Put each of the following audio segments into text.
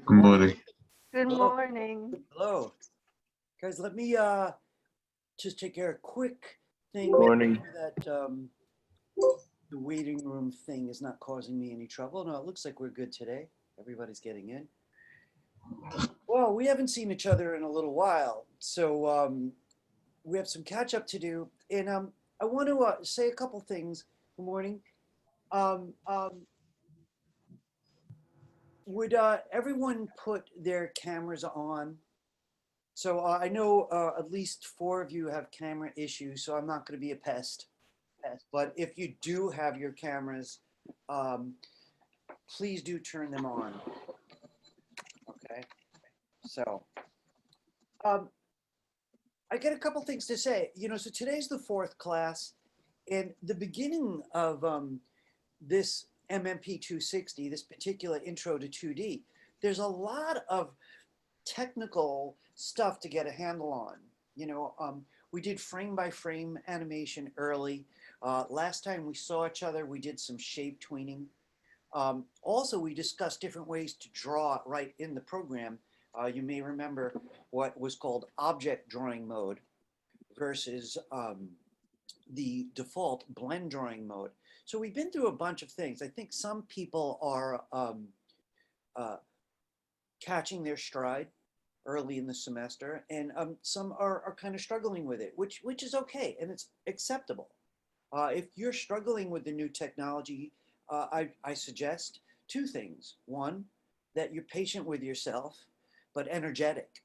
Good morning. Good Hello. morning. Hello. Guys, let me just take care of a quick thing. Morning. Make sure that the waiting room thing is not causing me any trouble. No, it looks like we're good today. Everybody's getting in. Well, we haven't seen each other in a little while, so we have some catch up to do. And I want to say a couple things. Good morning. Um, um, would everyone put their cameras on? So I know at least 4 of you have camera issues, so I'm not going to be a pest. But if you do have your cameras, um, please do turn them on. Okay. So um, I got a couple things to say. So today's the 4th class, and the beginning of this MMP260, this particular intro to 2D, there's a lot of technical stuff to get a handle on. We did frame by frame animation early. Last time we saw each other, we did some shape tweening. Also, we discussed different ways to draw right in the program. You may remember what was called object drawing mode versus the default blend drawing mode. So we've been through a bunch of things. I think some people are catching their stride early in the semester, and some are kind of struggling with it, which is okay, and it's acceptable. If you're struggling with the new technology, I suggest 2 things. One, that you're patient with yourself, but energetic.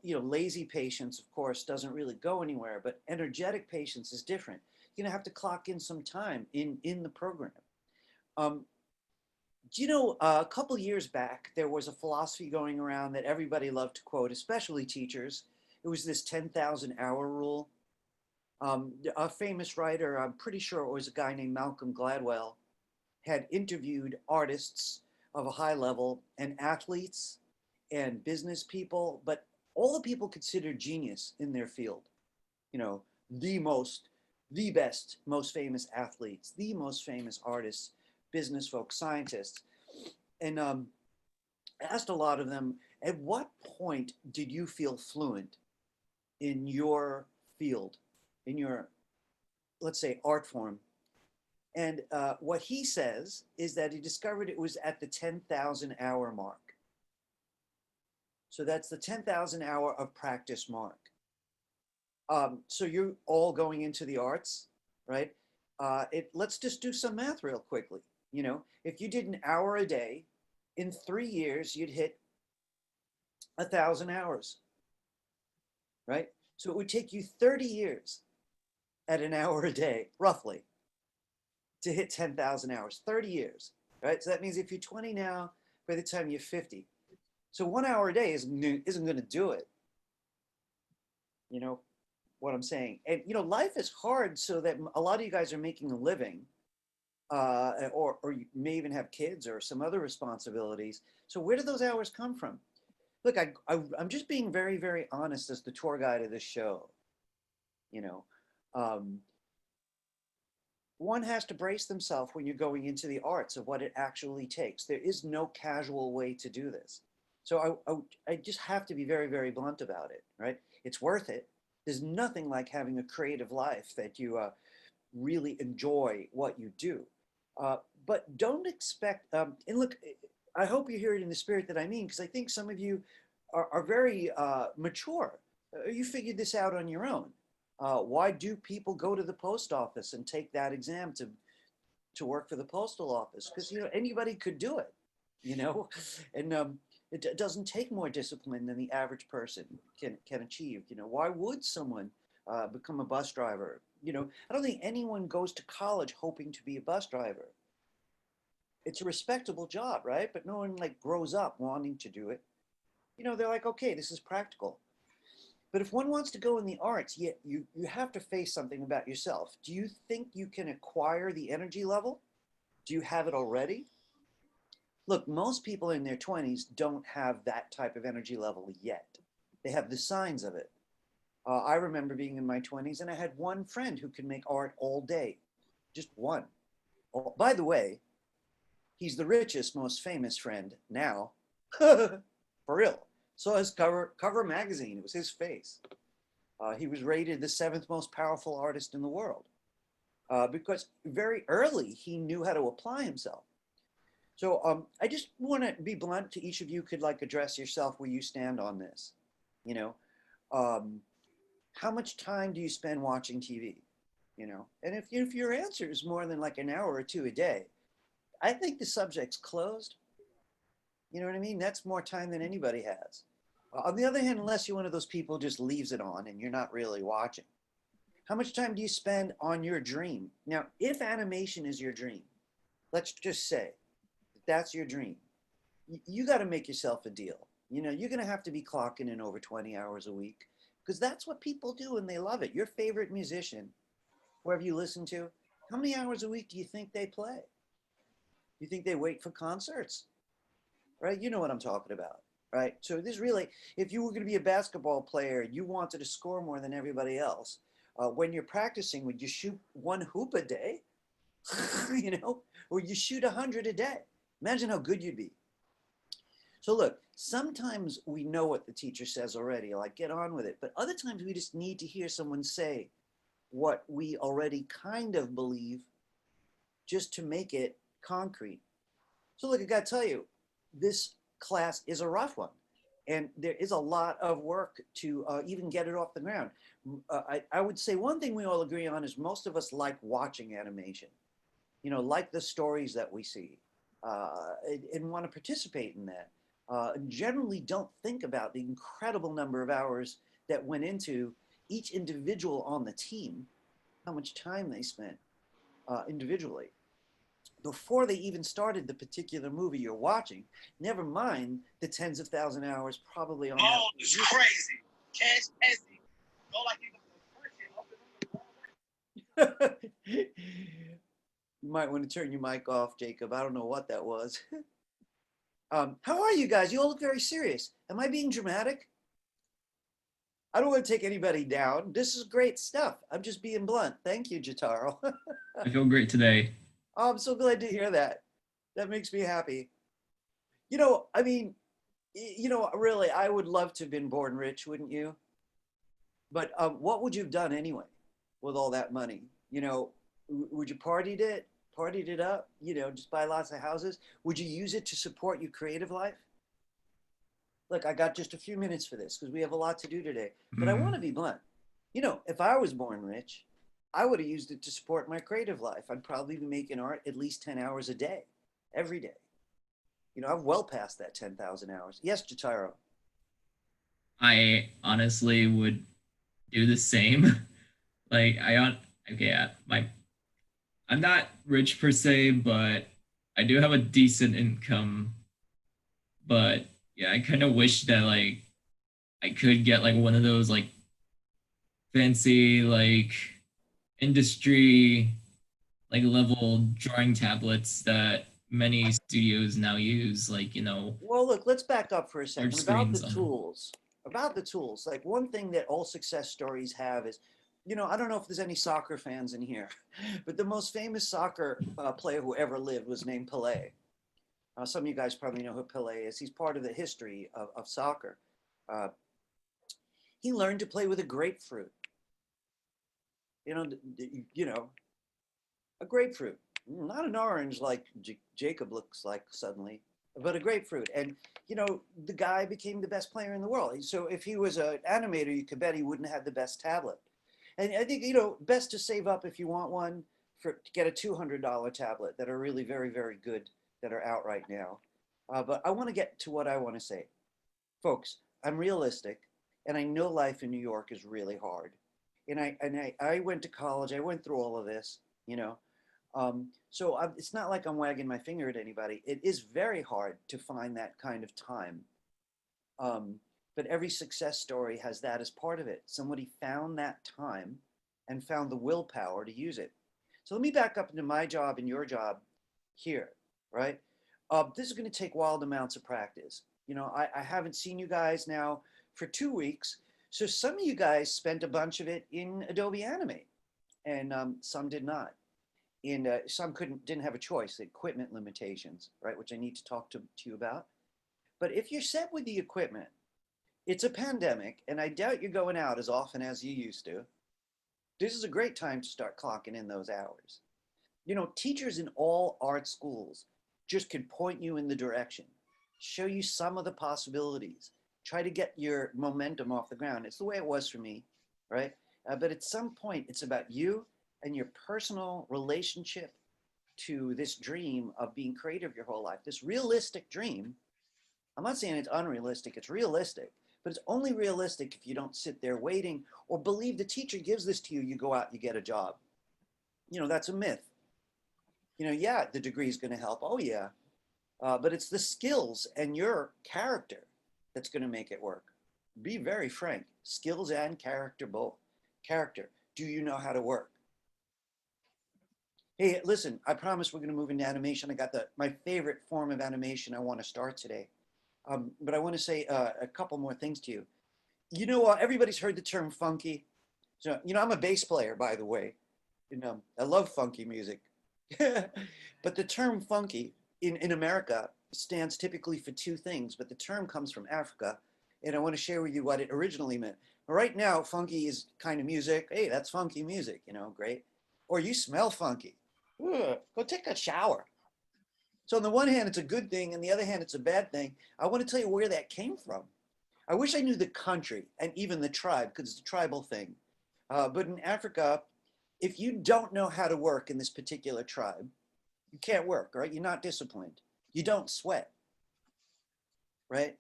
Lazy patience, of course, doesn't really go anywhere, but energetic patience is different. You're gonna have to clock in some time in the program. A couple years back, there was a philosophy going around that everybody loved to quote, especially teachers. It was this 10,000 hour rule. A famous writer, I'm pretty sure it was a guy named Malcolm Gladwell, had interviewed artists of a high level and athletes and business people, but all the people considered genius in their field. The best, most famous athletes, the most famous artists, business folks, scientists. And asked a lot of them, at what point did you feel fluent in your field, in your, let's say, art form? And what he says is that he discovered it was at the 10,000 hour mark. So that's the 10,000 hour of practice mark. So you're all going into the arts, right? Let's just do some math real quickly. If you did an hour a day, in 3 years, you'd hit 1,000 hours, right? So it would take you 30 years at an hour a day, roughly, to hit 10,000 hours, 30 years, right? So that means if you're 20 now, by the time you're 50. So 1 hour a day isn't going to do it. You know what I'm saying? And, life is hard so that a lot of you guys are making a living, or you may even have kids or some other responsibilities. So where do those hours come from? Look, I'm just being very, very honest as the tour guide of this show. One has to brace themselves when you're going into the arts of what it actually takes. There is no casual way to do this. So I just have to be very, very blunt about it, right? It's worth it. There's nothing like having a creative life that you really enjoy what you do. But don't expect, and look, I hope you hear it in the spirit that I mean, because I think some of you are very mature. You figured this out on your own. Why do people go to the post office and take that exam to work for the postal office? Because anybody could do it, and it doesn't take more discipline than the average person can achieve. Why would someone become a bus driver? I don't think anyone goes to college hoping to be a bus driver. It's a respectable job, right? But no one grows up wanting to do it. They're like, okay, this is practical. But if one wants to go in the arts, you have to face something about yourself. Do you think you can acquire the energy level? Do you have it already? Look, most people in their 20s don't have that type of energy level yet. They have the signs of it. I remember being in my 20s and I had one friend who could make art all day. Just one. Oh, by the way, He's the richest, most famous friend now. For real. So his cover magazine, it was his face. He was rated the seventh most powerful artist in the world because very early he knew how to apply himself. So I just want to be blunt to each of you could like address yourself where you stand on this. You know, um, how much time do you spend watching TV? You know, and if your answer is more than like an hour or two a day, I think the subject's closed. You know what I mean? That's more time than anybody has. On the other hand, unless you're one of those people who just leaves it on and you're not really watching, how much time do you spend on your dream? Now, if animation is your dream, let's just say that's your dream, you got to make yourself a deal. You know, you're going to have to be clocking in over 20 hours a week because that's what people do and they love it. Your favorite musician, whoever you listen to, how many hours a week do you think they play? You think they wait for concerts? Right? You know what I'm talking about, right? So this really, if you were going to be a basketball player, you wanted to score more than everybody else. When you're practicing, would you shoot one hoop a day? You know, or you shoot 100 a day? Imagine how good you'd be. So look, sometimes we know what the teacher says already, like get on with it. But other times we just need to hear someone say what we already kind of believe just to make it concrete. So look, I got to tell you, this class is a rough one. And there is a lot of work to even get it off the ground. I would say one thing we all agree on is most of us like watching animation, you know, like the stories that we see and want to participate in that. Generally don't think about the incredible number of hours that went into each individual on the team, how much time they spent individually before they even started the particular movie you're watching, never mind the tens of thousand hours probably on that. It's crazy. Cash Essie. Go like you might want to turn your mic off, Jacob. I don't know what that was. How are you guys? You all look very serious. Am I being dramatic? I don't want to take anybody down. This is great stuff. I'm just being blunt. Thank you, Jotaro. I feel great today. Oh, I'm so glad to hear that. That makes me happy. You know, I mean, you know, really, I would love to have been born rich, wouldn't you? But what would you have done anyway with all that money? You know, would you partied it up, you know, just buy lots of houses? Would you use it to support your creative life? Look, I got just a few minutes for this because we have a lot to do today, but I want to be blunt. You know, if I was born rich, I would have used it to support my creative life. I'd probably be making art at least 10 hours a day, every day. You know, I've well past that 10,000 hours. Yes, Jotaro. I honestly would do the same. Like I'm not rich per se, but I do have a decent income. But yeah, I kind of wish that like I could get like one of those like fancy like industry like level drawing tablets that many studios now use, like, you know. Well, look, let's back up for a second about the on tools. About the tools, like one thing that all success stories have is, you know, I don't know if there's any soccer fans in here, but the most famous soccer player who ever lived was named Pelé. Some of you guys probably know who Pelé is. He's part of the history of soccer. He learned to play with a grapefruit. You know, a grapefruit, not an orange like Jacob looks like suddenly, but a grapefruit. And, you know, the guy became the best player in the world. So if he was an animator, you could bet he wouldn't have the best tablet. And I think, you know, best to save up if you want one to get a $200 tablet that are really very, very good that are out right now. But I want to get to what I want to say. Folks, I'm realistic and I know life in New York is really hard. And I went to college, I went through all of this, you know. So it's not like I'm wagging my finger at anybody. It is very hard to find that kind of time. But every success story has that as part of it. Somebody found that time and found the willpower to use it. So let me back up into my job and your job here, right? This is going to take wild amounts of practice. You know, I haven't seen you guys now for 2 weeks. So some of you guys spent a bunch of it in Adobe Animate and some did not. and some didn't have a choice, equipment limitations, right, which I need to talk to you about. But if you're set with the equipment, it's a pandemic, and I doubt you're going out as often as you used to. This is a great time to start clocking in those hours. You know, teachers in all art schools just can point you in the direction, show you some of the possibilities, try to get your momentum off the ground. It's the way it was for me, right? But at some point, it's about you and your personal relationship to this dream of being creative your whole life, this realistic dream. I'm not saying it's unrealistic, it's realistic, but it's only realistic if you don't sit there waiting or believe the teacher gives this to you, you go out, you get a job. You know, that's a myth. You know, yeah, the degree is going to help. Oh, yeah. But it's the skills and your character that's going to make it work. Be very frank. Skills and character both. Character. Do you know how to work? Hey, listen, I promise we're going to move into animation. I got my favorite form of animation I want to start today. But I want to say a couple more things to you. You know, everybody's heard the term funky. So, you know, I'm a bass player, by the way. You know, I love funky music. But the term funky in America stands typically for two things, but the term comes from Africa, and I want to share with you what it originally meant. Right now, funky is kind of music. Hey, that's funky music, you know, great. Or you smell funky. Ugh, go take a shower. So on the one hand, it's a good thing, and the other hand, it's a bad thing. I want to tell you where that came from. I wish I knew the country and even the tribe, because it's a tribal thing. But in Africa, if you don't know how to work in this particular tribe, you can't work, right? You're not disciplined. You don't sweat, right?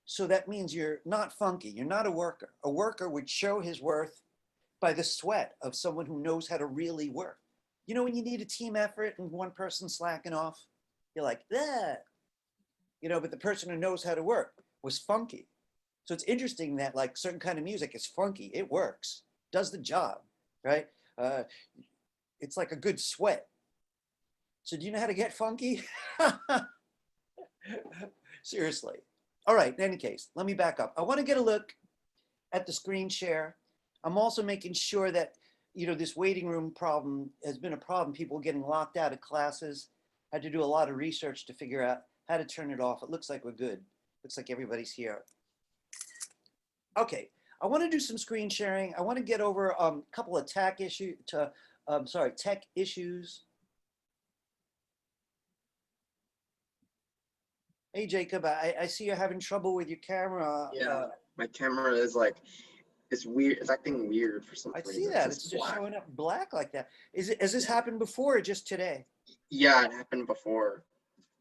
So that means you're not funky. You're not a worker. A worker would show his worth by the sweat of someone who knows how to really work. You know, when you need a team effort and one person slacking off, you're like, that. You know, but the person who knows how to work was funky. So it's interesting that like certain kind of music is funky. It works, does the job, right? It's like a good sweat. So do you know how to get funky? Seriously. All right, in any case, let me back up. I want to get a look at the screen share. I'm also making sure that, you know, this waiting room problem has been a problem. People getting locked out of classes. I had to do a lot of research to figure out how to turn it off. It looks like we're good. Looks like everybody's here. Okay, I want to do some screen sharing. I want to get over a couple of tech issues. Hey, Jacob, I see you're having trouble with your camera. Yeah, my camera is like, it's weird. It's acting weird for some I reason. see that. It's just showing up black like that. Has this happened before or just today? Yeah, it happened before.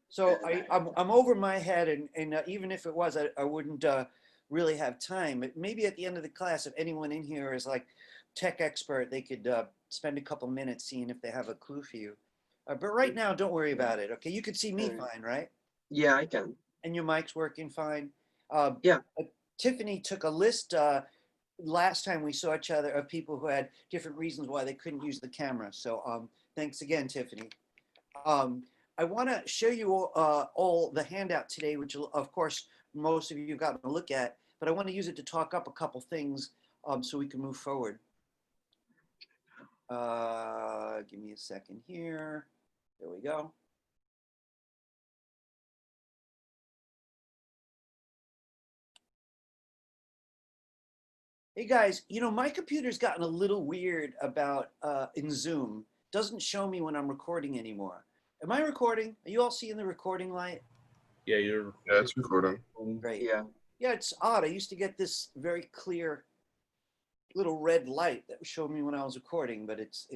So I'm over my head, and even if it was, I wouldn't really have time. But maybe at the end of the class, if anyone in here is like tech expert, they could spend a couple minutes seeing if they have a clue for you. But right now, don't worry about it. Okay, you can see me fine, right? Yeah, I can. And your mic's working fine. Yeah. Tiffany took a list last time we saw each other of people who had different reasons why they couldn't use the camera. So thanks again, Tiffany. I want to show you all the handout today, which of course most of you got to look at, but I want to use it to talk up a couple things so we can move forward. Give me a second here. There we go. Hey guys, you know, my computer's gotten a little weird about in Zoom. Doesn't show me when I'm recording anymore. Am I recording? Are you all seeing the recording light? Yeah, it's recording. Great. Yeah. Yeah, it's odd. I used to get this very clear little red light that would show me when I was recording, but it's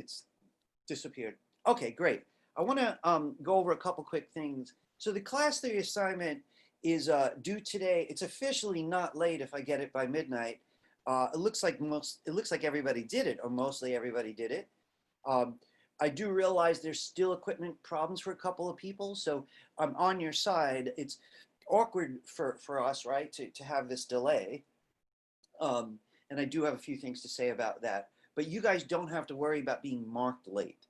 disappeared. Okay, great. I want to go over a couple quick things. So the class theory assignment is due today. It's officially not late if I get it by midnight. It looks like everybody did it, or mostly everybody did it. I do realize there's still equipment problems for a couple of people, so I'm on your side. It's awkward for us, right, to have this delay. And I do have a few things to say about that. But you guys don't have to worry about being marked late.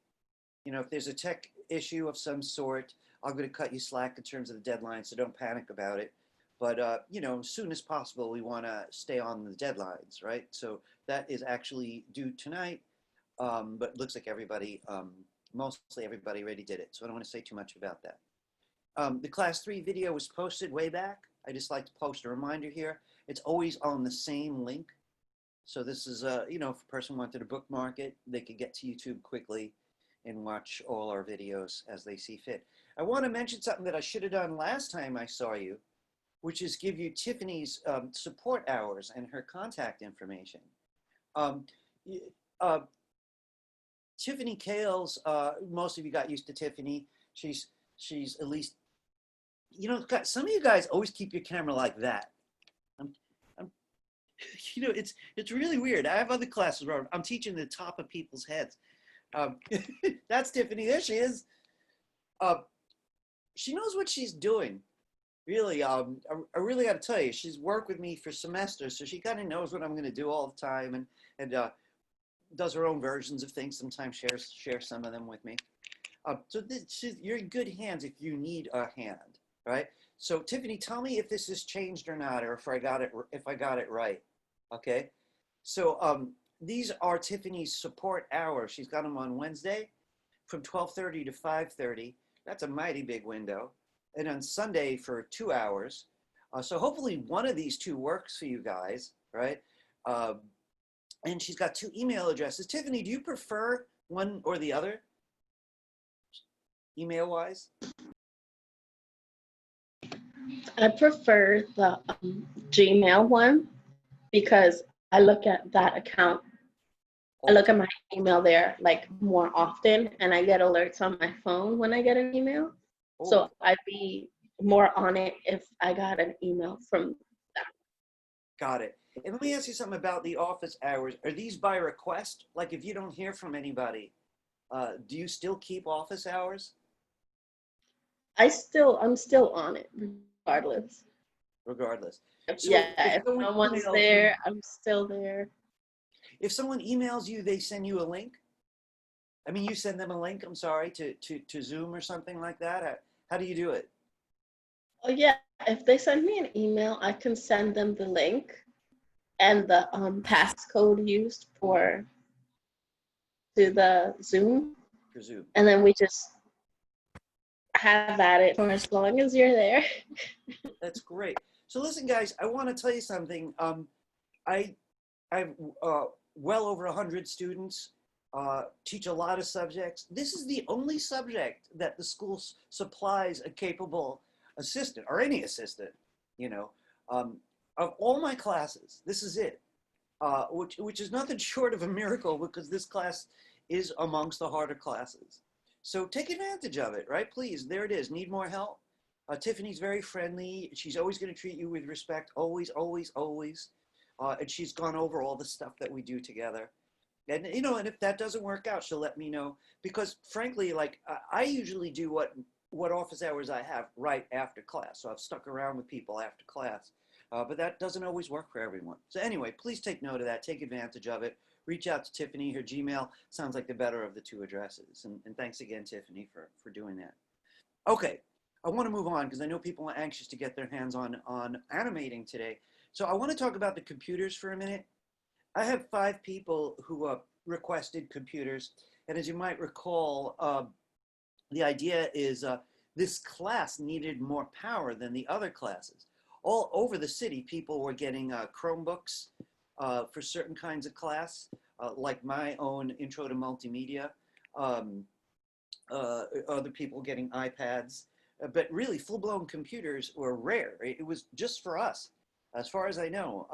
You know, if there's a tech issue of some sort, I'm going to cut you slack in terms of the deadline, so don't panic about it. But, you know, as soon as possible, we want to stay on the deadlines, right? So that is actually due tonight, but it looks like everybody mostly everybody already did it, so I don't want to say too much about that. The Class 3 video was posted way back. I just like to post a reminder here. It's always on the same link. So this is, you know, if a person wanted to bookmark it, they could get to YouTube quickly and watch all our videos as they see fit. I want to mention something that I should have done last time I saw you, which is give you Tiffany's support hours and her contact information. Tiffany Kales, most of you got used to Tiffany. She's at least, you know, some of you guys always keep your camera like that. You know, it's really weird. I have other classes where I'm teaching the top of people's heads. That's Tiffany. There she is. She knows what she's doing. Really, I really got to tell you, she's worked with me for semesters, so she kind of knows what I'm going to do all the time, and does her own versions of things. Sometimes shares some of them with me. So you're in good hands if you need a hand, right? So Tiffany, tell me if this has changed or not, or if I got it right. Okay. So these are Tiffany's support hours. She's got them on Wednesday from 12:30 to 5:30. That's a mighty big window. And on Sunday for 2 hours. So hopefully one of these two works for you guys, right? And she's got 2 email addresses. Tiffany, do you prefer one or the other, email-wise? I prefer the Gmail one because I look at that account. I look at my email there like more often, and I get alerts on my phone when I get an email. Oh. So I'd be more on it if I got an email from that. Got it. And let me ask you something about the office hours. Are these by request? Like if you don't hear from anybody, do you still keep office hours? I'm still on it regardless. Regardless. So Yeah, if someone no one's emails there, you- I'm still there. If someone emails you, they send you a link? I mean, you send them a link, I'm sorry, to Zoom or something like that? How do you do it? Oh yeah, if they send me an email, I can send them the link and the passcode used to the Zoom, For Zoom. and then we just have at it for as long as you're there. That's great. So listen, guys, I want to tell you something. I've well over 100 students, teach a lot of subjects. This is the only subject that the school supplies a capable assistant, or any assistant, you know. Of all my classes, this is it, which is nothing short of a miracle, because this class is amongst the harder classes. So take advantage of it, right? Please, there it is. Need more help? Tiffany's very friendly. She's always going to treat you with respect, always, always, always. And she's gone over all the stuff that we do together. And, you know, and if that doesn't work out, she'll let me know. Because frankly, like, I usually do what office hours I have right after class. So I've stuck around with people after class. But that doesn't always work for everyone. So anyway, please take note of that. Take advantage of it. Reach out to Tiffany. Her Gmail sounds like the better of the 2 addresses. And thanks again, Tiffany, for doing that. Okay, I want to move on because I know people are anxious to get their hands on animating today. So I want to talk about the computers for a minute. I have 5 people who requested computers. And as you might recall, the idea is this class needed more power than the other classes. All over the city, people were getting Chromebooks for certain kinds of class, like my own Intro to Multimedia. Other people getting iPads. But really, full-blown computers were rare. It was just for us. As far as I know,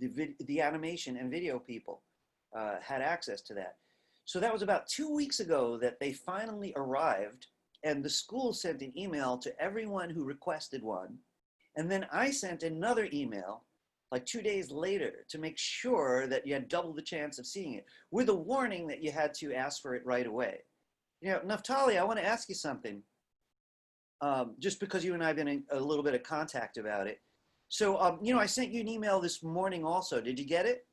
the animation and video people had access to that. So that was about 2 weeks ago that they finally arrived, and the school sent an email to everyone who requested one. And then I sent another email like 2 days later to make sure that you had double the chance of seeing it, with a warning that you had to ask for it right away. You know, Naftali, I want to ask you something, just because you and I have been in a little bit of contact about it. So, you know, I sent you an email this morning also. Did you get it?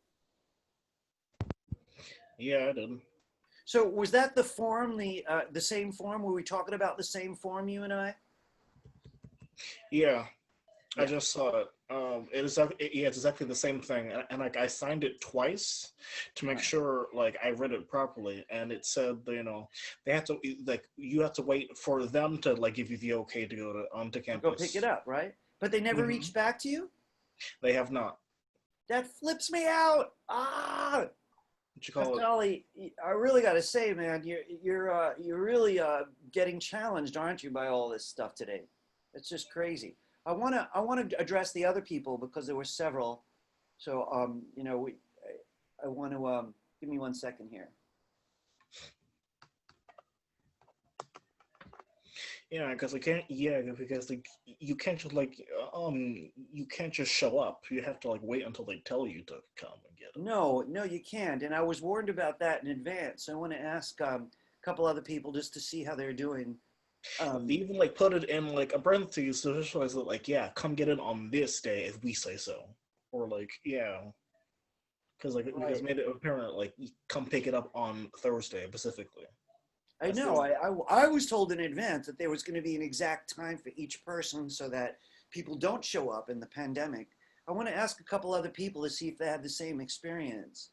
Yeah, I did. So was that the form, the same form? Were we talking about the same form, you and I? Yeah, I just saw it. It's exactly the same thing, and like I signed it twice to make sure like I read it properly, and it said they have to like you have to wait for them to like give you the okay to go to campus. Go pick it up, right? But they never reached back to you. They have not. That flips me out. Ah, What you call it? Dolly, I really got to say, man, you're really getting challenged, aren't you, by all this stuff today? It's just crazy. I wanna address the other people because there were several. So I want to give me 1 second here. Yeah, because like because like you can't just like you can't just show up. You have to like wait until they tell you to come and get it. No, you can't. And I was warned about that in advance. I want to ask a couple other people just to see how they're doing. They even like put it in like a parentheses to visualize it, like, yeah, come get it on this day if we say so, or like, yeah, because like Right. because made it apparent like come pick it up on Thursday specifically. I know. I was told in advance that there was going to be an exact time for each person so that people don't show up in the pandemic. I want to ask a couple other people to see if they had the same experience.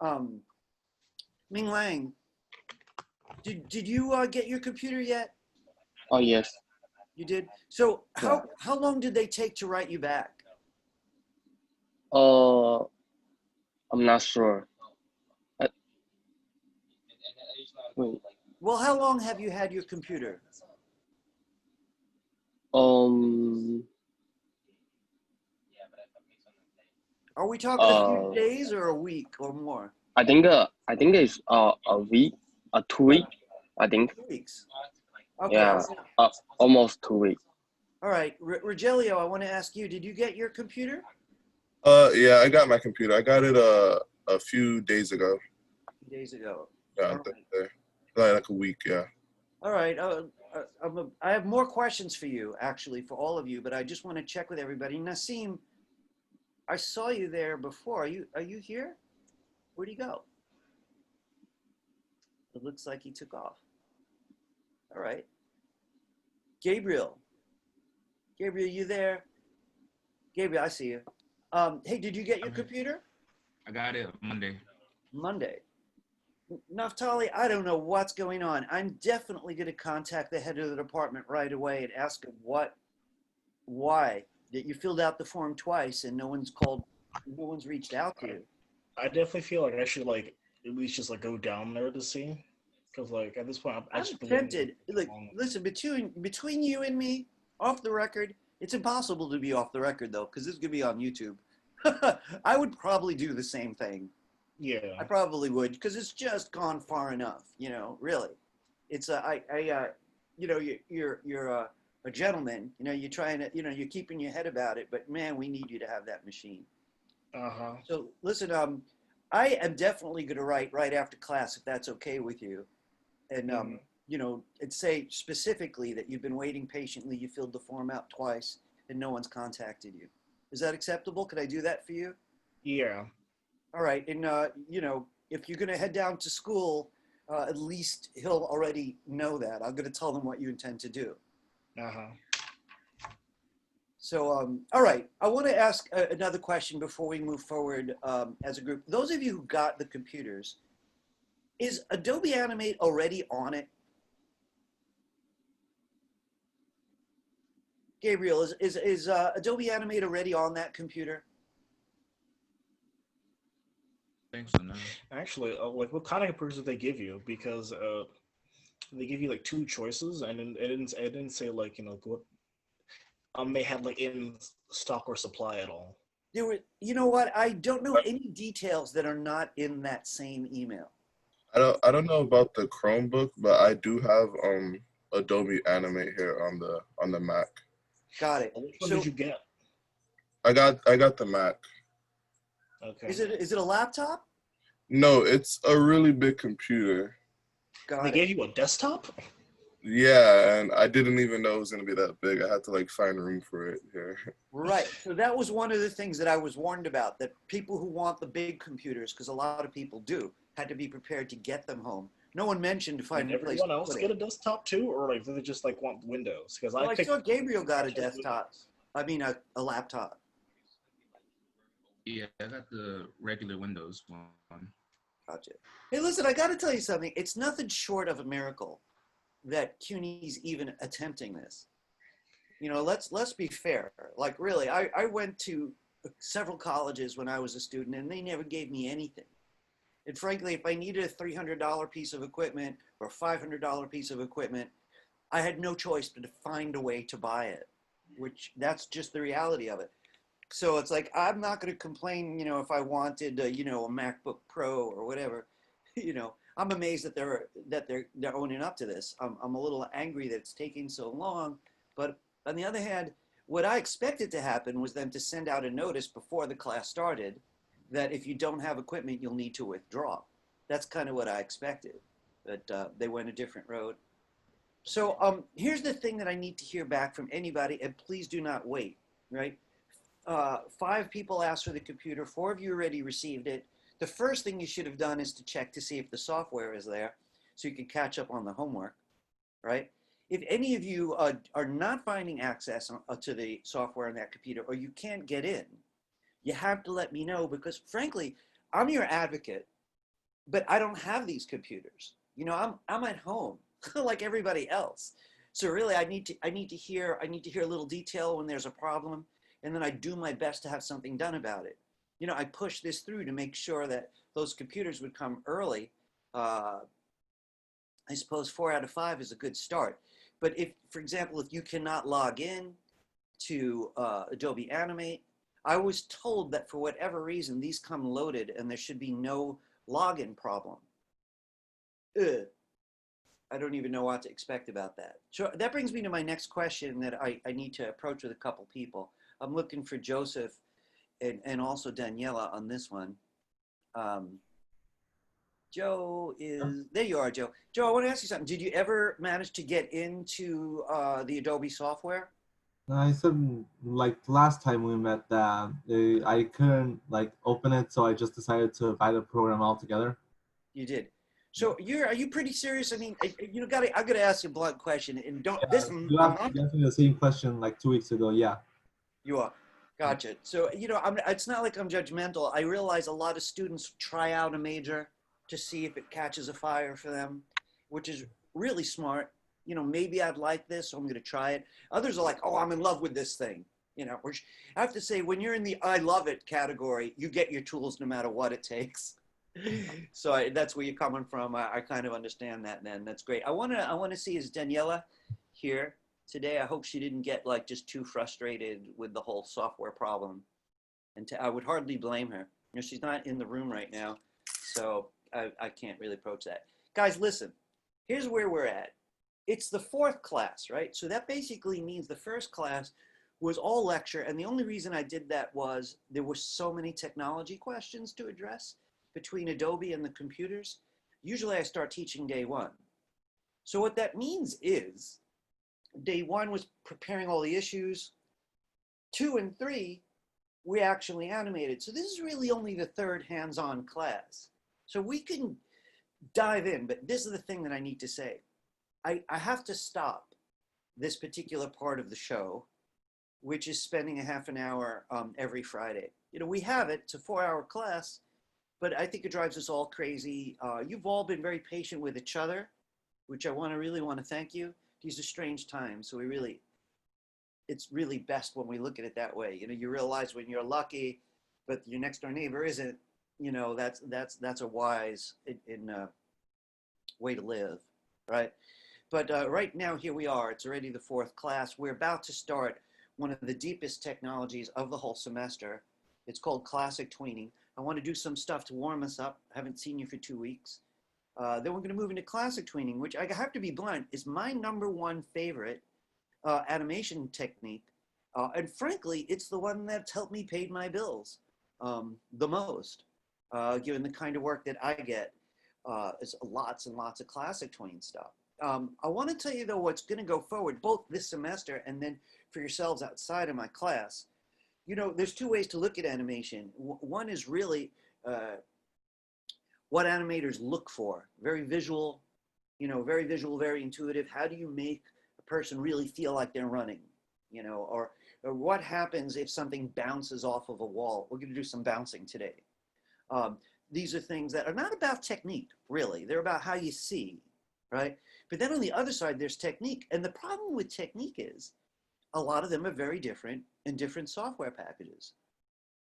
Ming Lang, did you get your computer yet? Oh, yes. You did? So how long did they take to write you back? I'm not sure. Wait. Well, how long have you had your computer? Are we talking a few days or a week or more? I think it's a week, 2 weeks. I think. 2 weeks. Okay. Yeah, almost 2 weeks. All right, Rogelio, I want to ask you: did you get your computer? Yeah, I got my computer. I got it a few days ago. Days ago. Yeah, All right. like a week. Yeah. All right. I have more questions for you, actually, for all of you, but I just want to check with everybody. Nassim, I saw you there before. Are you here? Where'd he go? It looks like he took off. All right. Gabriel, you there? Gabriel, I see you. Hey, did you get your computer? I got it Monday. Monday. Naftali, I don't know what's going on. I'm definitely going to contact the head of the department right away and ask him why that you filled out the form twice and no one's reached out to you. I definitely feel like I should like at least just like go down there to see, because like at this point I'm tempted. Like, listen, between you and me, off the record, it's impossible to be off the record though, because this is gonna be on YouTube. I would probably do the same thing. Yeah, I probably would, because it's just gone far enough. Really, it's you're a gentleman. You're trying to, you're keeping your head about it. But man, we need you to have that machine. So listen, I am definitely going to write right after class if that's okay with you, and and say specifically that you've been waiting patiently. You filled the form out twice, and no one's contacted you. Is that acceptable? Could I do that for you? Yeah. All right, and if you're going to head down to school, at least he'll already know that. I'm going to tell him what you intend to do. So, all right, I want to ask another question before we move forward as a group. Those of you who got the computers, is Adobe Animate already on it? Gabriel, is Adobe Animate already on that computer? Thanks so, no. Actually, like what kind of computers did they give you? Because they give you like two choices, and it didn't say like what they had like in stock or supply at all. There were, you know what? I don't know any details that are not in that same email. I don't know about the Chromebook, but I do have Adobe Animate here on the Mac. Got it. Which one did you get? I got the Mac. Okay. Is it a laptop? No, it's a really big computer. They gave you a desktop? Yeah, and I didn't even know it was gonna be that big. I had to like find room for it here. Right. So that was one of the things that I was warned about, that people who want the big computers, because a lot of people do, had to be prepared to get them home. No one mentioned finding a place. Everyone else get a desktop too, or like do they just like want Windows? Because I saw Gabriel got a desktop. I mean a laptop. Yeah, I got the regular Windows one. Gotcha. Hey, listen, I got to tell you something. It's nothing short of a miracle that CUNY's even attempting this. You know, let's be fair. Like, really, I went to several colleges when I was a student, and they never gave me anything. And frankly, if I needed a $300 piece of equipment or a $500 piece of equipment, I had no choice but to find a way to buy it, which that's just the reality of it. So it's like, I'm not going to complain, you know, if I wanted, you know, a MacBook Pro or whatever. You know, I'm amazed that they're owning up to this. I'm a little angry that it's taking so long, but on the other hand, what I expected to happen was them to send out a notice before the class started that if you don't have equipment, you'll need to withdraw. That's kind of what I expected, but they went a different road. So here's the thing that I need to hear back from anybody, and please do not wait, right? 5 people asked for the computer, 4 of you already received it. The first thing you should have done is to check to see if the software is there so you can catch up on the homework, right? If any of you are not finding access to the software on that computer, or you can't get in, you have to let me know, because frankly, I'm your advocate, but I don't have these computers. You know, I'm at home like everybody else. So really, I need to hear a little detail when there's a problem, and then I do my best to have something done about it. You know, I push this through to make sure that those computers would come early. I suppose 4 out of 5 is a good start. But if, for example, if you cannot log in to Adobe Animate, I was told that for whatever reason, these come loaded and there should be no login problem. I don't even know what to expect about that. So that brings me to my next question that I need to approach with a couple people. I'm looking for Joseph and also Daniela on this one. Joe is, there you are, Joe. Joe, I want to ask you something. Did you ever manage to get into the Adobe software? I said, like last time we met, that I couldn't like open it, so I just decided to buy the program altogether. You did. So are you pretty serious? I mean, you know, I gotta ask you a blunt question, and don't You asked me the same question like 2 weeks ago. Yeah. You are. Gotcha. So, you know, it's not like I'm judgmental. I realize a lot of students try out a major to see if it catches a fire for them, which is really smart. You know, maybe I'd like this, so I'm going to try it. Others are like, oh, I'm in love with this thing. You know, which I have to say, when you're in the I love it category, you get your tools no matter what it takes. So that's where you're coming from. I kind of understand that, then. That's great. I want to see, is Daniela here today? I hope she didn't get like just too frustrated with the whole software problem. And I would hardly blame her. You know, she's not in the room right now, so I can't really approach that. Guys, listen, here's where we're at. It's the 4th class, right? So that basically means the first class was all lecture, and the only reason I did that was there were so many technology questions to address between Adobe and the computers. Usually I start teaching day 1. So what that means is day 1 was preparing all the issues. 2 and 3, we actually animated. So this is really only the 3rd hands-on class. So we can dive in, but this is the thing that I need to say. I have to stop this particular part of the show, which is spending a half an hour every Friday. You know, we have it, it's a 4-hour class, but I think it drives us all crazy. You've all been very patient with each other, which I really want to thank you. These are strange times, so it's really best when we look at it that way. You know, you realize when you're lucky, but your next door neighbor isn't, you know, that's a wise way to live, right? But right now, here we are. It's already the 4th class. We're about to start one of the deepest technologies of the whole semester. It's called classic tweening. I want to do some stuff to warm us up. I haven't seen you for 2 weeks. Then we're going to move into classic tweening, which I have to be blunt, is my #1 favorite animation technique. And frankly, it's the one that's helped me pay my bills the most, given the kind of work that I get. It's lots and lots of classic tween stuff. I want to tell you, though, what's going to go forward, both this semester and then for yourselves outside of my class. You know, there's 2 ways to look at animation. One is really what animators look for. Very visual, you know, very visual, very intuitive. How do you make a person really feel like they're running? you know, or what happens if something bounces off of a wall. We're going to do some bouncing today. These are things that are not about technique, really. They're about how you see, right? But then on the other side, there's technique. And the problem with technique is a lot of them are very different in different software packages.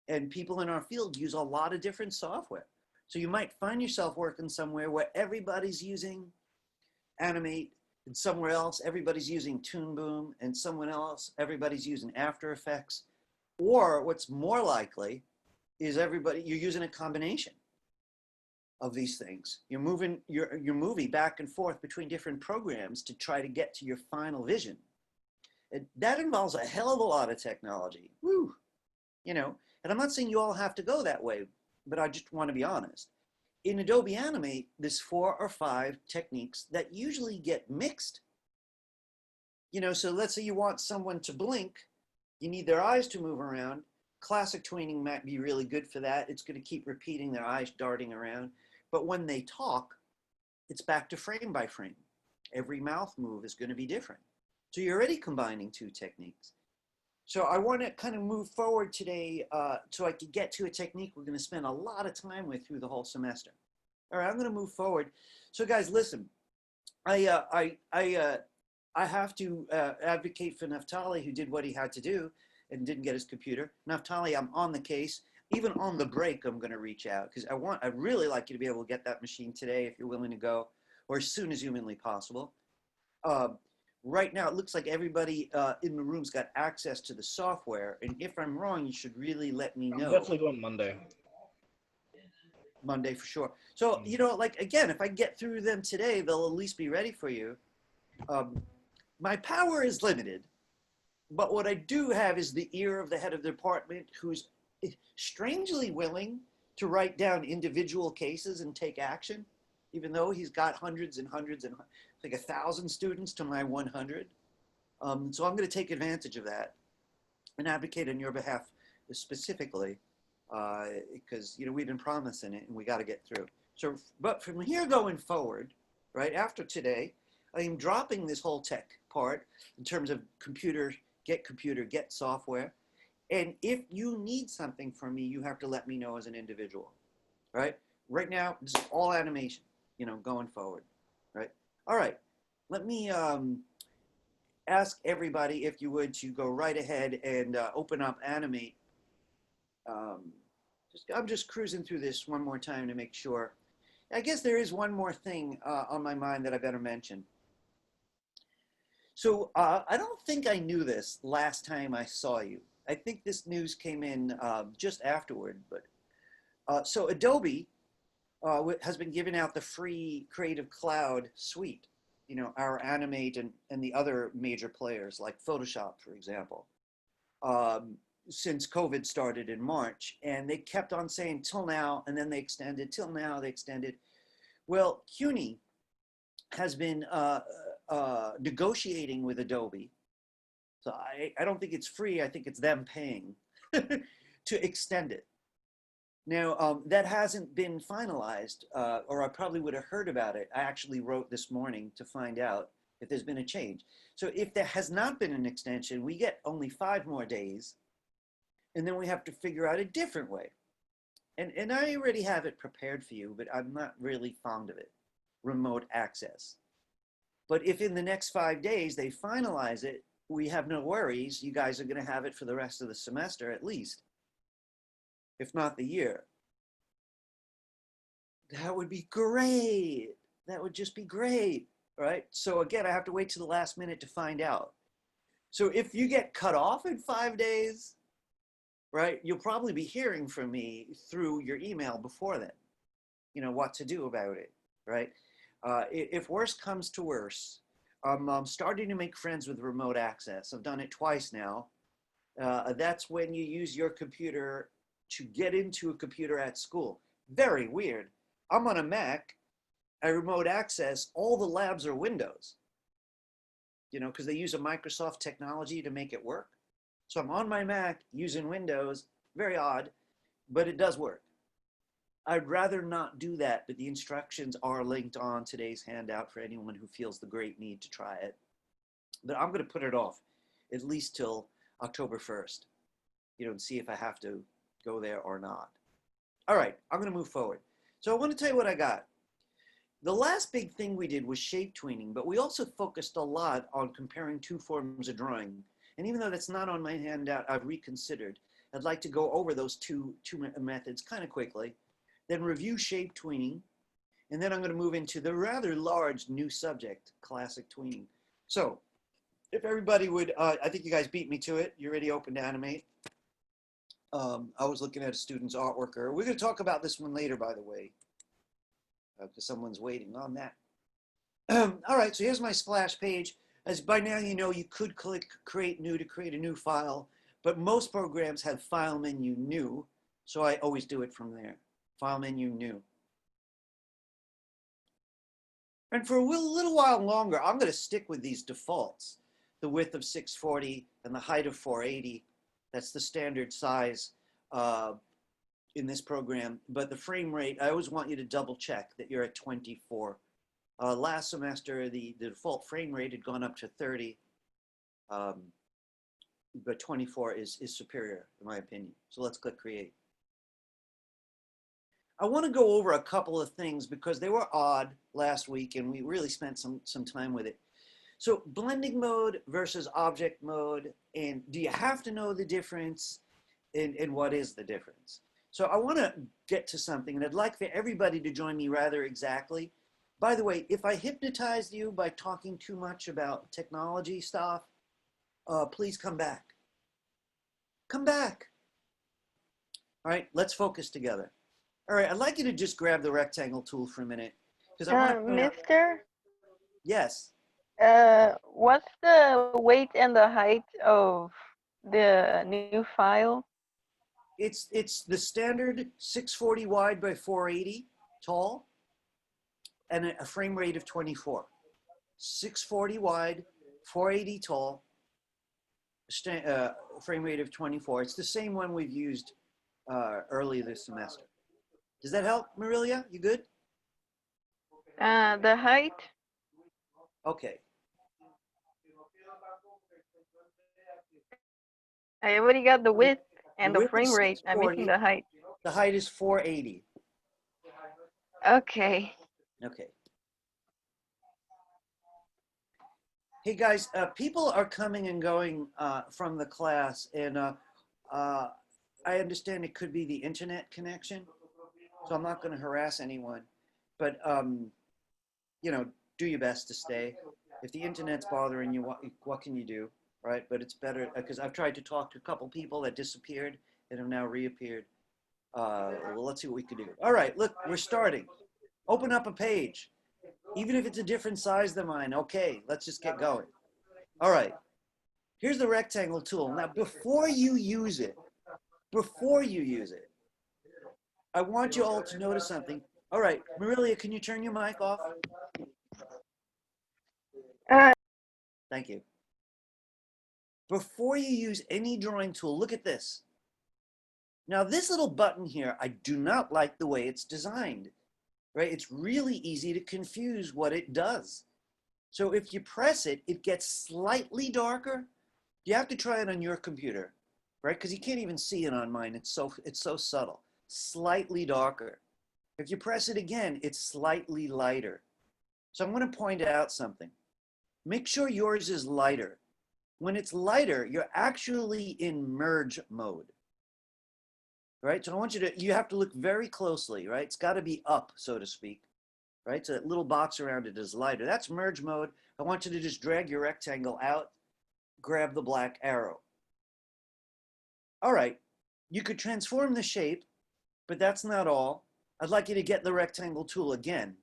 And people in our field use a lot of different software. So you might find yourself working somewhere where everybody's using Animate, and somewhere else everybody's using Toon Boom, and someone else everybody's using After Effects. Or what's more likely is you're using a combination of these things. You're moving your movie back and forth between different programs to try to get to your final vision. That involves a hell of a lot of technology. Woo! You know, and I'm not saying you all have to go that way, but I just want to be honest. In Adobe Animate, there's 4 or 5 techniques that usually get mixed. You know, so let's say you want someone to blink, you need their eyes to move around. Classic tweening might be really good for that. It's going to keep repeating their eyes darting around. But when they talk, it's back to frame by frame. Every mouth move is going to be different. So you're already combining 2 techniques. So I want to kind of move forward today so I could get to a technique we're going to spend a lot of time with through the whole semester. All right, I'm going to move forward. So guys, listen, I have to advocate for Naftali, who did what he had to do and didn't get his computer. Naftali, I'm on the case. Even on the break, I'm going to reach out because I'd really like you to be able to get that machine today if you're willing to go, or as soon as humanly possible. Right now, it looks like everybody in the room's got access to the software. And if I'm wrong, you should really let me know. I'm definitely going Monday. Monday for sure. So, you know, like, again, if I get through them today, they'll at least be ready for you. My power is limited, but what I do have is the ear of the head of the department who's strangely willing to write down individual cases and take action, even though he's got hundreds and hundreds and like 1,000 students to my 100. So I'm going to take advantage of that and advocate on your behalf specifically because, you know, we've been promising it and we got to get through. So, but from here going forward, right after today, I am dropping this whole tech part in terms of computer, get software. And if you need something from me, you have to let me know as an individual, right? Right now, this is all animation, you know, going forward, right? All right, let me ask everybody, if you would, to go right ahead and open up Animate. I'm just cruising through this one more time to make sure. I guess there is one more thing on my mind that I better mention. So I don't think I knew this last time I saw you. I think this news came in just afterward, but so Adobe has been giving out the free Creative Cloud suite, you know, our Animate and the other major players like Photoshop, for example, since COVID started in March. And they kept on saying till now, and then they extended, till now, they extended. Well, CUNY has been negotiating with Adobe. So I don't think it's free. I think it's them paying to extend it. Now, that hasn't been finalized, or I probably would have heard about it. I actually wrote this morning to find out if there's been a change. So if there has not been an extension, we get only 5 more days, and then we have to figure out a different way. And I already have it prepared for you, but I'm not really fond of it, remote access. But if in the next 5 days they finalize it, we have no worries. You guys are going to have it for the rest of the semester at least, if not the year. That would be great. That would just be great, right? So again, I have to wait to the last minute to find out. So if you get cut off in 5 days, right, you'll probably be hearing from me through your email before then, you know, what to do about it, right? If worse comes to worse, I'm starting to make friends with remote access. I've done it twice now. That's when you use your computer to get into a computer at school. Very weird. I'm on a Mac. I remote access. All the labs are Windows, you know, because they use a Microsoft technology to make it work. So I'm on my Mac using Windows. Very odd, but it does work. I'd rather not do that, but the instructions are linked on today's handout for anyone who feels the great need to try it. But I'm going to put it off at least till October 1st, and see if I have to go there or not. All right, I'm going to move forward. So I want to tell you what I got. The last big thing we did was shape tweening, but we also focused a lot on comparing two forms of drawing. And even though that's not on my handout, I've reconsidered. I'd like to go over those two methods kind of quickly, then review shape tweening, and then I'm going to move into the rather large new subject, classic tweening. So if everybody would, I think you guys beat me to it. You're already open to animate. I was looking at a student's artwork. We're going to talk about this one later, by the way, because someone's waiting on that. All right, so here's my splash page. As by now you know, you could click Create New to create a new file, but most programs have File Menu New, so I always do it from there. File Menu New. And for a little while longer, I'm going to stick with these defaults. The width of 640 and the height of 480. That's the standard size in this program. But the frame rate, I always want you to double check that you're at 24. Last semester, the default frame rate had gone up to 30. But 24 is superior, in my opinion. So let's click Create. I want to go over a couple of things because they were odd last week and we really spent some time with it. So blending mode versus object mode, and do you have to know the difference, and what is the difference? So I want to get to something, and I'd like for everybody to join me rather exactly. By the way, if I hypnotized you by talking too much about technology stuff, please come back. Come back. All right, let's focus together. All right, I'd like you to just grab the rectangle tool for a minute. Because I want to Mister? Yes. What's the weight and the height of the new file? It's the standard 640 wide by 480 tall and a frame rate of 24. 640 wide, 480 tall, frame rate of 24. It's the same one we've used early this semester. Does that help, Marilia? You good? The height? Okay. I already got the width and the width frame is rate. I'm 640. missing the height. The height is 480. Okay. Okay. Hey guys, people are coming and going from the class, and I understand it could be the internet connection, so I'm not going to harass anyone, but do your best to stay. If the internet's bothering you, what can you do, right? But it's better, because I've tried to talk to a couple people that disappeared and have now reappeared. Well, let's see what we can do. All right, look, we're starting. Open up a page. Even if it's a different size than mine, okay, let's just get going. All right, here's the rectangle tool. Now, before you use it, I want you all to notice something. All right, Marilia, can you turn your mic off? Thank you. Before you use any drawing tool, look at this. Now, this little button here, I do not like the way it's designed, right? It's really easy to confuse what it does. So if you press it, it gets slightly darker. You have to try it on your computer, right? Because you can't even see it on mine. It's so subtle. Slightly darker. If you press it again, it's slightly lighter. So I'm going to point out something. Make sure yours is lighter. When it's lighter, you're actually in merge mode. Right? So I want you have to look very closely, right? It's got to be up, so to speak. Right? So that little box around it is lighter. That's merge mode. I want you to just drag your rectangle out, grab the black arrow. All right, you could transform the shape, but that's not all. I'd like you to get the rectangle tool again.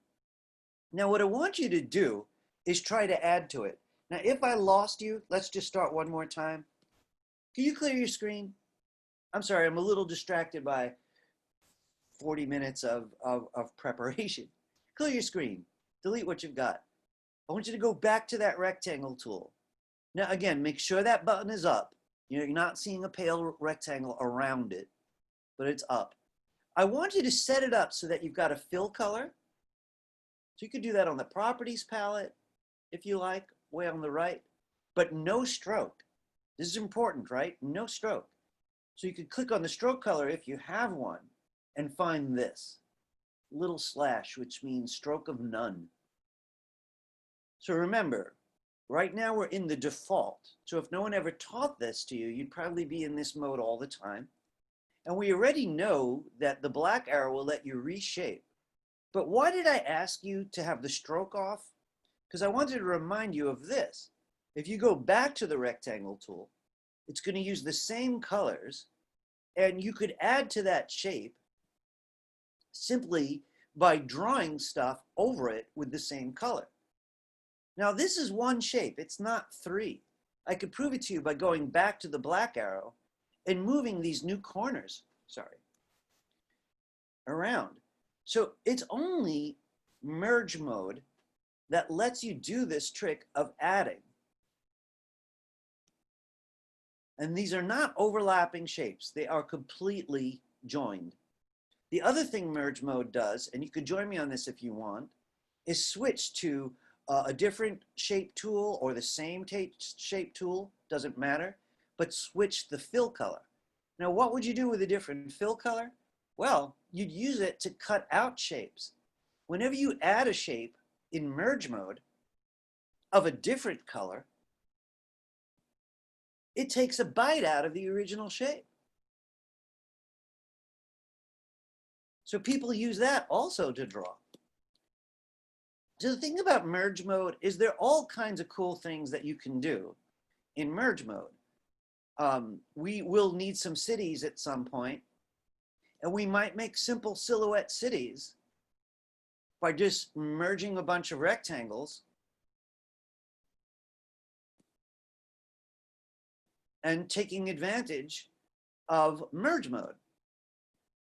Now what I want you to do is try to add to it. Now if I lost you, let's just start one more time. Can you clear your screen? I'm sorry, I'm a little distracted by 40 minutes of preparation. Clear your screen, delete what you've got. I want you to go back to that rectangle tool. Now again, make sure that button is up. You're not seeing a pale rectangle around it, but it's up. I want you to set it up so that you've got a fill color. So you could do that on the properties palette, if you like, way on the right, but no stroke. This is important, right? No stroke. So you could click on the stroke color if you have one and find this little slash, which means stroke of none. So remember, right now we're in the default. So if no one ever taught this to you, you'd probably be in this mode all the time. And we already know that the black arrow will let you reshape. But why did I ask you to have the stroke off? Because I wanted to remind you of this. If you go back to the rectangle tool, it's going to use the same colors, and you could add to that shape simply by drawing stuff over it with the same color. Now this is one shape, it's not three. I could prove it to you by going back to the black arrow and moving these new corners, around. So it's only merge mode that lets you do this trick of adding. And these are not overlapping shapes. They are completely joined. The other thing merge mode does, and you could join me on this if you want, is switch to a different shape tool or the same shape tool, doesn't matter, but switch the fill color. Now, what would you do with a different fill color? Well, you'd use it to cut out shapes. Whenever you add a shape in merge mode of a different color, it takes a bite out of the original shape. So people use that also to draw. So the thing about merge mode is there are all kinds of cool things that you can do in merge mode. We will need some cities at some point, and we might make simple silhouette cities by just merging a bunch of rectangles and taking advantage of merge mode.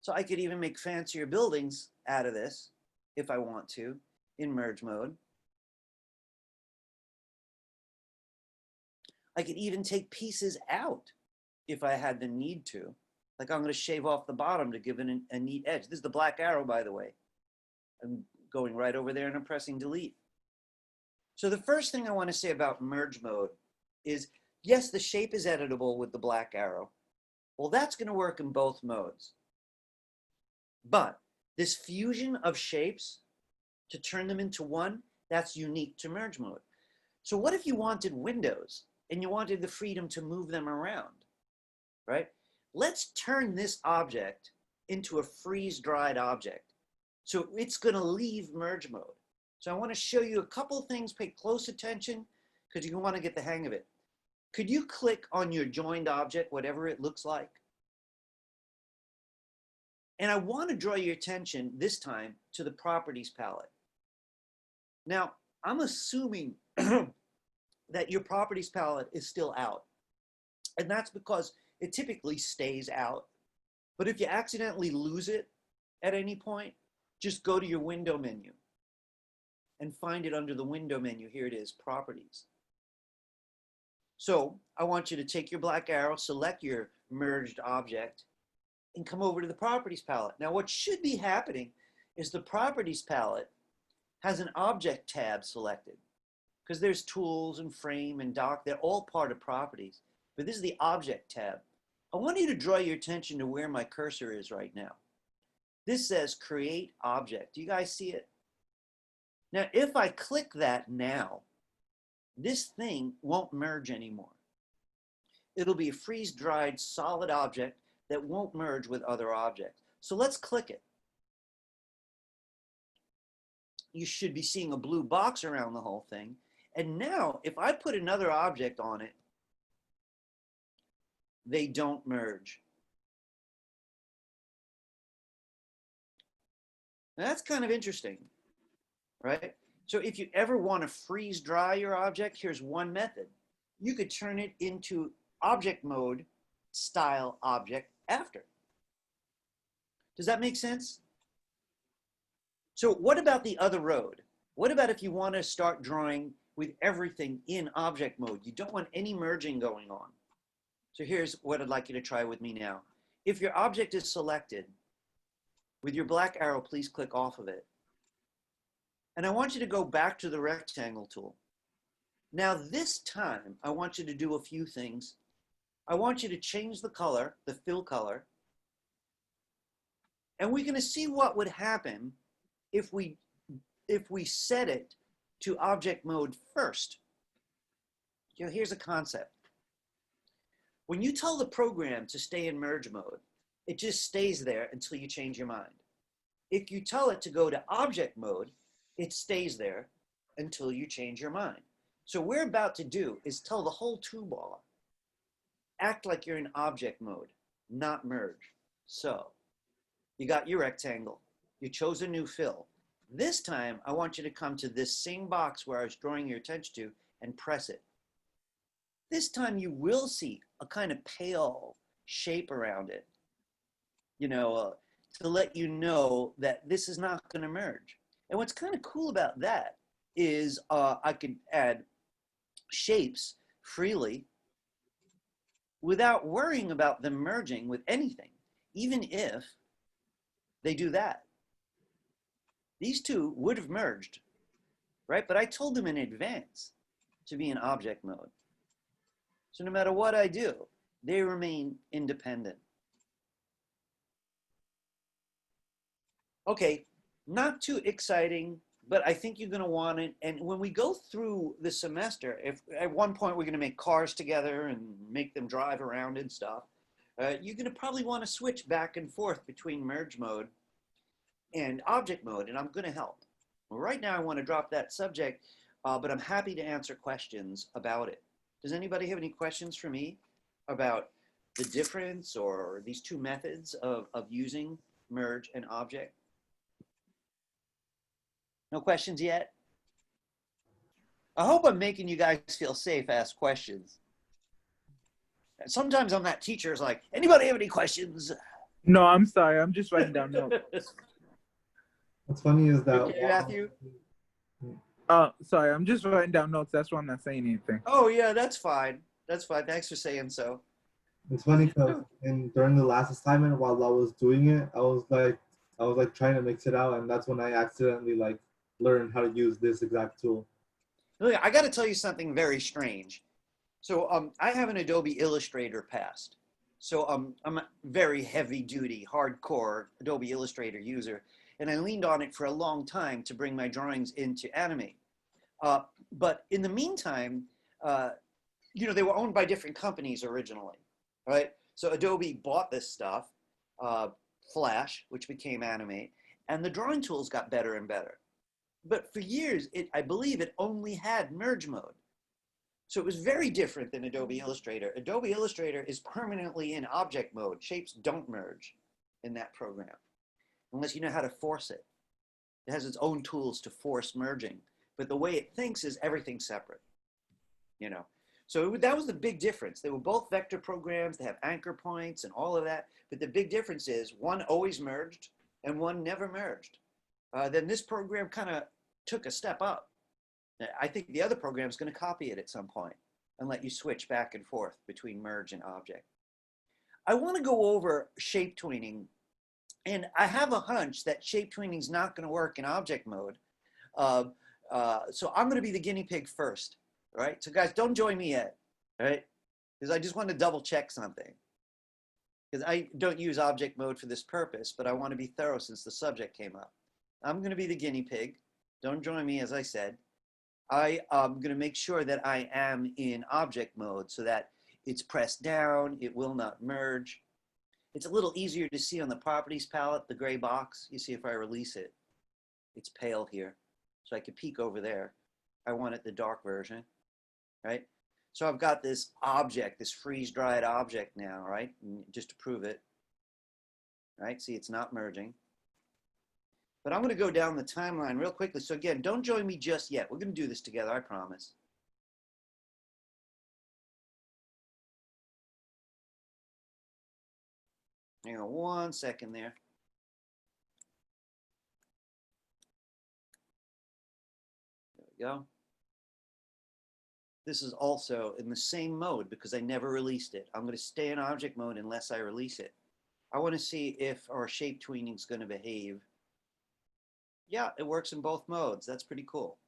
So I could even make fancier buildings out of this if I want to in merge mode. I could even take pieces out if I had the need to. Like I'm going to shave off the bottom to give it a neat edge. This is the black arrow, by the way. I'm going right over there and I'm pressing delete. So the first thing I want to say about merge mode is, yes, the shape is editable with the black arrow. Well, that's going to work in both modes. But this fusion of shapes to turn them into one, that's unique to merge mode. So what if you wanted windows and you wanted the freedom to move them around, right? Let's turn this object into a freeze-dried object. So it's going to leave merge mode. So I want to show you a couple of things. Pay close attention because you want to get the hang of it. Could you click on your joined object, whatever it looks like? And I want to draw your attention this time to the properties palette. Now, I'm assuming that your properties palette is still out. And that's because it typically stays out. But if you accidentally lose it at any point, just go to your window menu and find it under the window menu. Here it is, properties. So I want you to take your black arrow, select your merged object, and come over to the properties palette. Now what should be happening is the properties palette has an object tab selected because there's tools and frame and dock. They're all part of properties, but this is the object tab. I want you to draw your attention to where my cursor is right now. This says create object. Do you guys see it? Now, if I click that now, this thing won't merge anymore. It'll be a freeze-dried solid object that won't merge with other objects. So let's click it. You should be seeing a blue box around the whole thing. And now, if I put another object on it, they don't merge. Now, that's kind of interesting, right? So if you ever want to freeze dry your object, here's one method. You could turn it into object mode style object after. Does that make sense? So what about the other road? What about if you want to start drawing with everything in object mode? You don't want any merging going on. So here's what I'd like you to try with me now. If your object is selected, with your black arrow, please click off of it. And I want you to go back to the rectangle tool. Now this time, I want you to do a few things I want you to change the color, the fill color, and we're going to see what would happen if we set it to object mode first. You know, here's a concept. When you tell the program to stay in merge mode, it just stays there until you change your mind. If you tell it to go to object mode, it stays there until you change your mind. So what we're about to do is tell the whole toolbar, act like you're in object mode, not merge. So you got your rectangle, you chose a new fill. This time, I want you to come to this same box where I was drawing your attention to and press it. This time you will see a kind of pale shape around it, you know, to let you know that this is not going to merge. And what's kind of cool about that is I could add shapes freely without worrying about them merging with anything, even if they do that. These two would have merged, right? But I told them in advance to be in object mode. So no matter what I do, they remain independent. Okay, not too exciting, but I think you're going to want it. And when we go through the semester, if at one point we're going to make cars together and make them drive around and stuff, you're going to probably want to switch back and forth between merge mode and object mode, and I'm going to help. Well, right now I want to drop that subject, but I'm happy to answer questions about it. Does anybody have any questions for me about the difference or these two methods of using merge and object? No questions yet? I hope I'm making you guys feel safe, ask questions. Sometimes I'm that teacher who's like, anybody have any questions? No, I'm sorry. I'm just writing down notes. What's funny is that Okay, Matthew? Sorry, I'm just writing down notes. That's why I'm not saying anything. Oh yeah, that's fine. That's fine. Thanks for saying so. It's funny because during the last assignment, while I was doing it, I was like trying to mix it out, and that's when I accidentally like learned how to use this exact tool. Look, I got to tell you something very strange. So I have an Adobe Illustrator past. So I'm a very heavy duty, hardcore Adobe Illustrator user, and I leaned on it for a long time to bring my drawings into Animate. But in the meantime, you know, they were owned by different companies originally, right? So Adobe bought this stuff, Flash, which became Animate, and the drawing tools got better and better. But for years, I believe it only had merge mode. So it was very different than Adobe Illustrator. Adobe Illustrator is permanently in object mode. Shapes don't merge in that program, unless you know how to force it. It has its own tools to force merging. But the way it thinks is everything's separate, you know. So that was the big difference. They were both vector programs. They have anchor points and all of that. But the big difference is one always merged and one never merged. Then this program kind of took a step up. I think the other program is going to copy it at some point and let you switch back and forth between merge and object. I want to go over shape tweening, and I have a hunch that shape tweening is not going to work in object mode. So I'm going to be the guinea pig first, all right? So guys, don't join me yet, all right? Because I just want to double check something. Because I don't use object mode for this purpose, but I want to be thorough since the subject came up. I'm going to be the guinea pig. Don't join me, as I said. I am going to make sure that I am in object mode so that it's pressed down, it will not merge. It's a little easier to see on the properties palette, the gray box. You see if I release it, it's pale here. So I could peek over there. I want it the dark version, right? So I've got this object, this freeze-dried object now, right? And just to prove it, right? See, it's not merging. But I'm going to go down the timeline real quickly. So again, don't join me just yet. We're going to do this together, I promise. Hang on 1 second there. There we go. This is also in the same mode because I never released it. I'm going to stay in object mode unless I release it. I want to see if our shape tweening is going to behave. Yeah, it works in both modes. That's pretty cool.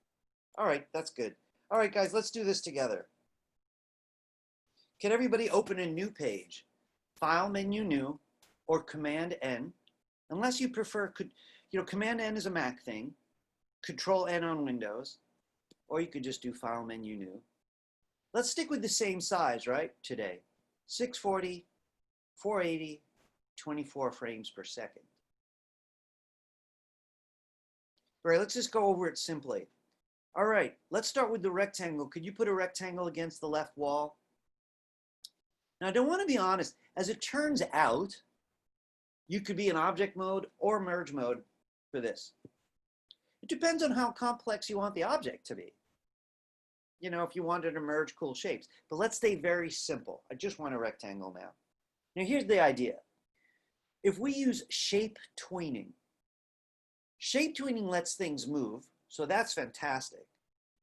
All right, that's good. All right, guys, let's do this together. Can everybody open a new page? File menu new or Command N, unless you prefer, Command N is a Mac thing, Control N on Windows, or you could just do File menu new. Let's stick with the same size, right, today. 640, 480, 24 frames per second. All right, let's just go over it simply. All right, let's start with the rectangle. Could you put a rectangle against the left wall? Now, I don't want to be honest. As it turns out, you could be in object mode or merge mode for this. It depends on how complex you want the object to be. You know, if you wanted to merge cool shapes. But let's stay very simple. I just want a rectangle now. Now, here's the idea. If we use shape tweening lets things move, so that's fantastic.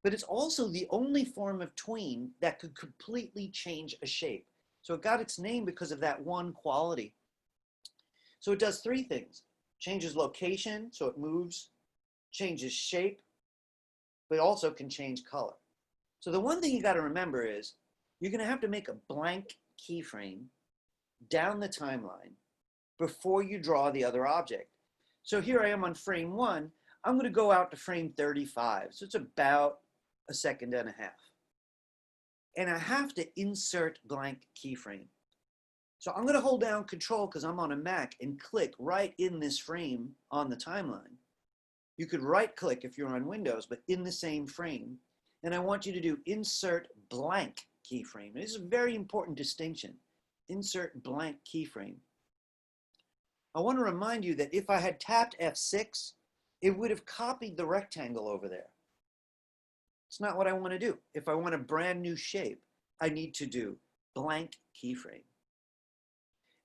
But it's also the only form of tween that could completely change a shape. So it got its name because of that one quality. So it does three things. Changes location, so it moves, changes shape, but also can change color. So the one thing you got to remember is you're going to have to make a blank keyframe down the timeline before you draw the other object. So here I am on frame 1. I'm going to go out to frame 35. So it's about a second and a half. And I have to insert blank keyframe. So I'm going to hold down Control because I'm on a Mac and click right in this frame on the timeline. You could right click if you're on Windows, but in the same frame. And I want you to do Insert Blank Keyframe. This is a very important distinction. Insert Blank Keyframe. I want to remind you that if I had tapped F6, it would have copied the rectangle over there. It's not what I want to do. If I want a brand new shape, I need to do blank keyframe.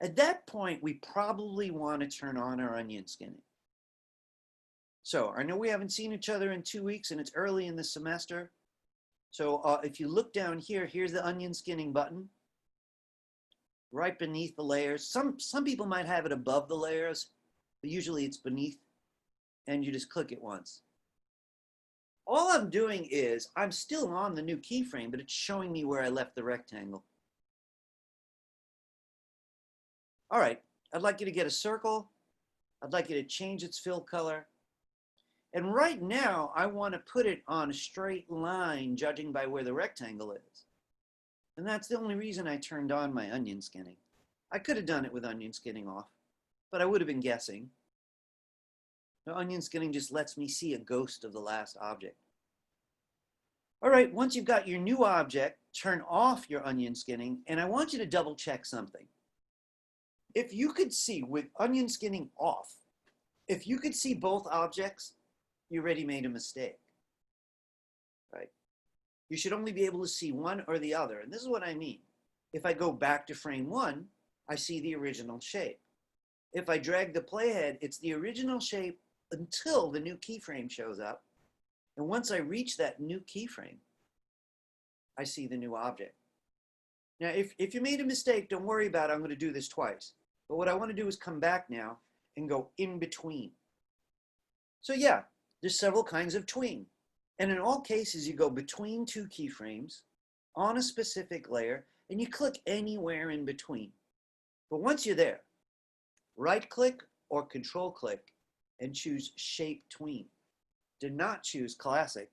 At that point, we probably want to turn on our onion skinning. So I know we haven't seen each other in 2 weeks and it's early in the semester. So if you look down here, here's the onion skinning button right beneath the layers. Some people might have it above the layers, but usually it's beneath, and you just click it once. All I'm doing is I'm still on the new keyframe, but it's showing me where I left the rectangle. All right, I'd like you to get a circle. I'd like you to change its fill color. And right now, I want to put it on a straight line, judging by where the rectangle is. And that's the only reason I turned on my onion skinning. I could have done it with onion skinning off, but I would have been guessing. The onion skinning just lets me see a ghost of the last object. All right, once you've got your new object, turn off your onion skinning, and I want you to double check something. If you could see with onion skinning off, if you could see both objects, you already made a mistake, right? You should only be able to see one or the other, and this is what I mean. If I go back to frame 1, I see the original shape. If I drag the playhead, it's the original shape until the new keyframe shows up. And once I reach that new keyframe, I see the new object. Now, if you made a mistake, don't worry about it. I'm going to do this twice. But what I want to do is come back now and go in between. So yeah, there's several kinds of tween. And in all cases, you go between two keyframes on a specific layer, and you click anywhere in between. But once you're there, right-click or control-click and choose Shape Tween. Do not choose Classic.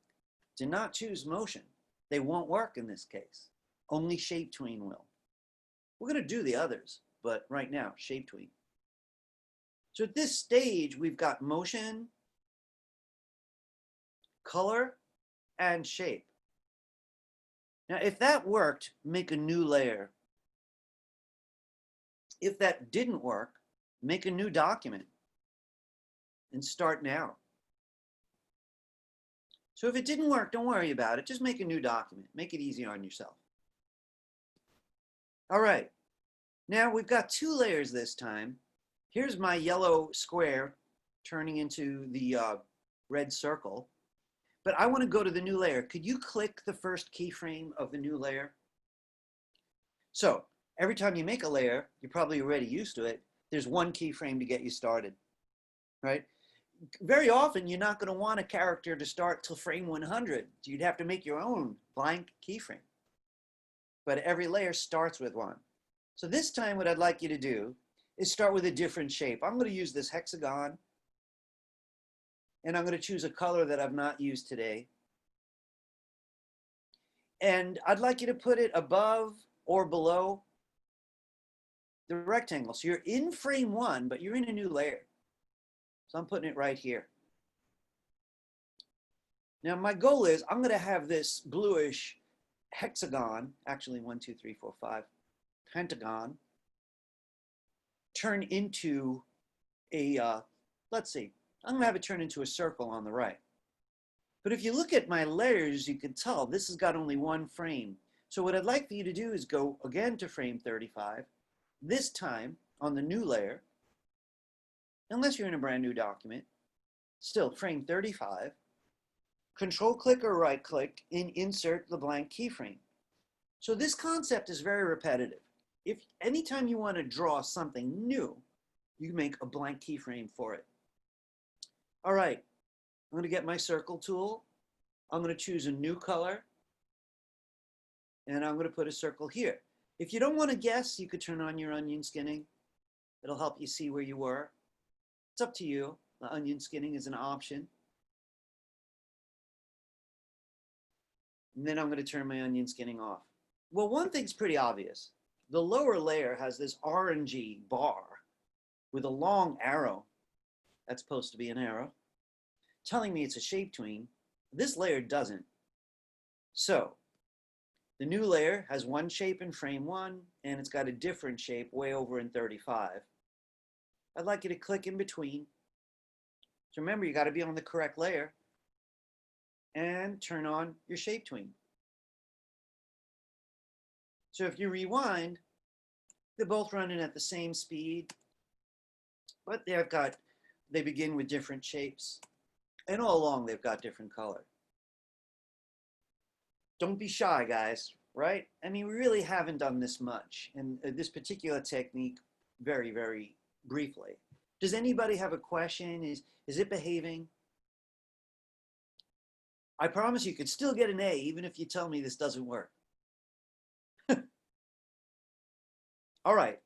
Do not choose Motion. They won't work in this case. Only Shape Tween will. We're going to do the others, but right now, Shape Tween. So at this stage, we've got motion, color, and shape. Now, if that worked, make a new layer. If that didn't work, make a new document and start now. So if it didn't work, don't worry about it. Just make a new document. Make it easy on yourself. All right. Now we've got two layers this time. Here's my yellow square turning into the red circle. But I want to go to the new layer. Could you click the first keyframe of the new layer? So every time you make a layer, you're probably already used to it. There's one keyframe to get you started, right? Very often, you're not going to want a character to start till frame 100. You'd have to make your own blank keyframe. but every layer starts with one. So this time what I'd like you to do is start with a different shape. I'm going to use this hexagon, and I'm going to choose a color that I've not used today. And I'd like you to put it above or below the rectangle. So you're in frame one, but you're in a new layer. So I'm putting it right here. Now my goal is I'm going to have this bluish hexagon, actually 1, 2, 3, 4, 5, pentagon, turn into a, let's see, I'm going to have it turn into a circle on the right. But if you look at my layers, you can tell this has got only one frame. So what I'd like for you to do is go again to frame 35, this time on the new layer, unless you're in a brand new document, still frame 35, control click or right click and insert the blank keyframe. So this concept is very repetitive. If anytime you want to draw something new, you make a blank keyframe for it. All right, I'm going to get my circle tool. I'm going to choose a new color, and I'm going to put a circle here. If you don't want to guess, you could turn on your onion skinning. It'll help you see where you were. It's up to you. The onion skinning is an option. And then I'm going to turn my onion skinning off. Well, one thing's pretty obvious. The lower layer has this orangey bar with a long arrow. That's supposed to be an arrow, telling me it's a shape tween. This layer doesn't. So the new layer has one shape in frame one, and it's got a different shape way over in 35. I'd like you to click in between. So remember, you got to be on the correct layer, and turn on your shape tween. So if you rewind, they're both running at the same speed, but they begin with different shapes, and all along they've got different color. Don't be shy, guys, right? I mean, we really haven't done this much, and this particular technique very, very briefly. Does anybody have a question? Is it behaving? I promise you could still get an A even if you tell me this doesn't work. All right.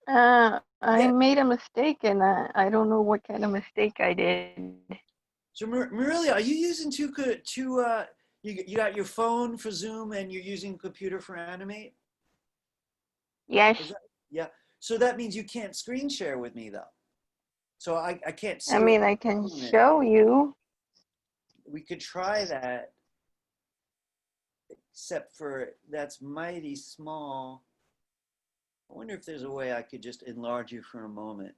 I made a mistake, and I don't know what kind of mistake I did. So Marilia, are you using you got your phone for Zoom and you're using a computer for Animate? Yes. Yeah. So that means you can't screen share with me though. So I can't see. I mean, I can show you. We could try that, except for that's mighty small. I wonder if there's a way I could just enlarge you for a moment.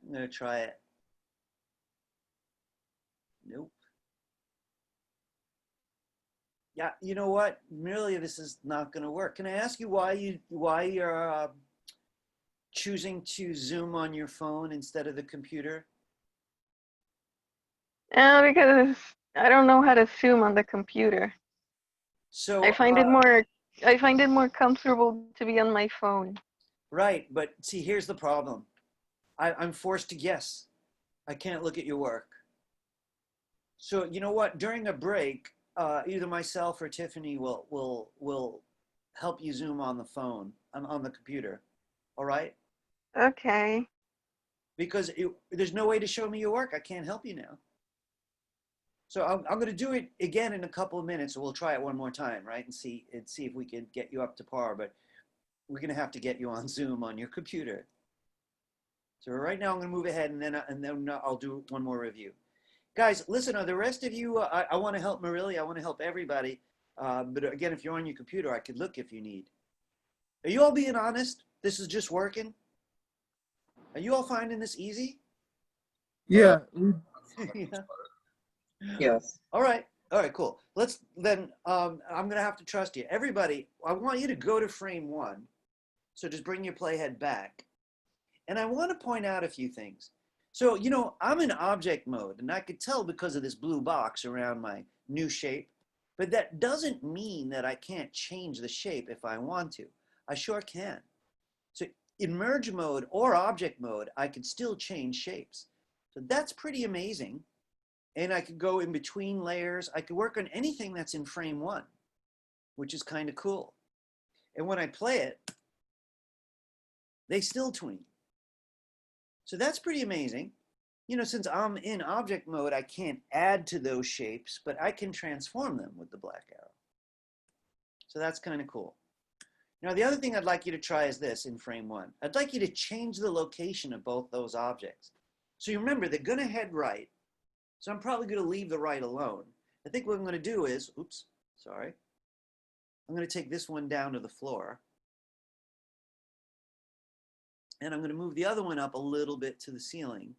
I'm going to try it. Nope. Yeah, you know what? Really, this is not going to work. Can I ask you why you're choosing to Zoom on your phone instead of the computer? Because I don't know how to zoom on the computer. So I find it more comfortable to be on my phone. Right, but see, here's the problem. I'm forced to guess. I can't look at your work. So you know what? During a break, either myself or Tiffany will help you Zoom on the phone, on the computer. All right? Okay. Because there's no way to show me your work. I can't help you now. So I'm going to do it again in a couple of minutes. So we'll try it one more time, right? And see if we can get you up to par. But we're going to have to get you on Zoom on your computer. So right now I'm going to move ahead, and then I'll do one more review. Guys, listen, the rest of you, I want to help Marilia. I want to help everybody. But again, if you're on your computer, I could look if you need. Are you all being honest? This is just working? Are you all finding this easy? Yeah. Yeah. Yes. All right, cool. Let's then, I'm gonna have to trust you. Everybody, I want you to go to frame one. So just bring your playhead back. And I want to point out a few things. So, you know, I'm in object mode, and I could tell because of this blue box around my new shape, but that doesn't mean that I can't change the shape if I want to. I sure can. So in merge mode or object mode, I could still change shapes. So that's pretty amazing. And I could go in between layers. I could work on anything that's in frame one. which is kind of cool. And when I play it, they still tween. So that's pretty amazing. You know, since I'm in object mode, I can't add to those shapes, but I can transform them with the black arrow. So that's kind of cool. Now, the other thing I'd like you to try is this in frame 1. I'd like you to change the location of both those objects. So you remember, they're going to head right. So I'm probably going to leave the right alone. I think what I'm going to do is, oops, sorry. I'm going to take this one down to the floor. And I'm going to move the other one up a little bit to the ceiling.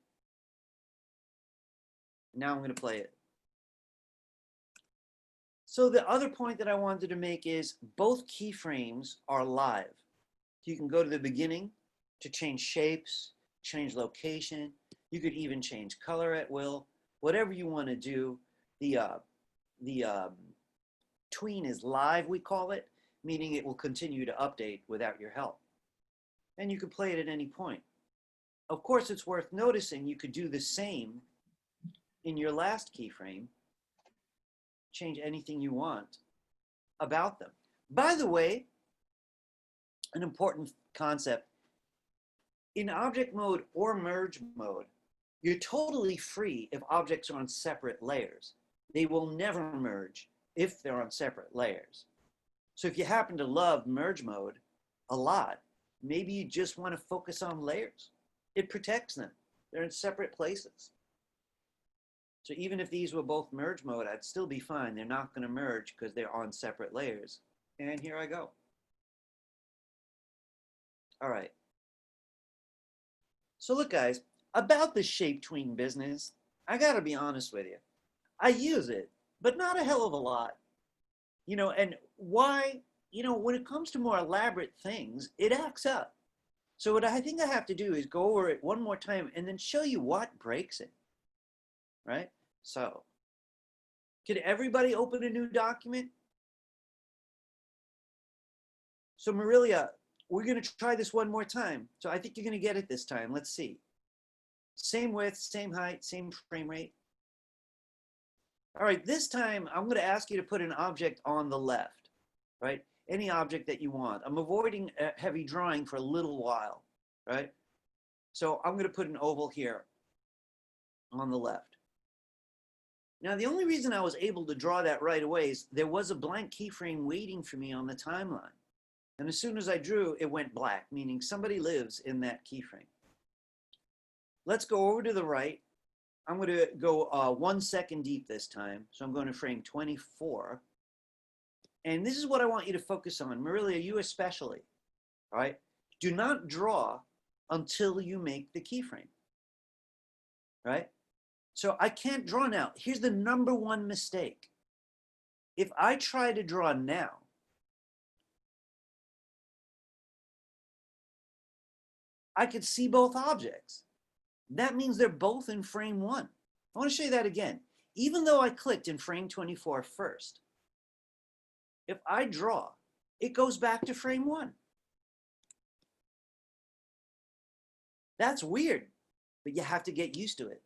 Now I'm going to play it. So the other point that I wanted to make is both keyframes are live. You can go to the beginning to change shapes, change location. You could even change color at will. Whatever you want to do. The Tween is live, we call it, meaning it will continue to update without your help. And you can play it at any point. Of course, it's worth noticing you could do the same in your last keyframe. Change anything you want about them. By the way, an important concept, in object mode or merge mode, you're totally free if objects are on separate layers. They will never merge if they're on separate layers. So if you happen to love merge mode a lot, maybe you just want to focus on layers. It protects them. They're in separate places. So even if these were both merge mode, I'd still be fine. They're not going to merge because they're on separate layers. And here I go. All right. So look, guys, about the shape tween business, I got to be honest with you. I use it, but not a hell of a lot. You know, and why? You know, when it comes to more elaborate things, it acts up. So what I think I have to do is go over it one more time and then show you what breaks it. Right? So, can everybody open a new document? So Marilia, we're going to try this one more time. So I think you're going to get it this time. Let's see. Same width, same height, same frame rate. All right, this time I'm going to ask you to put an object on the left, right? Any object that you want. I'm avoiding heavy drawing for a little while, right? So I'm going to put an oval here on the left. Now, the only reason I was able to draw that right away is there was a blank keyframe waiting for me on the timeline. And as soon as I drew, it went black, meaning somebody lives in that keyframe. Let's go over to the right. I'm going to go 1 second deep this time. So I'm going to frame 24. And this is what I want you to focus on. Marilia, you especially, all right? Do not draw until you make the keyframe, right? So I can't draw now. Here's the #1 mistake. If I try to draw now, I could see both objects. That means they're both in frame 1. I want to show you that again. Even though I clicked in frame 24 first, if I draw, it goes back to frame 1. That's weird, but you have to get used to it.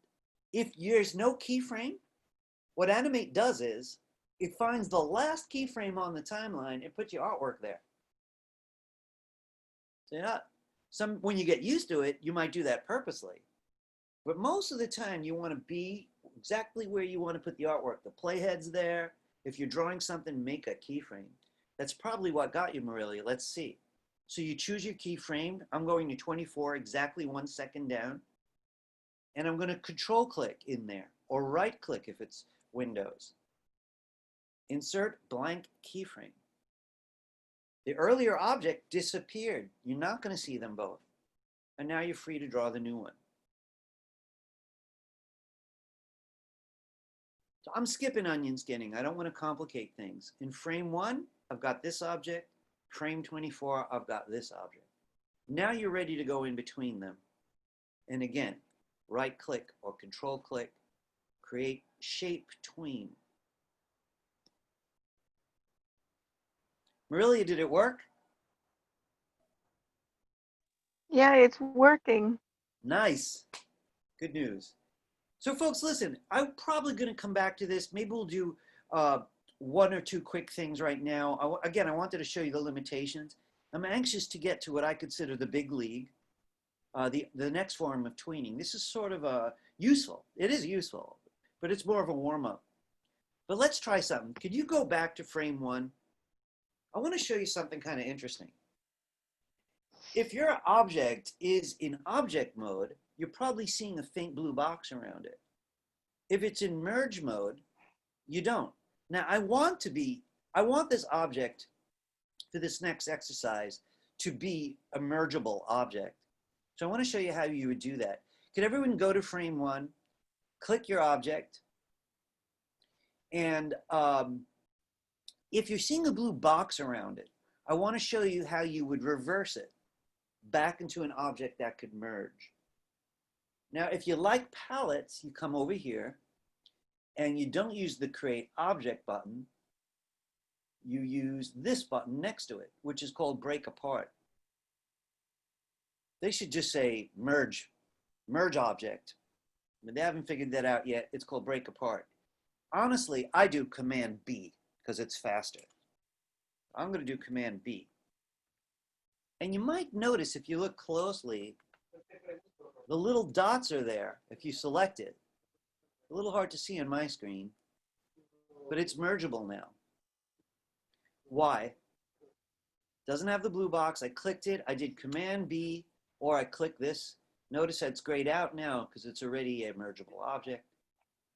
If there's no keyframe, what Animate does is it finds the last keyframe on the timeline and puts your artwork there. So when you get used to it, you might do that purposely. But most of the time, you want to be exactly where you want to put the artwork. The playhead's there. If you're drawing something, make a keyframe. That's probably what got you, Marilia. Let's see. So you choose your keyframe. I'm going to 24, exactly 1 second down. And I'm going to control click in there, or right click if it's Windows. Insert blank keyframe. The earlier object disappeared. You're not going to see them both. And now you're free to draw the new one. So I'm skipping onion skinning. I don't want to complicate things. In frame 1, I've got this object. Frame 24, I've got this object. Now you're ready to go in between them. And again, right click or control click, create shape tween. Marilia, did it work? Yeah, it's working. Nice. Good news. So folks, listen, I'm probably going to come back to this. Maybe we'll do one or two quick things right now. Again, I wanted to show you the limitations. I'm anxious to get to what I consider the big league, the next form of tweening. This is sort of useful. It is useful, but it's more of a warm-up. But let's try something. Could you go back to frame 1? I want to show you something kind of interesting. If your object is in object mode, you're probably seeing a faint blue box around it. If it's in merge mode, you don't. Now, I want this object for this next exercise to be a mergeable object. So I want to show you how you would do that. Could everyone go to frame 1, click your object, and if you're seeing a blue box around it, I want to show you how you would reverse it back into an object that could merge. Now, if you like palettes, you come over here and you don't use the Create Object button. You use this button next to it, which is called Break Apart. They should just say Merge Object. But they haven't figured that out yet. It's called Break Apart. Honestly, I do Command B because it's faster. I'm going to do Command B. And you might notice if you look closely, the little dots are there if you select it. A little hard to see on my screen, but it's mergeable now. Why? Doesn't have the blue box. I clicked it. I did Command B, or I click this. Notice that it's grayed out now because it's already a mergeable object.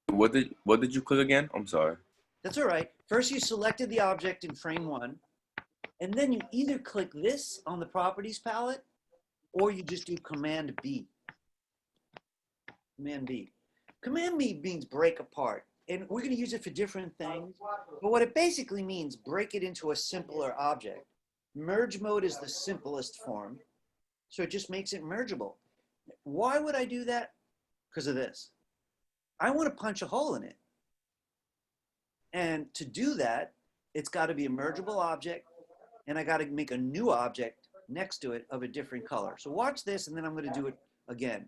What did you click again? I'm sorry. That's all right. First, you selected the object in frame 1, and then you either click this on the properties palette, or you just do Command B. Command B. Command B means break apart, and we're going to use it for different things. But what it basically means, break it into a simpler object. Merge mode is the simplest form, so it just makes it mergeable. Why would I do that? Because of this. I want to punch a hole in it. And to do that, it's got to be a mergeable object, and I got to make a new object next to it of a different color. So watch this, and then I'm going to do it again.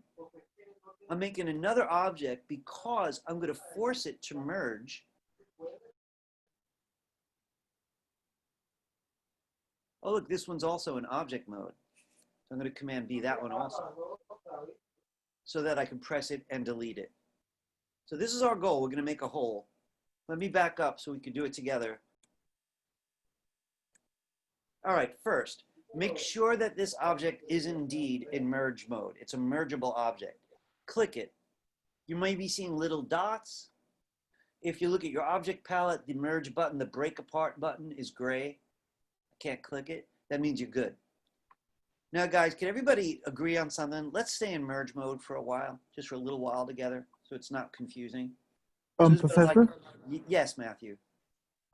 I'm making another object because I'm going to force it to merge. Oh, look, this one's also in object mode. So I'm going to Command B that one also, so that I can press it and delete it. So this is our goal. We're going to make a hole. Let me back up so we can do it together. All right, first, make sure that this object is indeed in merge mode. It's a mergeable object. Click it. You may be seeing little dots. If you look at your object palette, the merge button, the break apart button is gray. I can't click it. That means you're good. Now, guys, can everybody agree on something? Let's stay in merge mode for a while, just for a little while together, so it's not confusing. So Professor? Yes, Matthew.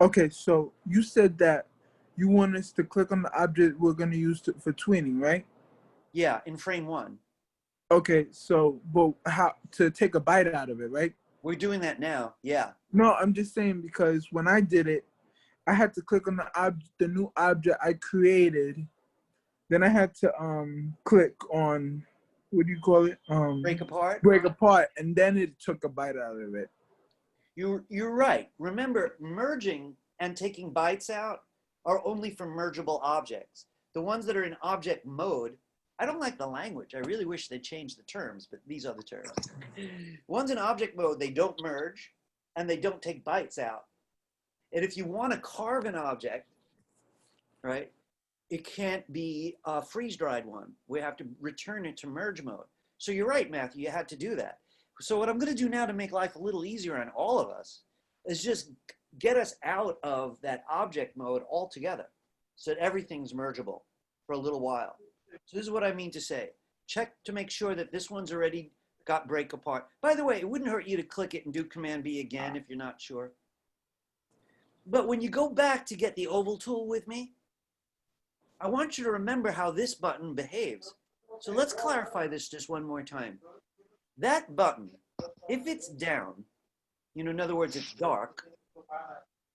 Okay, so you said that you want us to click on the object we're going to use for tweening, right? Yeah, in frame 1. Okay, so, but how to take a bite out of it, right? We're doing that now, yeah. No, I'm just saying because when I did it, I had to click on the new object I created. Then I had to click on, what do you call it? Break apart? Break apart, and then it took a bite out of it. You're right. Remember, merging and taking bytes out are only for mergeable objects. The ones that are in object mode, I don't like the language. I really wish they'd change the terms, but these are the terms. Ones in object mode, they don't merge and they don't take bytes out. And if you want to carve an object, right, it can't be a freeze-dried one. We have to return it to merge mode. So you're right, Matthew, you had to do that. So what I'm going to do now to make life a little easier on all of us is just get us out of that object mode altogether so that everything's mergeable for a little while. So this is what I mean to say. Check to make sure that this one's already got break apart. By the way, it wouldn't hurt you to click it and do Command B again if you're not sure. But when you go back to get the oval tool with me, I want you to remember how this button behaves. So let's clarify this just one more time. That button, if it's down, you know, in other words, it's dark,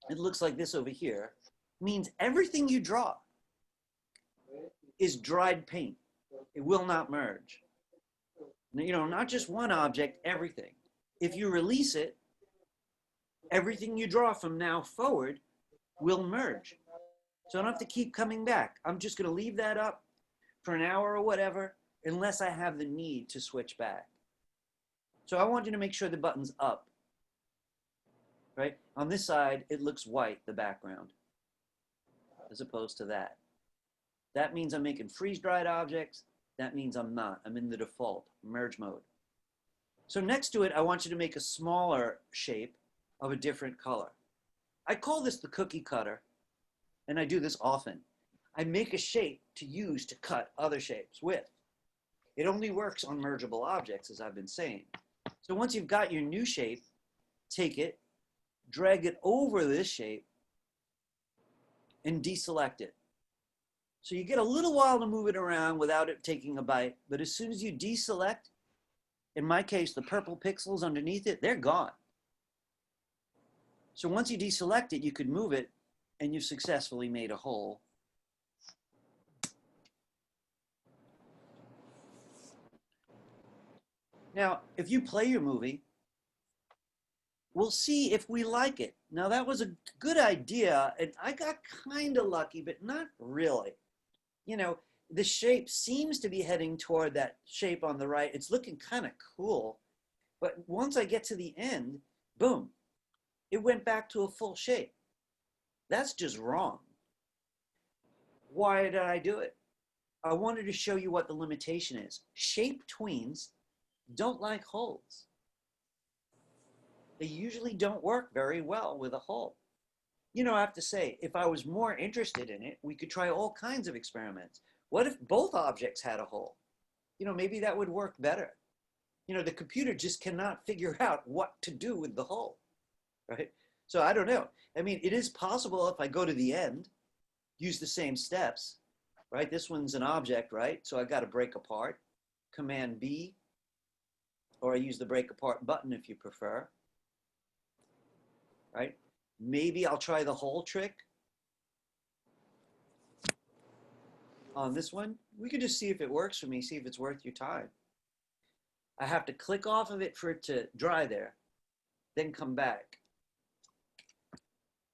it looks like this over here, means everything you draw is dried paint. It will not merge. You know, not just one object, everything. If you release it, everything you draw from now forward will merge. So I don't have to keep coming back. I'm just going to leave that up for an hour or whatever, unless I have the need to switch back. So I want you to make sure the button's up, right? On this side, it looks white, the background, as opposed to that. That means I'm making freeze-dried objects. That means I'm not. I'm in the default merge mode. So next to it, I want you to make a smaller shape of a different color. I call this the cookie cutter, and I do this often. I make a shape to use to cut other shapes with. It only works on mergeable objects, as I've been saying. So once you've got your new shape, take it, drag it over this shape, and deselect it. So you get a little while to move it around without it taking a bite, but as soon as you deselect, in my case, the purple pixels underneath it, they're gone. So once you deselect it, you could move it, and you've successfully made a hole. Now, if you play your movie, we'll see if we like it. Now, that was a good idea, and I got kind of lucky, but not really. You know, the shape seems to be heading toward that shape on the right. It's looking kind of cool, but once I get to the end, boom, it went back to a full shape. That's just wrong. Why did I do it? I wanted to show you what the limitation is. Shape tweens don't like holes. They usually don't work very well with a hole. You know, I have to say, if I was more interested in it, we could try all kinds of experiments. What if both objects had a hole? You know, maybe that would work better. You know, the computer just cannot figure out what to do with the hole, right? So I don't know. I mean, it is possible if I go to the end, use the same steps, right? This one's an object, right? So I got to break apart, Command B, or I use the break apart button if you prefer, right? Maybe I'll try the hole trick on this one. We could just see if it works for me, see if it's worth your time. I have to click off of it for it to dry there, then come back.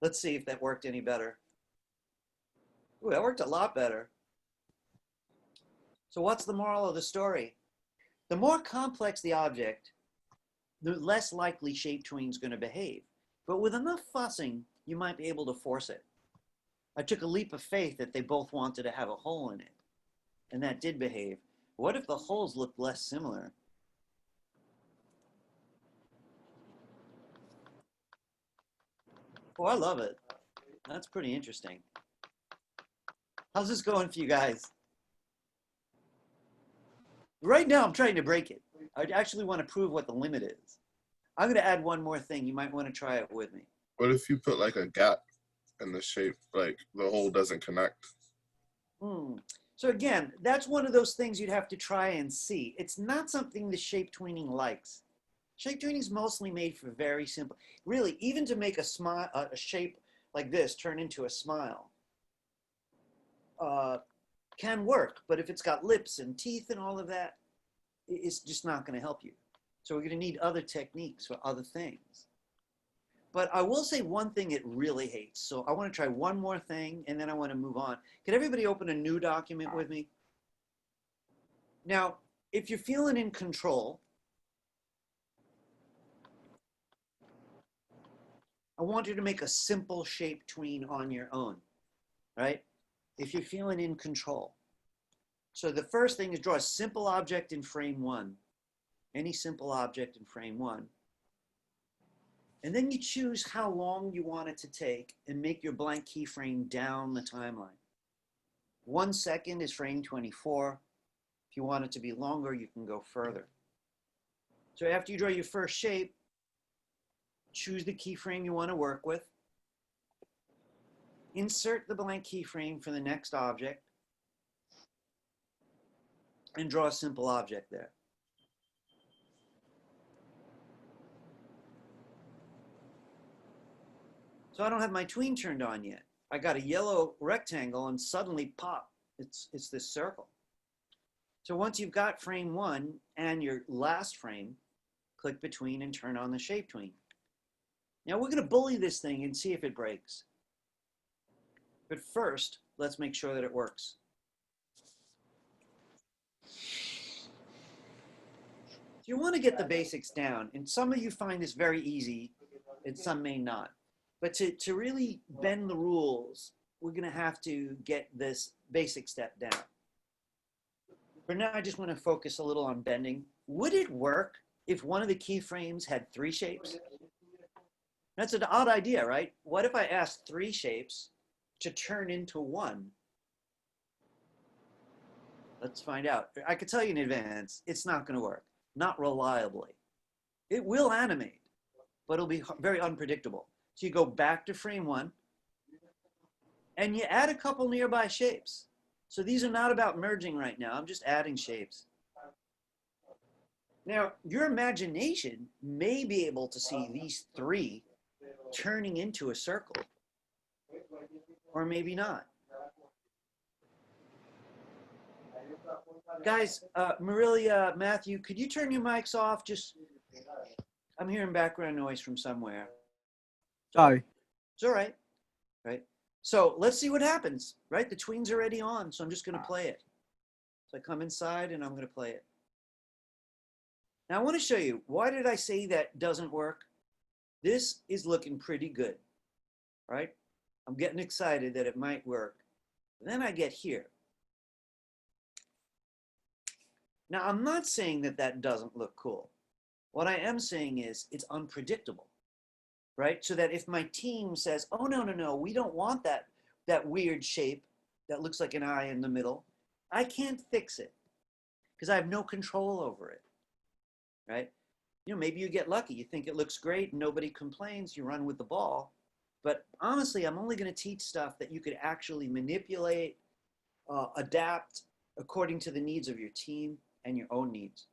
Let's see if that worked any better. Ooh, that worked a lot better. So what's the moral of the story? The more complex the object, the less likely shape tween's going to behave. But with enough fussing, you might be able to force it. I took a leap of faith that they both wanted to have a hole in it, and that did behave. What if the holes looked less similar? Oh, I love it. That's pretty interesting. How's this going for you guys? Right now, I'm trying to break it. I actually want to prove what the limit is. I'm going to add one more thing. You might want to try it with me. What if you put like a gap in the shape, like the hole doesn't connect? So again, that's one of those things you'd have to try and see. It's not something the shape tweening likes. Shape tweening is mostly made for very simple. Really, even to make a shape like this turn into a smile can work. But if it's got lips and teeth and all of that, it's just not going to help you. So we're going to need other techniques for other things. But I will say one thing it really hates. So I want to try one more thing, and then I want to move on. Can everybody open a new document with me? Now, if you're feeling in control, I want you to make a simple shape tween on your own, right? If you're feeling in control. So the first thing is draw a simple object in frame 1. Any simple object in frame 1. And then you choose how long you want it to take and make your blank keyframe down the timeline. 1 second is frame 24. If you want it to be longer, you can go further. So after you draw your first shape, choose the keyframe you want to work with. Insert the blank keyframe for the next object and draw a simple object there. So I don't have my tween turned on yet. I got a yellow rectangle and suddenly pop, it's this circle. So once you've got frame 1 and your last frame, click between and turn on the shape tween. Now we're going to bully this thing and see if it breaks. But first, let's make sure that it works. You want to get the basics down, and some of you find this very easy, and some may not. But to really bend the rules, we're going to have to get this basic step down. For now, I just want to focus a little on bending. Would it work if one of the keyframes had 3 shapes? That's an odd idea, right? What if I asked 3 shapes to turn into 1? Let's find out. I can tell you in advance, it's not going to work. Not reliably. It will animate, but it'll be very unpredictable. So you go back to frame 1, and you add a couple nearby shapes. So these are not about merging right now. I'm just adding shapes. Now, your imagination may be able to see these 3 turning into a circle, or maybe not. Guys, Marilia, Matthew, could you turn your mics off? Just, I'm hearing background noise from somewhere. Sorry. It's all right, right? So let's see what happens, right? The Tween's already on, so I'm just going to play it. So I come inside and I'm going to play it. Now I want to show you, why did I say that doesn't work? This is looking pretty good, right? I'm getting excited that it might work. And then I get here. Now, I'm not saying that that doesn't look cool. What I am saying is it's unpredictable, right? So that if my team says, oh, no, we don't want that weird shape that looks like an eye in the middle, I can't fix it because I have no control over it, right? You know, maybe you get lucky. You think it looks great, nobody complains, you run with the ball. But honestly, I'm only going to teach stuff that you could actually manipulate, adapt according to the needs of your team and your own needs.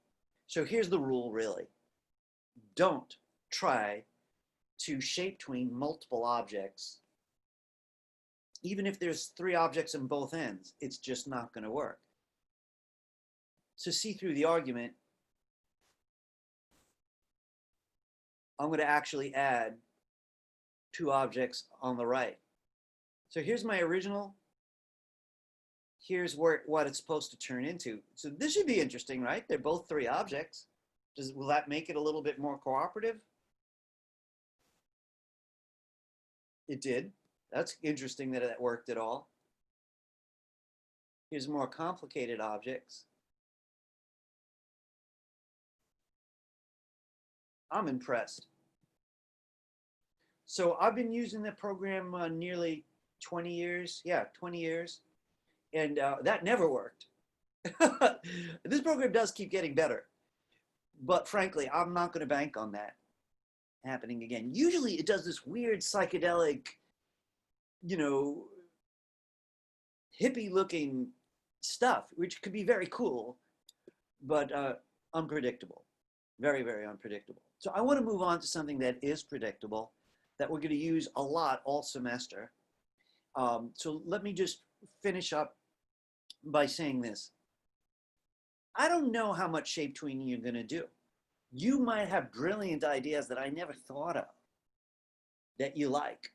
So here's the rule, really. Don't try to shape tween multiple objects. Even if there's 3 objects in both ends, it's just not going to work. To see through the argument, I'm going to actually add 2 objects on the right. So here's my original. Here's what it's supposed to turn into. So this should be interesting, right? They're both 3 objects. Will that make it a little bit more cooperative? It did. That's interesting that it worked at all. Here's more complicated objects. I'm impressed. So I've been using the program nearly 20 years. Yeah, 20 years. And that never worked. This program does keep getting better. But frankly, I'm not going to bank on that happening again. Usually it does this weird psychedelic, you know, hippie looking stuff, which could be very cool, but unpredictable. Very, very unpredictable. So I want to move on to something that is predictable, that we're going to use a lot all semester. So let me just finish up by saying this. I don't know how much shape tweening you're going to do. You might have brilliant ideas that I never thought of that you like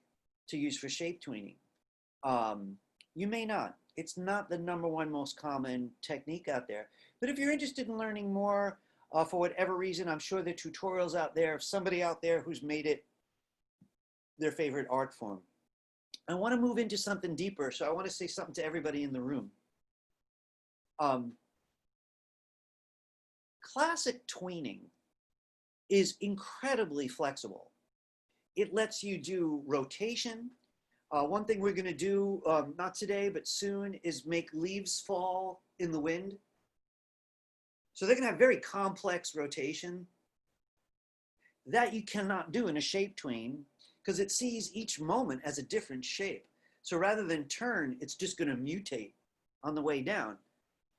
to use for shape tweening. You may not. It's not the #1 most common technique out there. But if you're interested in learning more, for whatever reason, I'm sure there are tutorials out there of somebody out there who's made it their favorite art form. I want to move into something deeper, so I want to say something to everybody in the room. Classic tweening is incredibly flexible. It lets you do rotation. One thing we're going to do, not today, but soon, is make leaves fall in the wind. So they're going to have very complex rotation that you cannot do in a shape tween because it sees each moment as a different shape. So rather than turn, it's just going to mutate on the way down.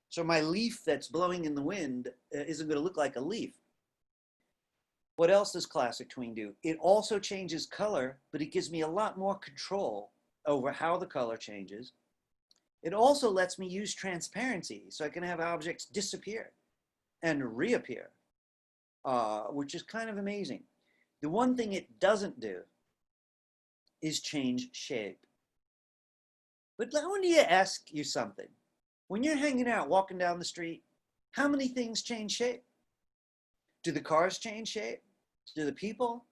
So my leaf that's blowing in the wind isn't going to look like a leaf. What else does classic tween do? It also changes color, but it gives me a lot more control over how the color changes. It also lets me use transparency, so I can have objects disappear and reappear, which is kind of amazing. The one thing it doesn't do is change shape. But I want to ask you something. When you're hanging out, walking down the street, how many things change shape? Do the cars change shape? Do the people?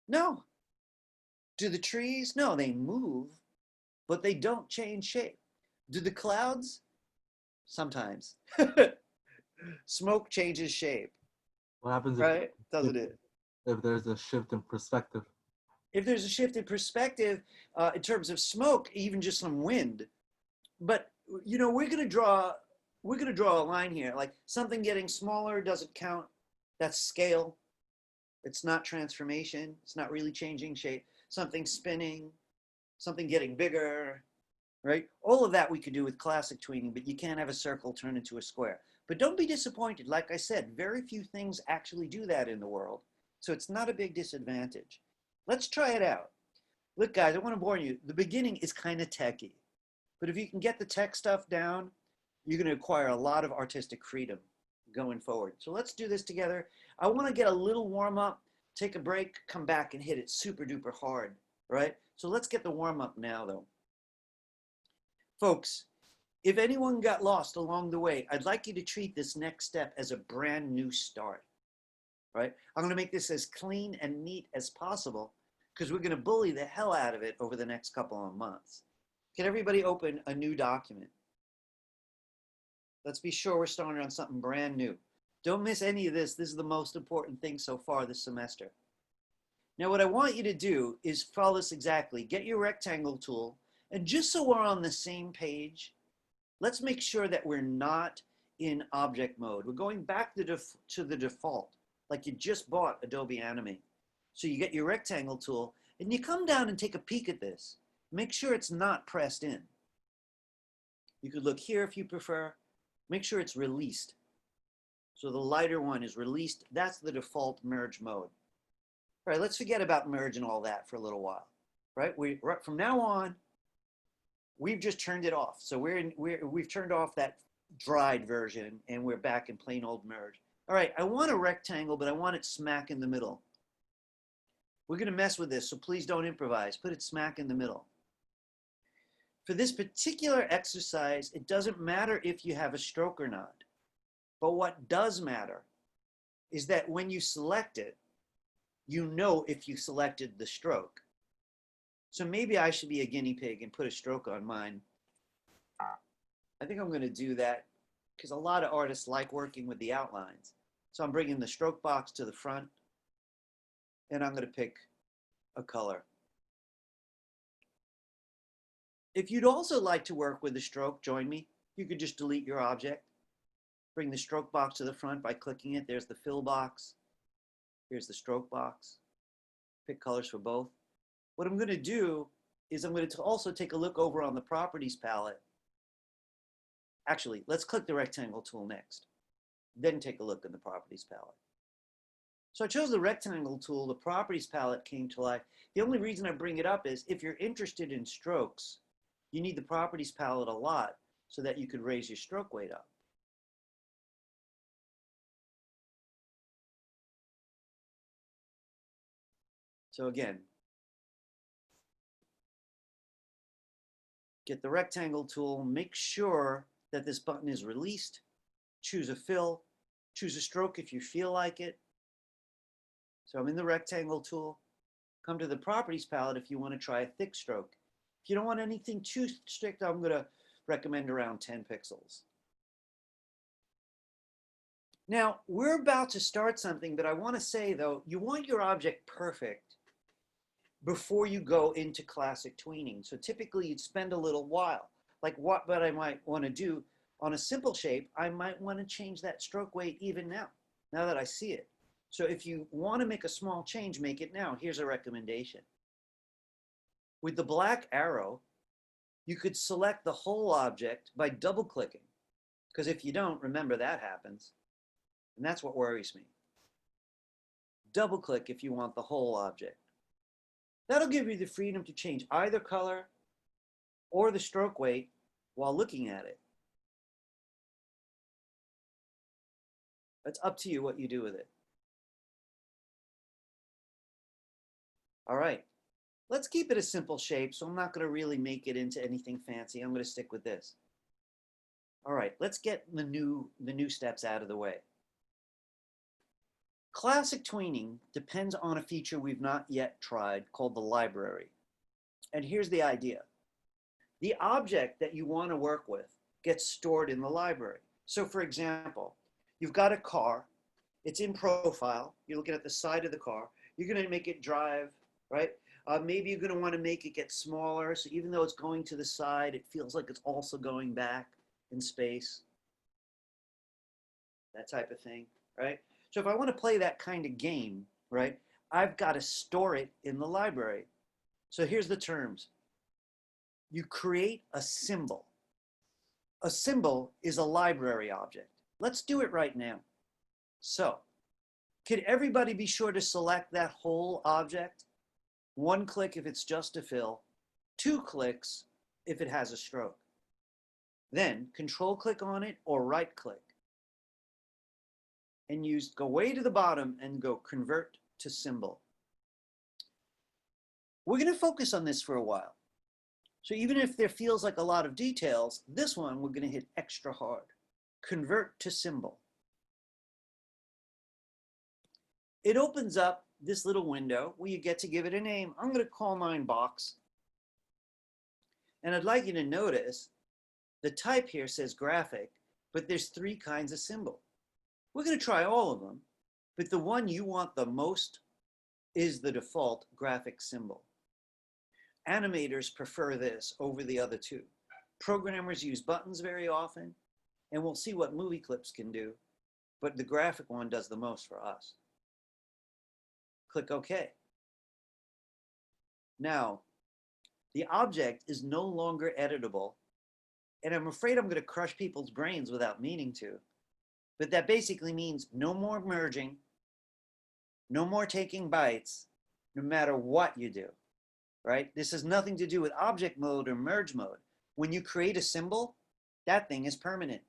No. Do the trees? No, they move, but they don't change shape. Do the clouds? Sometimes. Smoke changes shape. What happens right? Doesn't it? If there's a shift in perspective? If there's a shift in perspective in terms of smoke, even just some wind. But you know, we're gonna draw a line here. Like something getting smaller doesn't count. That's scale. It's not transformation. It's not really changing shape. Something spinning, something getting bigger, right? All of that we could do with classic tweening, but you can't have a circle turn into a square. But don't be disappointed. Like I said, very few things actually do that in the world. So it's not a big disadvantage. Let's try it out. Look, guys, I want to warn you, the beginning is kind of techy. But if you can get the tech stuff down, you're going to acquire a lot of artistic freedom going forward. So let's do this together. I want to get a little warm up, take a break, come back and hit it super duper hard, right? So let's get the warm up now, though. Folks, if anyone got lost along the way, I'd like you to treat this next step as a brand new start, right? I'm going to make this as clean and neat as possible because we're going to bully the hell out of it over the next couple of months. Can everybody open a new document? Let's be sure we're starting on something brand new. Don't miss any of this. This is the most important thing so far this semester. Now, what I want you to do is follow this exactly. Get your rectangle tool, and just so we're on the same page, let's make sure that we're not in object mode. We're going back to the default, like you just bought Adobe Animate. So you get your rectangle tool, and you come down and take a peek at this. Make sure it's not pressed in. You could look here if you prefer. Make sure it's released. So the lighter one is released. That's the default merge mode. All right, let's forget about merge and all that for a little while, right? From now on, we've just turned it off. So we've turned off that dried version and we're back in plain old merge. All right, I want a rectangle, but I want it smack in the middle. We're gonna mess with this, so please don't improvise. Put it smack in the middle. For this particular exercise, it doesn't matter if you have a stroke or not. But what does matter is that when you select it, you know if you selected the stroke. So maybe I should be a guinea pig and put a stroke on mine. I think I'm going to do that because a lot of artists like working with the outlines. So I'm bringing the stroke box to the front and I'm going to pick a color. If you'd also like to work with the stroke, join me. You could just delete your object. Bring the stroke box to the front by clicking it. There's the fill box. Here's the stroke box. Pick colors for both. What I'm going to do is I'm going to also take a look over on the properties palette. Actually, let's click the rectangle tool next. Then take a look in the properties palette. So I chose the rectangle tool. The properties palette came to life. The only reason I bring it up is if you're interested in strokes, you need the properties palette a lot so that you could raise your stroke weight up. So again, get the rectangle tool, make sure that this button is released, choose a fill, choose a stroke if you feel like it. So I'm in the rectangle tool, come to the properties palette if you want to try a thick stroke. If you don't want anything too strict, I'm going to recommend around 10 pixels. Now, we're about to start something, but I want to say, though, you want your object perfect before you go into classic tweening. So typically, you'd spend a little while. Like what I might want to do on a simple shape, I might want to change that stroke weight even now that I see it. So if you want to make a small change, make it now. Here's a recommendation. With the black arrow, you could select the whole object by double clicking. Because if you don't, remember that happens. And that's what worries me. Double click if you want the whole object. That'll give you the freedom to change either color or the stroke weight while looking at it. It's up to you what you do with it. All right, let's keep it a simple shape. So I'm not going to really make it into anything fancy. I'm going to stick with this. All right, let's get the new steps out of the way. Classic tweening depends on a feature we've not yet tried called the library. And here's the idea. The object that you want to work with gets stored in the library. So for example, you've got a car, it's in profile, you're looking at the side of the car, you're going to make it drive, right? Maybe you're going to want to make it get smaller, so even though it's going to the side, it feels like it's also going back in space. That type of thing, right? So if I want to play that kind of game, right, I've got to store it in the library. So here's the terms. You create a symbol. A symbol is a library object. Let's do it right now. So, could everybody be sure to select that whole object? 1 click if it's just a fill, 2 clicks if it has a stroke. Then control click on it or right click. And go way to the bottom and go convert to symbol. We're going to focus on this for a while. So even if there feels like a lot of details, this one we're going to hit extra hard. Convert to symbol. It opens up this little window where you get to give it a name. I'm going to call mine box. And I'd like you to notice the type here says graphic, but there's 3 kinds of symbol. We're going to try all of them, but the one you want the most is the default graphic symbol. Animators prefer this over the other 2. Programmers use buttons very often, and we'll see what movie clips can do, but the graphic one does the most for us. Click OK. Now, the object is no longer editable, and I'm afraid I'm going to crush people's brains without meaning to. But that basically means no more merging, no more taking bytes, no matter what you do, right? This has nothing to do with object mode or merge mode. When you create a symbol, that thing is permanent.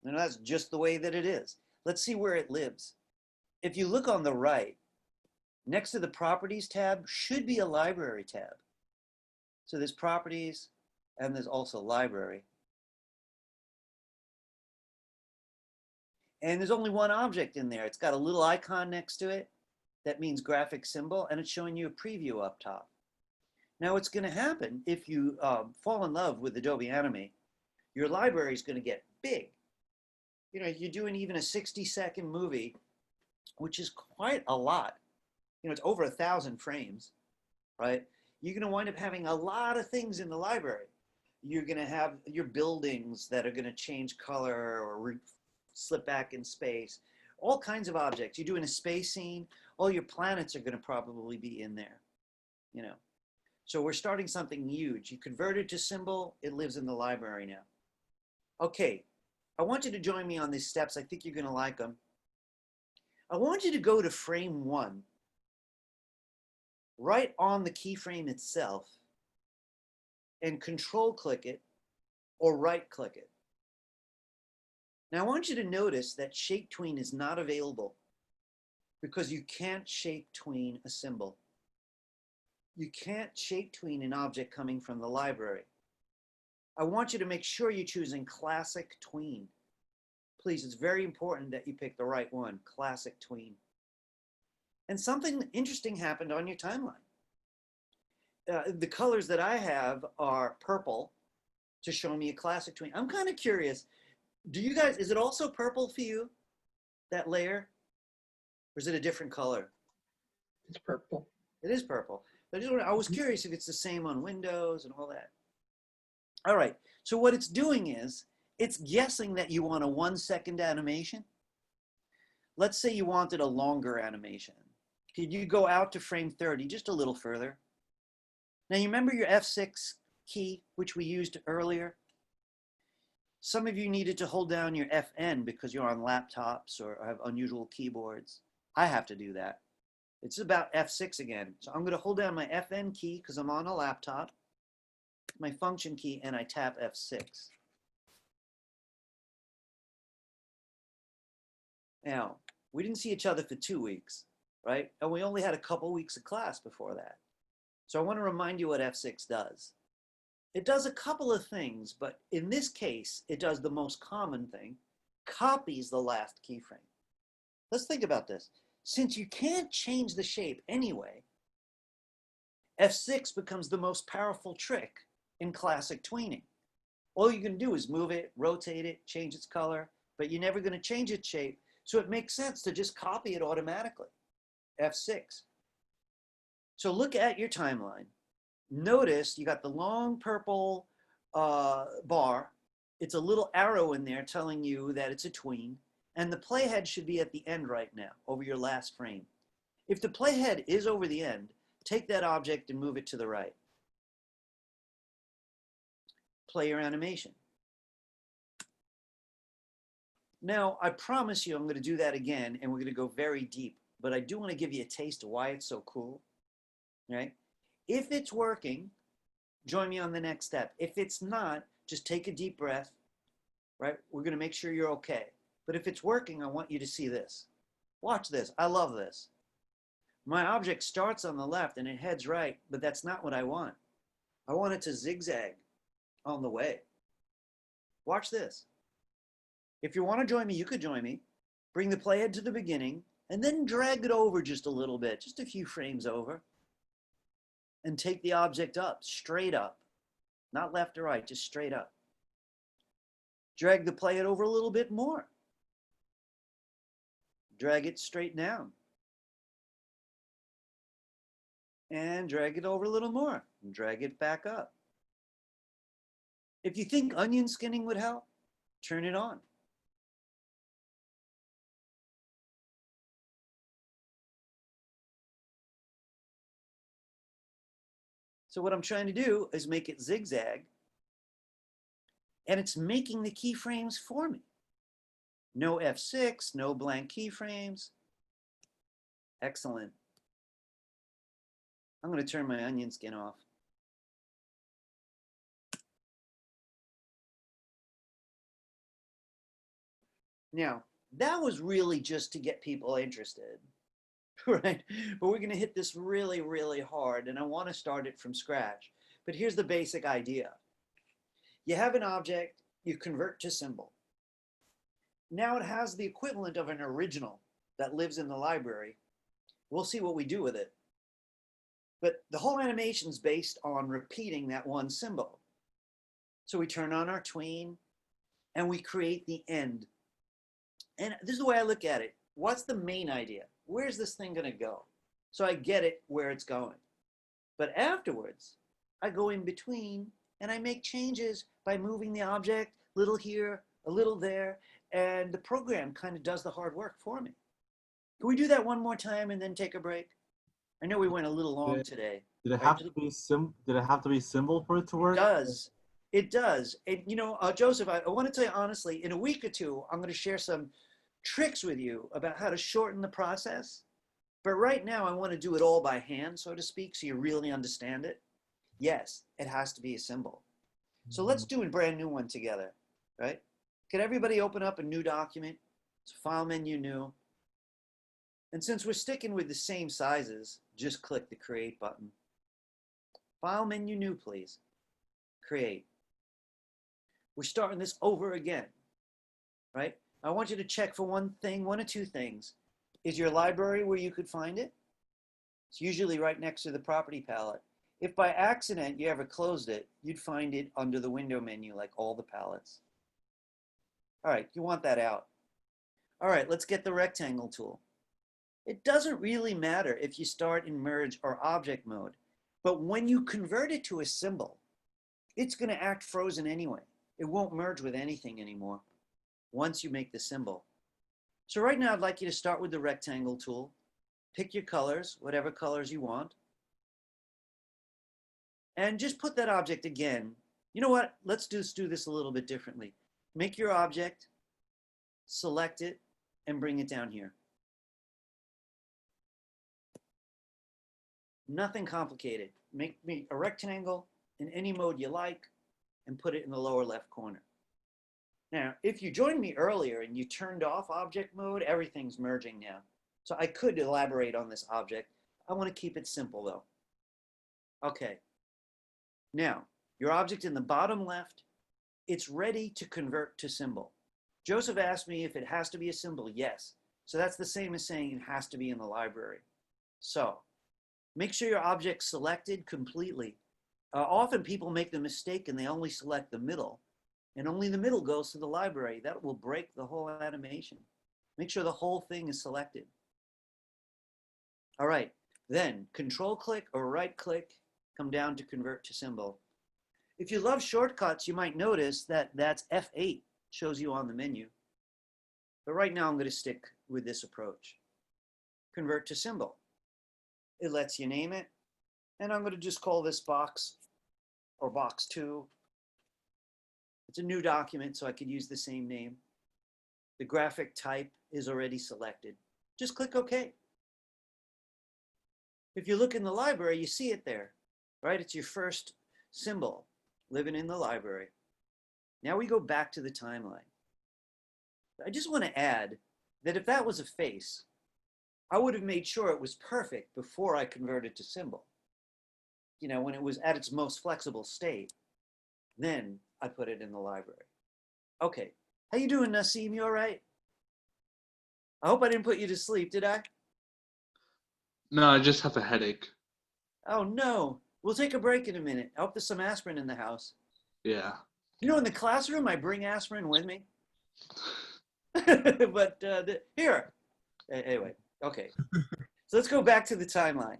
And that's just the way that it is. Let's see where it lives. If you look on the right, next to the Properties tab should be a Library tab. So there's Properties, and there's also Library. And there's only one object in there. It's got a little icon next to it. That means graphic symbol, and it's showing you a preview up top. Now what's going to happen if you fall in love with Adobe Animate, your library is going to get big. You know, you're doing even a 60-second movie, which is quite a lot. You know, it's over 1,000 frames, right? You're going to wind up having a lot of things in the library. You're going to have your buildings that are going to change color or slip back in space, all kinds of objects. You're doing a space scene, all your planets are going to probably be in there, you know. So we're starting something huge. You convert it to symbol, it lives in the library now. Okay, I want you to join me on these steps. I think you're going to like them. I want you to go to frame 1, right on the keyframe itself, and control click it or right click it. Now I want you to notice that shape tween is not available because you can't shape tween a symbol. You can't shape tween an object coming from the library. I want you to make sure you're choosing classic tween. Please, it's very important that you pick the right one, classic tween. And something interesting happened on your timeline. The colors that I have are purple to show me a classic tween. I'm kind of curious. Do you guys, is it also purple for you, that layer? Or is it a different color? It's purple. It is purple. But I was curious if it's the same on Windows and all that. All right, so what it's doing is, it's guessing that you want a 1-second animation. Let's say you wanted a longer animation. Could you go out to frame 30, just a little further? Now you remember your F6 key, which we used earlier? Some of you needed to hold down your FN because you're on laptops or have unusual keyboards. I have to do that. It's about F6 again. So I'm going to hold down my FN key because I'm on a laptop, my function key, and I tap F6. Now, we didn't see each other for 2 weeks. right? And we only had a couple weeks of class before that. So I want to remind you what F6 does. It does a couple of things, but in this case, it does the most common thing, copies the last keyframe. Let's think about this. Since you can't change the shape anyway, F6 becomes the most powerful trick in classic tweening. All you can do is move it, rotate it, change its color, but you're never going to change its shape. So it makes sense to just copy it automatically. F6. So look at your timeline. Notice you got the long purple bar. It's a little arrow in there telling you that it's a tween. And the playhead should be at the end right now, over your last frame. If the playhead is over the end, take that object and move it to the right. Play your animation. Now, I promise you I'm going to do that again, and we're going to go very deep. But I do want to give you a taste of why it's so cool. Right? If it's working, join me on the next step. If it's not, just take a deep breath. Right? We're going to make sure you're okay. But if it's working, I want you to see this. Watch this. I love this. My object starts on the left and it heads right, but that's not what I want. I want it to zigzag on the way. Watch this. If you want to join me, you could join me. Bring the playhead to the beginning and then drag it over just a little bit, just a few frames over. And take the object up, straight up. Not left or right, just straight up. Drag the playhead over a little bit more. Drag it straight down. And drag it over a little more. And drag it back up. If you think onion skinning would help, turn it on. So what I'm trying to do is make it zigzag, and it's making the keyframes for me. No F6, no blank keyframes. Excellent. I'm going to turn my onion skin off. Now, that was really just to get people interested, right? But we're going to hit this really, really hard, and I want to start it from scratch. But here's the basic idea. You have an object, you convert to symbol. Now it has the equivalent of an original that lives in the library. We'll see what we do with it. But the whole animation is based on repeating that one symbol. So we turn on our tween and we create the end. And this is the way I look at it. What's the main idea? Where's this thing going to go? So I get it where it's going. But afterwards, I go in between and I make changes by moving the object a little here, a little there, and the program kind of does the hard work for me. Can we do that one more time and then take a break? I know we went a little long today. Did it have to be symbol for it to work? It does. It does. And you know, Joseph, I want to tell you honestly, in a week or two, I'm going to share some tricks with you about how to shorten the process. But right now, I want to do it all by hand, so to speak, so you really understand it. Yes, it has to be a symbol. So let's do a brand new one together, right? Can everybody open up a new document? It's File Menu New. And since we're sticking with the same sizes, just click the Create button. File Menu New, please. Create. We're starting this over again, right? I want you to check for one thing, one or two things. Is your library where you could find it? It's usually right next to the property palette. If by accident you ever closed it, you'd find it under the window menu like all the palettes. All right, you want that out. All right, let's get the rectangle tool. It doesn't really matter if you start in merge or object mode, but when you convert it to a symbol, it's going to act frozen anyway. It won't merge with anything anymore once you make the symbol. So right now I'd like you to start with the rectangle tool. Pick your colors, whatever colors you want. And just put that object again. You know what? Let's just do this a little bit differently. Make your object, select it, and bring it down here. Nothing complicated. Make me a rectangle in any mode you like and put it in the lower left corner. Now, if you joined me earlier and you turned off object mode, everything's merging now. So I could elaborate on this object. I want to keep it simple though. Okay. Now, your object in the bottom left, it's ready to convert to symbol. Joseph asked me if it has to be a symbol. Yes. So that's the same as saying it has to be in the library. So make sure your object's selected completely. Often people make the mistake and they only select the middle, and only the middle goes to the library. That will break the whole animation. Make sure the whole thing is selected. All right, then control click or right click, come down to convert to symbol. If you love shortcuts, you might notice that that's F8 shows you on the menu. But right now I'm going to stick with this approach. Convert to symbol. It lets you name it. And I'm going to just call this box or box 2. It's a new document, so I could use the same name. The graphic type is already selected. Just click OK. If you look in the library, you see it there, right? It's your first symbol living in the library. Now we go back to the timeline. I just want to add that if that was a face, I would have made sure it was perfect before I converted to symbol. You know, when it was at its most flexible state, then I put it in the library. Okay, how you doing, Nassim? You all right? I hope I didn't put you to sleep, did I? No, I just have a headache. Oh no, we'll take a break in a minute. I hope there's some aspirin in the house. Yeah. You know, in the classroom, I bring aspirin with me. But here, anyway, okay. So let's go back to the timeline.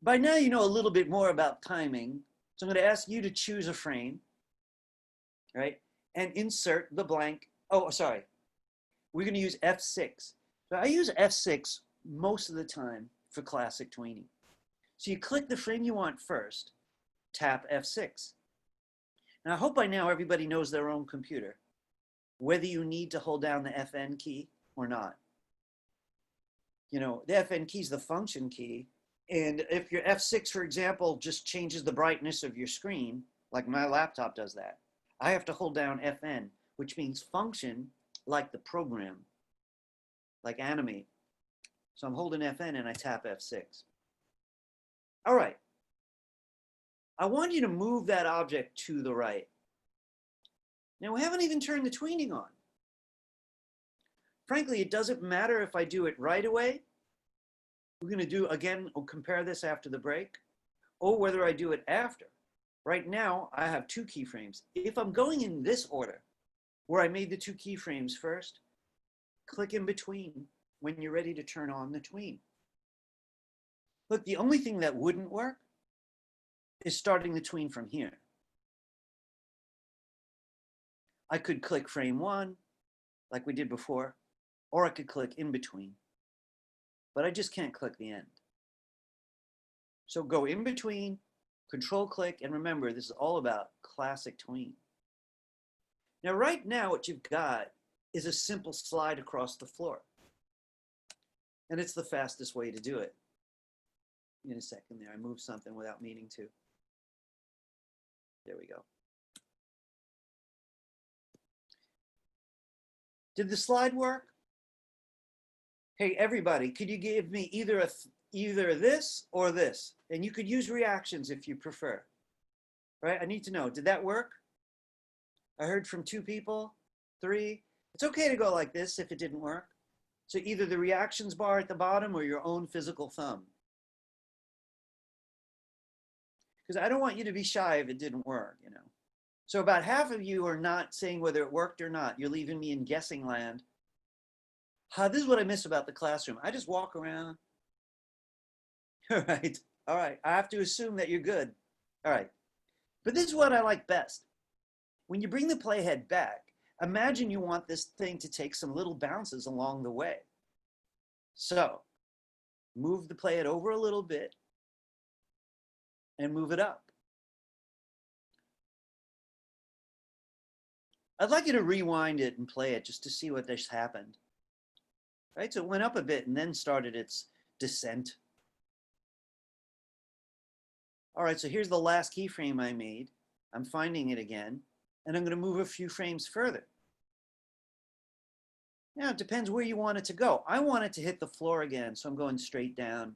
By now, you know a little bit more about timing. So I'm going to ask you to choose a frame, right? And insert the blank. Oh, sorry. We're going to use F6. So I use F6 most of the time for classic tweening. So you click the frame you want first, tap F6. Now I hope by now everybody knows their own computer, whether you need to hold down the FN key or not. You know, the FN key is the function key. And if your F6, for example, just changes the brightness of your screen, like my laptop does that, I have to hold down FN, which means function like the program, like animate. So I'm holding FN and I tap F6. All right. I want you to move that object to the right. Now we haven't even turned the tweening on. Frankly, it doesn't matter if I do it right away. We're going to do, again, we'll compare this after the break, or whether I do it after. Right now, I have 2 keyframes. If I'm going in this order, where I made the 2 keyframes first, click in between when you're ready to turn on the tween. Look, the only thing that wouldn't work is starting the tween from here. I could click frame 1, like we did before, or I could click in between. But I just can't click the end. So go in between, control click, and remember, this is all about classic tween. Now, right now, what you've got is a simple slide across the floor. And it's the fastest way to do it. In a second there, I moved something without meaning to. There we go. Did the slide work? Hey, everybody, could you give me either this or this? And you could use reactions if you prefer. Right? I need to know, did that work? I heard from 2 people, 3. It's okay to go like this if it didn't work. So either the reactions bar at the bottom or your own physical thumb. Because I don't want you to be shy if it didn't work, you know. So about half of you are not saying whether it worked or not. You're leaving me in guessing land. This is what I miss about the classroom. I just walk around. All right. All right. I have to assume that you're good. All right. But this is what I like best. When you bring the playhead back, imagine you want this thing to take some little bounces along the way. So move the playhead over a little bit and move it up. I'd like you to rewind it and play it just to see what just happened. Right, so it went up a bit and then started its descent. All right, so here's the last keyframe I made. I'm finding it again, and I'm going to move a few frames further. Now it depends where you want it to go. I want it to hit the floor again, so I'm going straight down.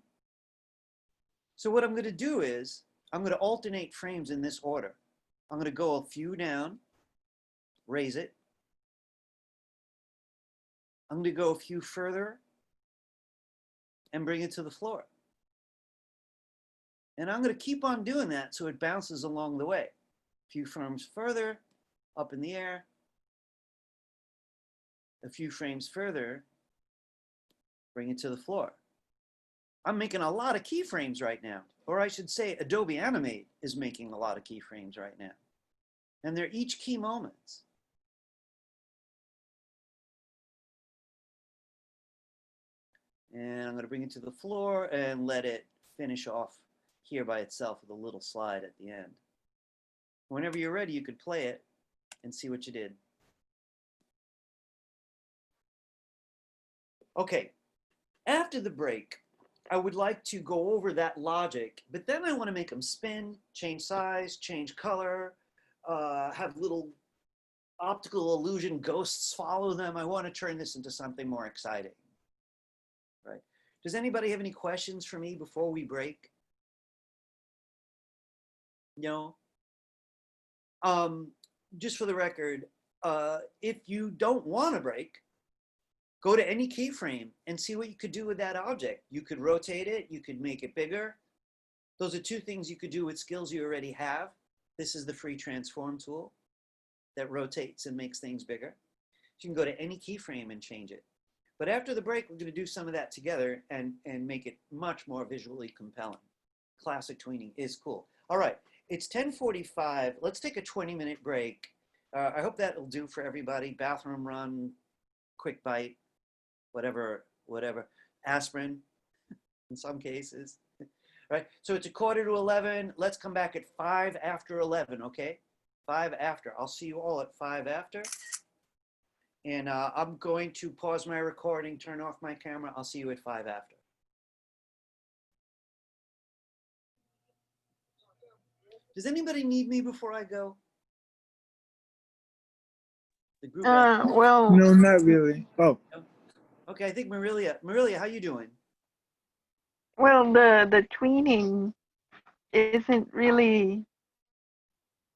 So what I'm going to do is I'm going to alternate frames in this order. I'm going to go a few down, raise it. I'm going to go a few further and bring it to the floor. And I'm going to keep on doing that so it bounces along the way. A few frames further, up in the air. A few frames further, bring it to the floor. I'm making a lot of keyframes right now. Or I should say Adobe Animate is making a lot of keyframes right now. And they're each key moments. And I'm going to bring it to the floor and let it finish off here by itself with a little slide at the end. Whenever you're ready, you could play it and see what you did. Okay, after the break, I would like to go over that logic, but then I want to make them spin, change size, change color, have little optical illusion ghosts follow them. I want to turn this into something more exciting. Right? Does anybody have any questions for me before we break? No? Just for the record, if you don't want to break, go to any keyframe and see what you could do with that object. You could rotate it, you could make it bigger. Those are two things you could do with skills you already have. This is the free transform tool that rotates and makes things bigger. You can go to any keyframe and change it. But after the break, we're going to do some of that together and make it much more visually compelling. Classic tweening is cool. All right, it's 10:45. Let's take a 20-minute break. I hope that'll do for everybody. Bathroom run, quick bite, whatever, aspirin in some cases. Right, so it's 11:15. Let's come back at 5 after 11, okay? 5 after. I'll see you all at 5 after. And I'm going to pause my recording, turn off my camera. I'll see you at 5 after. Does anybody need me before I go? The group. Well. No, not really. Oh. Okay, I think Marilia, how you doing? Well, the tweening isn't really.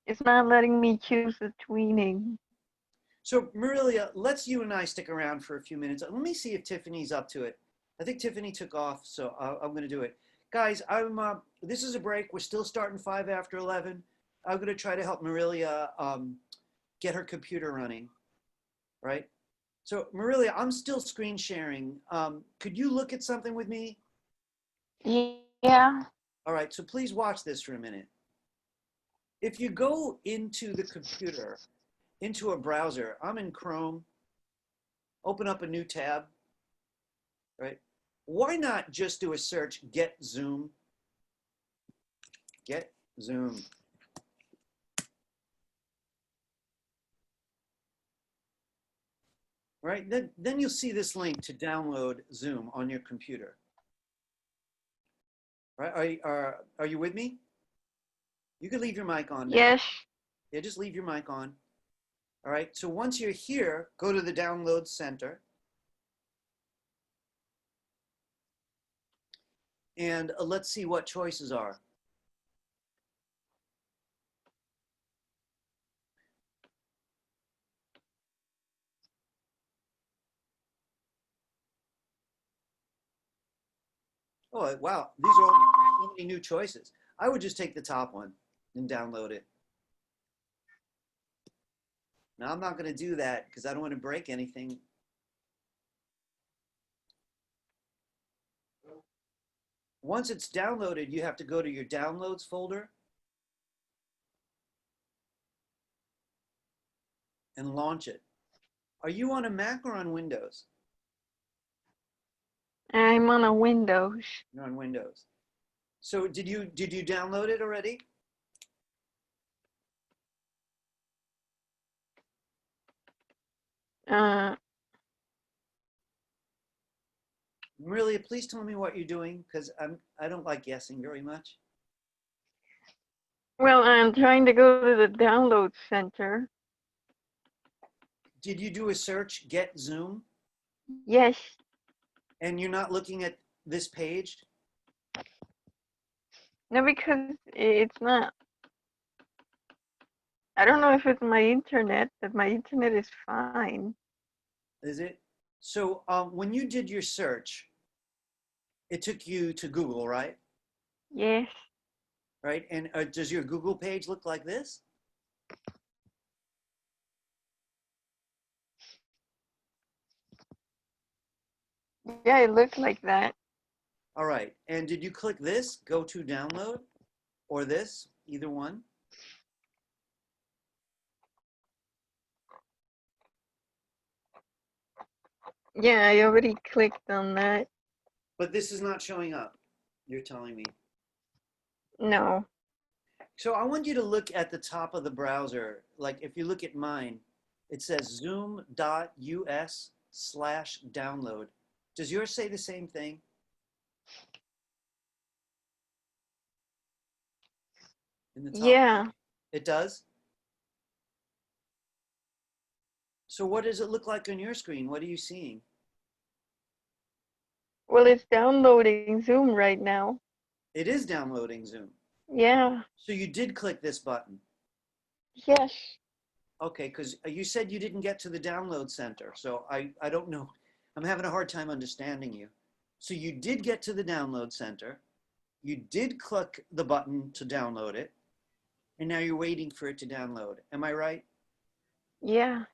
It's not letting me choose the tweening. So Marilia, let's you and I stick around for a few minutes. Let me see if Tiffany's up to it. I think Tiffany took off, so I'm going to do it. Guys, this is a break. We're still starting 5 after 11. I'm going to try to help Marilia get her computer running, right? So Marilia, I'm still screen sharing. Could you look at something with me? Yeah. All right, so please watch this for a minute. If you go into the computer, into a browser, I'm in Chrome, open up a new tab, right? Why not just do a search, get zoom? Get zoom. Right, then you'll see this link to download Zoom on your computer. Right, are you with me? You can leave your mic on now. Yes. Yeah, just leave your mic on. All right, so once you're here, go to the download center. And let's see what choices are. Oh, wow, these are all so many new choices. I would just take the top one and download it. Now, I'm not going to do that because I don't want to break anything. Once it's downloaded, you have to go to your downloads folder and launch it. Are you on a Mac or on Windows? I'm on a Windows. You're on Windows. So did you download it already? Really, please tell me what you're doing because I don't like guessing very much. Well, I'm trying to go to the download center. Did you do a search, get Zoom? Yes. And you're not looking at this page? No, because it's not. I don't know if it's my internet, but my internet is fine. Is it? So when you did your search, it took you to Google, right? Yes. Right? And does your Google page look like this? Yeah, it looks like that. All right. And did you click this, go to download, or this, either one? Yeah, I already clicked on that. But this is not showing up, you're telling me. No. So I want you to look at the top of the browser. Like if you look at mine, it says zoom.us/download. Does yours say the same thing? In the top? Yeah. It does? So what does it look like on your screen? What are you seeing? Well, it's downloading Zoom right now. It is downloading Zoom. Yeah. So you did click this button. Yes. Okay, because you said you didn't get to the download center. So I don't know. I'm having a hard time understanding you. So you did get to the download center. You did click the button to download it. And now you're waiting for it to download. Am I right? Yeah.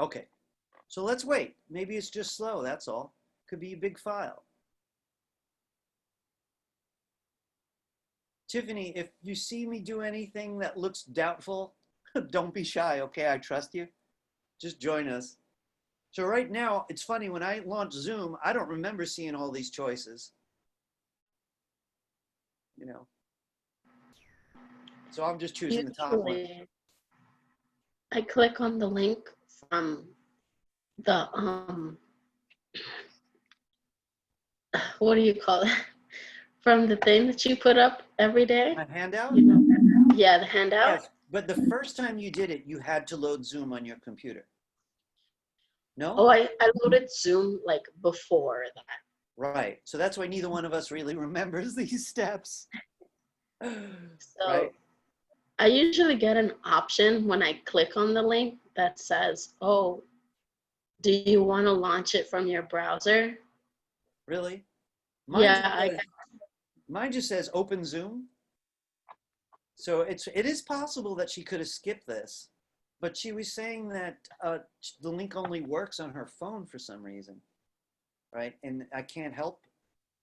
Okay. So let's wait. Maybe it's just slow. That's all. Could be a big file. Tiffany, if you see me do anything that looks doubtful, don't be shy, okay? I trust you. Just join us. So right now, it's funny, when I launched Zoom, I don't remember seeing all these choices. You know. So I'm just choosing the top one. Usually, I click on the link from the what do you call it? From the thing that you put up every day. My handout? You know, yeah, the handout. Yes, but the first time you did it, you had to load Zoom on your computer. No? Oh, I loaded Zoom like before that. Right. So that's why neither one of us really remembers these steps. So right? I usually get an option when I click on the link that says, oh, do you want to launch it from your browser? Really? Mine just says open Zoom. So it is possible that she could have skipped this, but she was saying that the link only works on her phone for some reason, right? And I can't help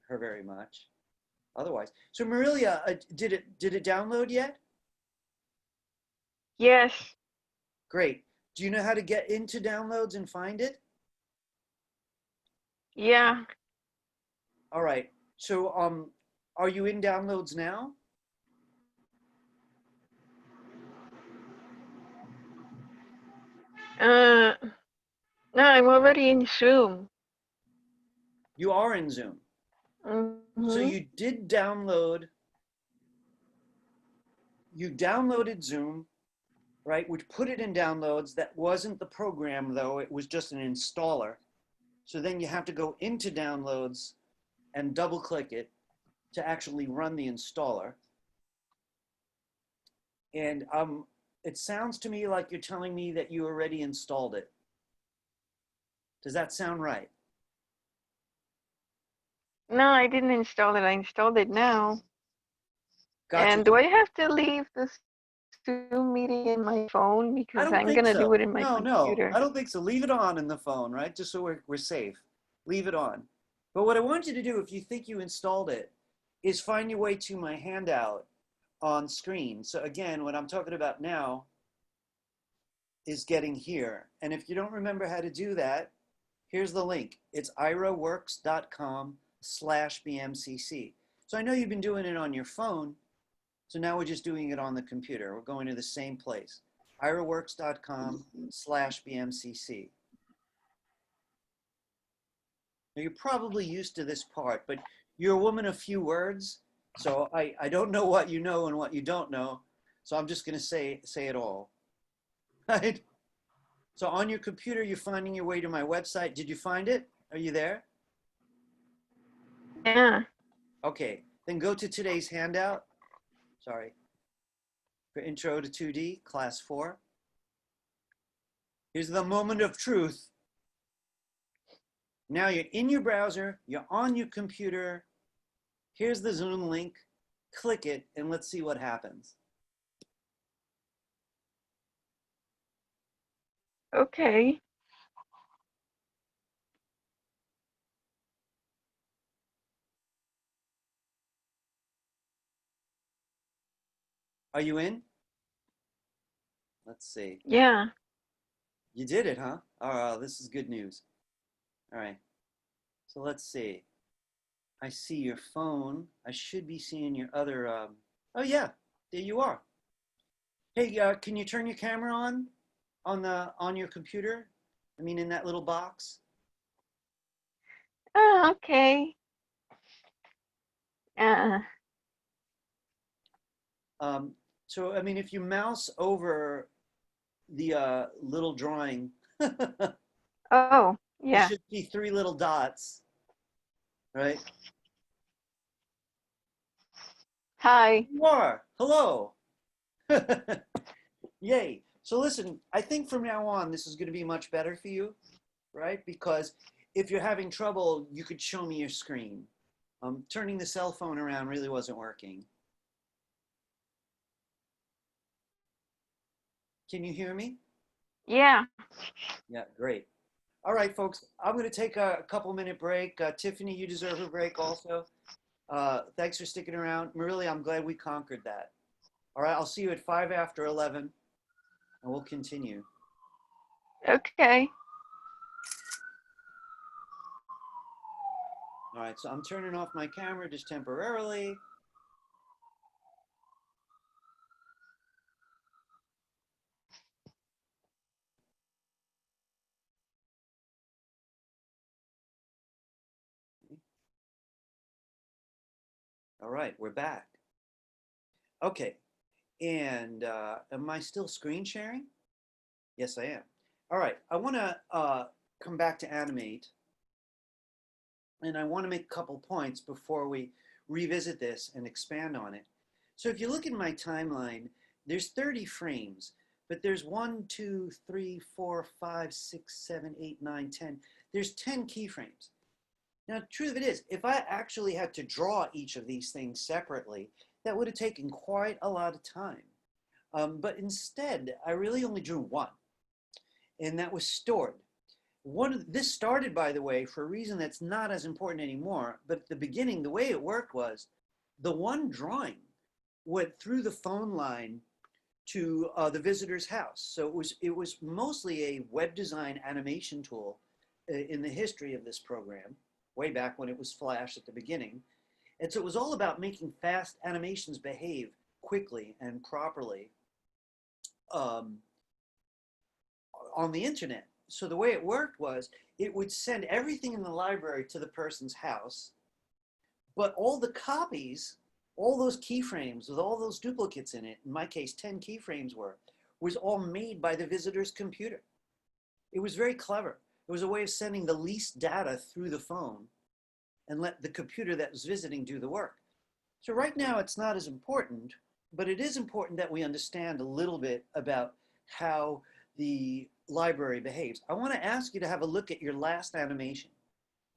her very much otherwise. So Marilia, did it download yet? Yes. Great. Do you know how to get into downloads and find it? Yeah. All right. So are you in downloads now? No, I'm already in Zoom. You are in Zoom. Mm-hmm. So you did download, you downloaded Zoom, right? Which put it in downloads. That wasn't the program though, it was just an installer. So then you have to go into downloads and double click it to actually run the installer. And it sounds to me like you're telling me that you already installed it. Does that sound right? No, I didn't install it. I installed it now. Gotcha. And do I have to leave the Zoom meeting in my phone? I Because don't I'm think going to so. do it in my No, computer. I don't think so. Leave it on in the phone, right? Just so we're safe. Leave it on. But what I want you to do, if you think you installed it, is find your way to my handout on screen. So again, what I'm talking about now is getting here. And if you don't remember how to do that, here's the link. It's iraworks.com/BMCC. So I know you've been doing it on your phone. So now we're just doing it on the computer. We're going to the same place. iraworks.com/BMCC. Now you're probably used to this part, but you're a woman of few words. So I don't know what you know and what you don't know. So I'm just going to say it all. Right? So on your computer, you're finding your way to my website. Did you find it? Are you there? Yeah. Okay, then go to today's handout. Sorry. For Intro to 2D, Class 4. Here's the moment of truth. Now you're in your browser, you're on your computer. Here's the Zoom link. Click it, and let's see what happens. Okay. Are you in? Let's see. Yeah. You did it, huh? Oh, this is good news. All right. So let's see. I see your phone. I should be seeing your other. Oh yeah, there you are. Hey, can you turn your camera on your computer? I mean, in that little box. Oh, okay. So I mean, if you mouse over the little drawing, Oh, yeah. you should see 3 little dots, right? Hi. You are. Hello. Yay. So listen, I think from now on, this is going to be much better for you, right? Because if you're having trouble, you could show me your screen. Turning the cell phone around really wasn't working. Can you hear me? Yeah. Yeah, great. All right, folks, I'm going to take a couple-minute break. Tiffany, you deserve a break also. Thanks for sticking around. Really, I'm glad we conquered that. All right, I'll see you at 5 after 11, and we'll continue. Okay. All right, so I'm turning off my camera just temporarily. All right, we're back. Okay, and am I still screen sharing? Yes, I am. All right, I want to come back to animate, and I want to make a couple points before we revisit this and expand on it. So if you look at my timeline, there's 30 frames, but there's 1, 2, 3, 4, 5, 6, 7, 8, 9, 10. There's 10 keyframes. Now, the truth of it is, if I actually had to draw each of these things separately, that would have taken quite a lot of time. But instead, I really only drew one, and that was stored. This started, by the way, for a reason that's not as important anymore, but at the beginning, the way it worked was the one drawing went through the phone line to the visitor's house. So it was mostly a web design animation tool in the history of this program, way back when it was Flash at the beginning. And so it was all about making fast animations behave quickly and properly on the internet. So the way it worked was it would send everything in the library to the person's house, but all the copies, all those keyframes with all those duplicates in it, in my case 10 keyframes was all made by the visitor's computer. It was very clever. It was a way of sending the least data through the phone and let the computer that was visiting do the work. So right now it's not as important, but it is important that we understand a little bit about how the library behaves. I want to ask you to have a look at your last animation.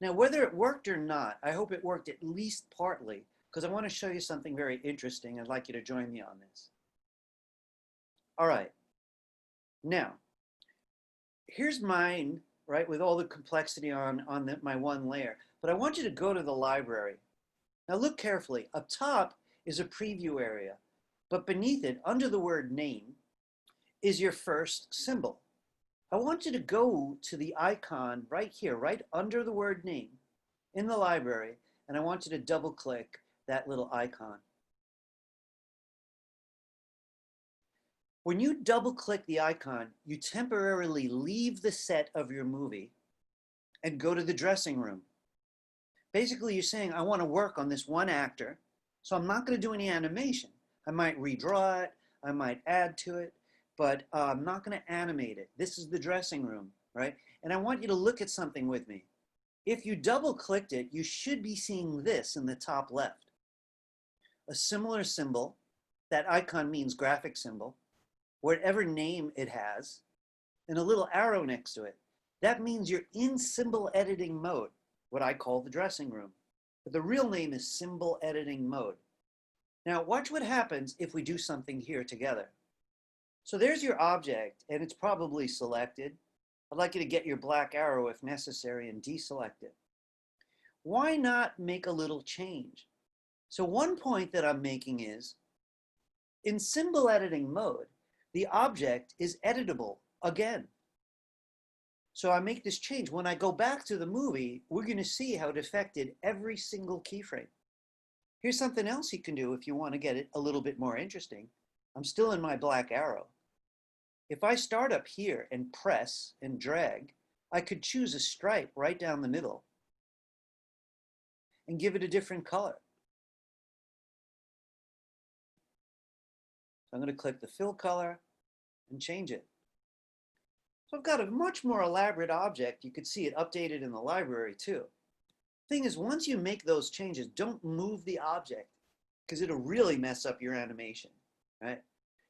Now, whether it worked or not, I hope it worked at least partly, because I want to show you something very interesting. I'd like you to join me on this. All right. Now, here's mine, right, with all the complexity on my one layer. But I want you to go to the library. Now look carefully. Up top is a preview area, but beneath it, under the word name, is your first symbol. I want you to go to the icon right here, right under the word name in the library, and I want you to double click that little icon. When you double click the icon, you temporarily leave the set of your movie and go to the dressing room. Basically, you're saying, I want to work on this one actor, so I'm not going to do any animation. I might redraw it, I might add to it, but I'm not going to animate it. This is the dressing room, right? And I want you to look at something with me. If you double clicked it, you should be seeing this in the top left. A similar symbol, that icon means graphic symbol, whatever name it has, and a little arrow next to it. That means you're in symbol editing mode, what I call the dressing room. But the real name is symbol editing mode. Now watch what happens if we do something here together. So there's your object, and it's probably selected. I'd like you to get your black arrow if necessary and deselect it. Why not make a little change? So one point that I'm making is, in symbol editing mode, the object is editable again. So I make this change. When I go back to the movie, we're going to see how it affected every single keyframe. Here's something else you can do if you want to get it a little bit more interesting. I'm still in my black arrow. If I start up here and press and drag, I could choose a stripe right down the middle and give it a different color. So I'm going to click the fill color and change it. So I've got a much more elaborate object. You could see it updated in the library too. Thing is, once you make those changes, don't move the object because it'll really mess up your animation, right?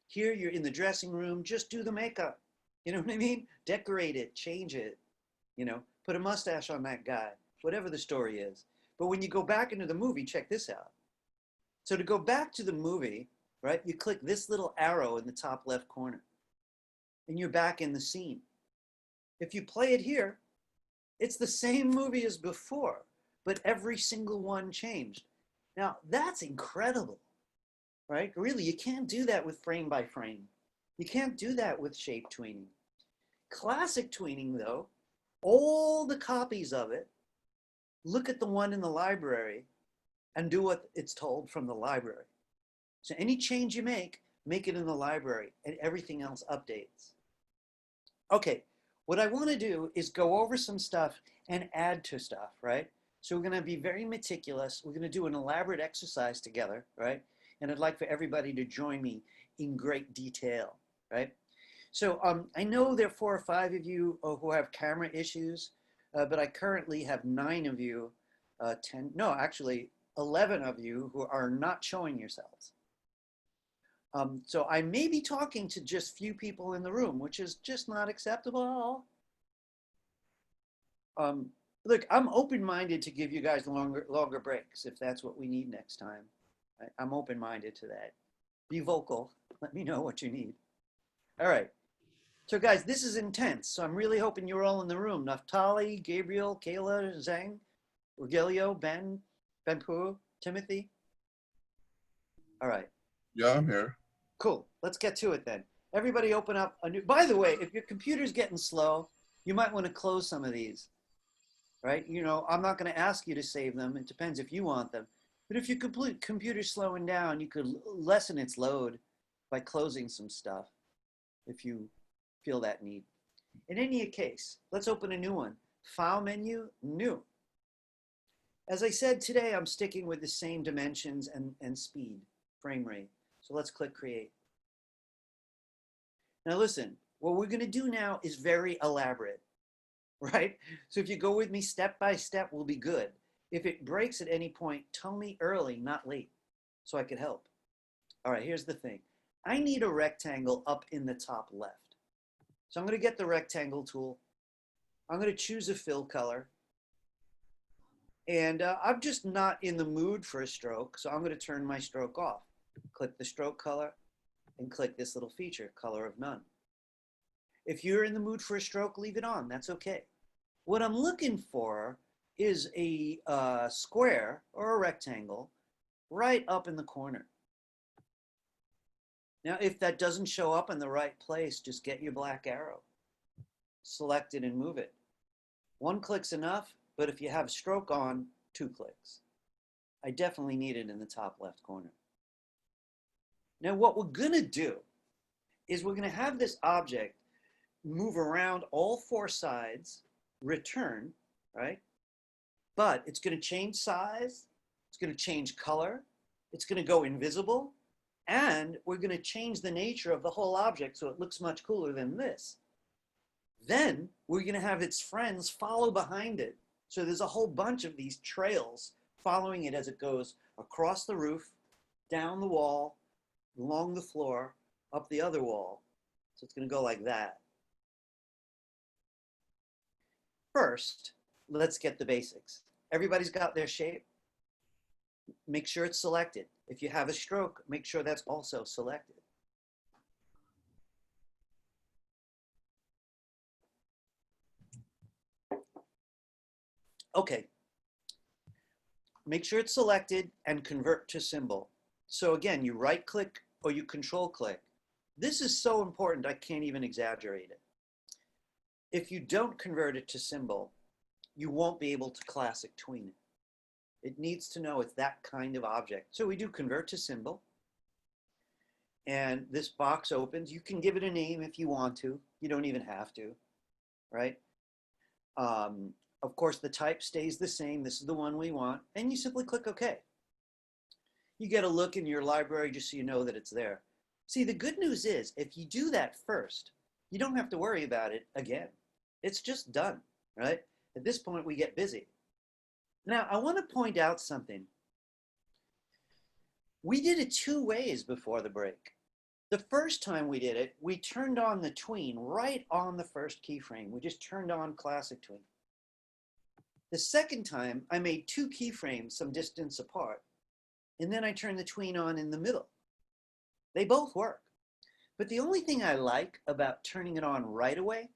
Here you're in the dressing room, just do the makeup. You know what I mean? Decorate it, change it, you know, put a mustache on that guy, whatever the story is. But when you go back into the movie, check this out. So to go back to the movie, right, you click this little arrow in the top left corner and you're back in the scene. If you play it here, it's the same movie as before, but every single one changed. Now that's incredible, right? Really, you can't do that with frame by frame. You can't do that with shape tweening. Classic tweening though, all the copies of it, look at the one in the library and do what it's told from the library. So any change you make it in the library and everything else updates. Okay, what I want to do is go over some stuff and add to stuff, right? So we're going to be very meticulous. We're going to do an elaborate exercise together, right? And I'd like for everybody to join me in great detail, right? So I know there are 4 or 5 of you who have camera issues, but I currently have 9 of you, 11 of you who are not showing yourselves. So I may be talking to just few people in the room, which is just not acceptable. Look, I'm open-minded to give you guys longer breaks if that's what we need next time. I'm open-minded to that. Be vocal. Let me know what you need. All right. So guys, this is intense. So I'm really hoping you're all in the room. Naftali, Gabriel, Kayla, Zhang, Rogelio, Ben, Benpur, Timothy. All right. Yeah, I'm here. Cool. Let's get to it then. Everybody open up a new, by the way, if your computer's getting slow, you might want to close some of these, right? You know, I'm not going to ask you to save them. It depends if you want them. But if your computer's slowing down, you could lessen its load by closing some stuff if you feel that need. In any case, let's open a new one. File menu, new. As I said today, I'm sticking with the same dimensions and speed, frame rate. So let's click create. Now listen, what we're going to do now is very elaborate, right? So if you go with me step by step, we'll be good. If it breaks at any point, tell me early, not late, so I could help. All right, here's the thing. I need a rectangle up in the top left. So I'm going to get the rectangle tool. I'm going to choose a fill color. And I'm just not in the mood for a stroke, so I'm going to turn my stroke off. Click the stroke color and click this little feature, color of none. If you're in the mood for a stroke, leave it on. That's okay. What I'm looking for is a square or a rectangle right up in the corner. Now, if that doesn't show up in the right place, just get your black arrow, select it and move it. 1 click's enough, but if you have stroke on, 2 clicks. I definitely need it in the top left corner. Now, what we're gonna do is we're gonna have this object move around all 4 sides, return, right? But it's gonna change size, it's gonna change color, it's gonna go invisible, And we're going to change the nature of the whole object so it looks much cooler than this. Then we're going to have its friends follow behind it. So there's a whole bunch of these trails following it as it goes across the roof, down the wall, along the floor, up the other wall. So it's going to go like that. First, let's get the basics. Everybody's got their shape. Make sure it's selected. If you have a stroke, make sure that's also selected. Okay. Make sure it's selected and convert to symbol. So again, you right click or you control click. This is so important, I can't even exaggerate it. If you don't convert it to symbol, you won't be able to classic tween it. It needs to know it's that kind of object. So we do convert to symbol. And this box opens. You can give it a name if you want to. You don't even have to, right? Of course, the type stays the same. This is the one we want. And you simply click OK. You get a look in your library just so you know that it's there. See, the good news is if you do that first, you don't have to worry about it again. It's just done, right? At this point, we get busy. Now, I want to point out something. We did it two ways before the break. The first time we did it, we turned on the tween right on the first keyframe. We just turned on classic tween. The second time, I made two keyframes some distance apart, and then I turned the tween on in the middle. They both work. But the only thing I like about turning it on right away,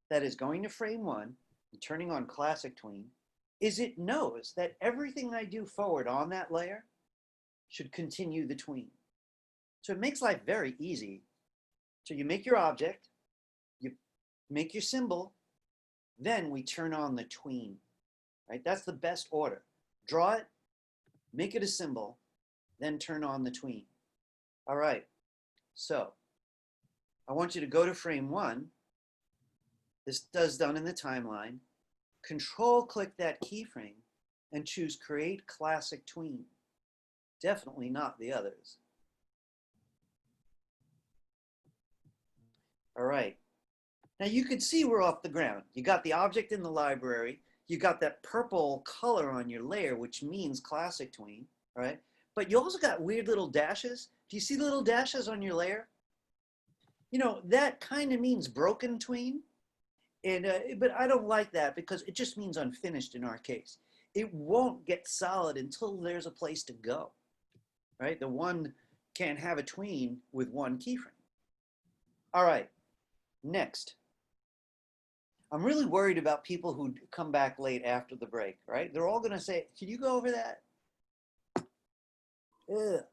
that is going to frame one and turning on classic tween, is it knows that everything I do forward on that layer should continue the tween. So it makes life very easy. So you make your object, you make your symbol, then we turn on the tween, right? That's the best order. Draw it, make it a symbol, then turn on the tween. All right, so I want you to go to frame one. This does done in the timeline. Control click that keyframe and choose create classic tween. Definitely not the others. All right. Now you can see we're off the ground. You got the object in the library. You got that purple color on your layer, which means classic tween, right? But you also got weird little dashes. Do you see the little dashes on your layer? You know, that kind of means broken tween. And, but I don't like that because it just means unfinished in our case. It won't get solid until there's a place to go, right? The one can't have a tween with one keyframe. All right, next. I'm really worried about people who come back late after the break, right? They're all gonna say, can you go over that? Ugh.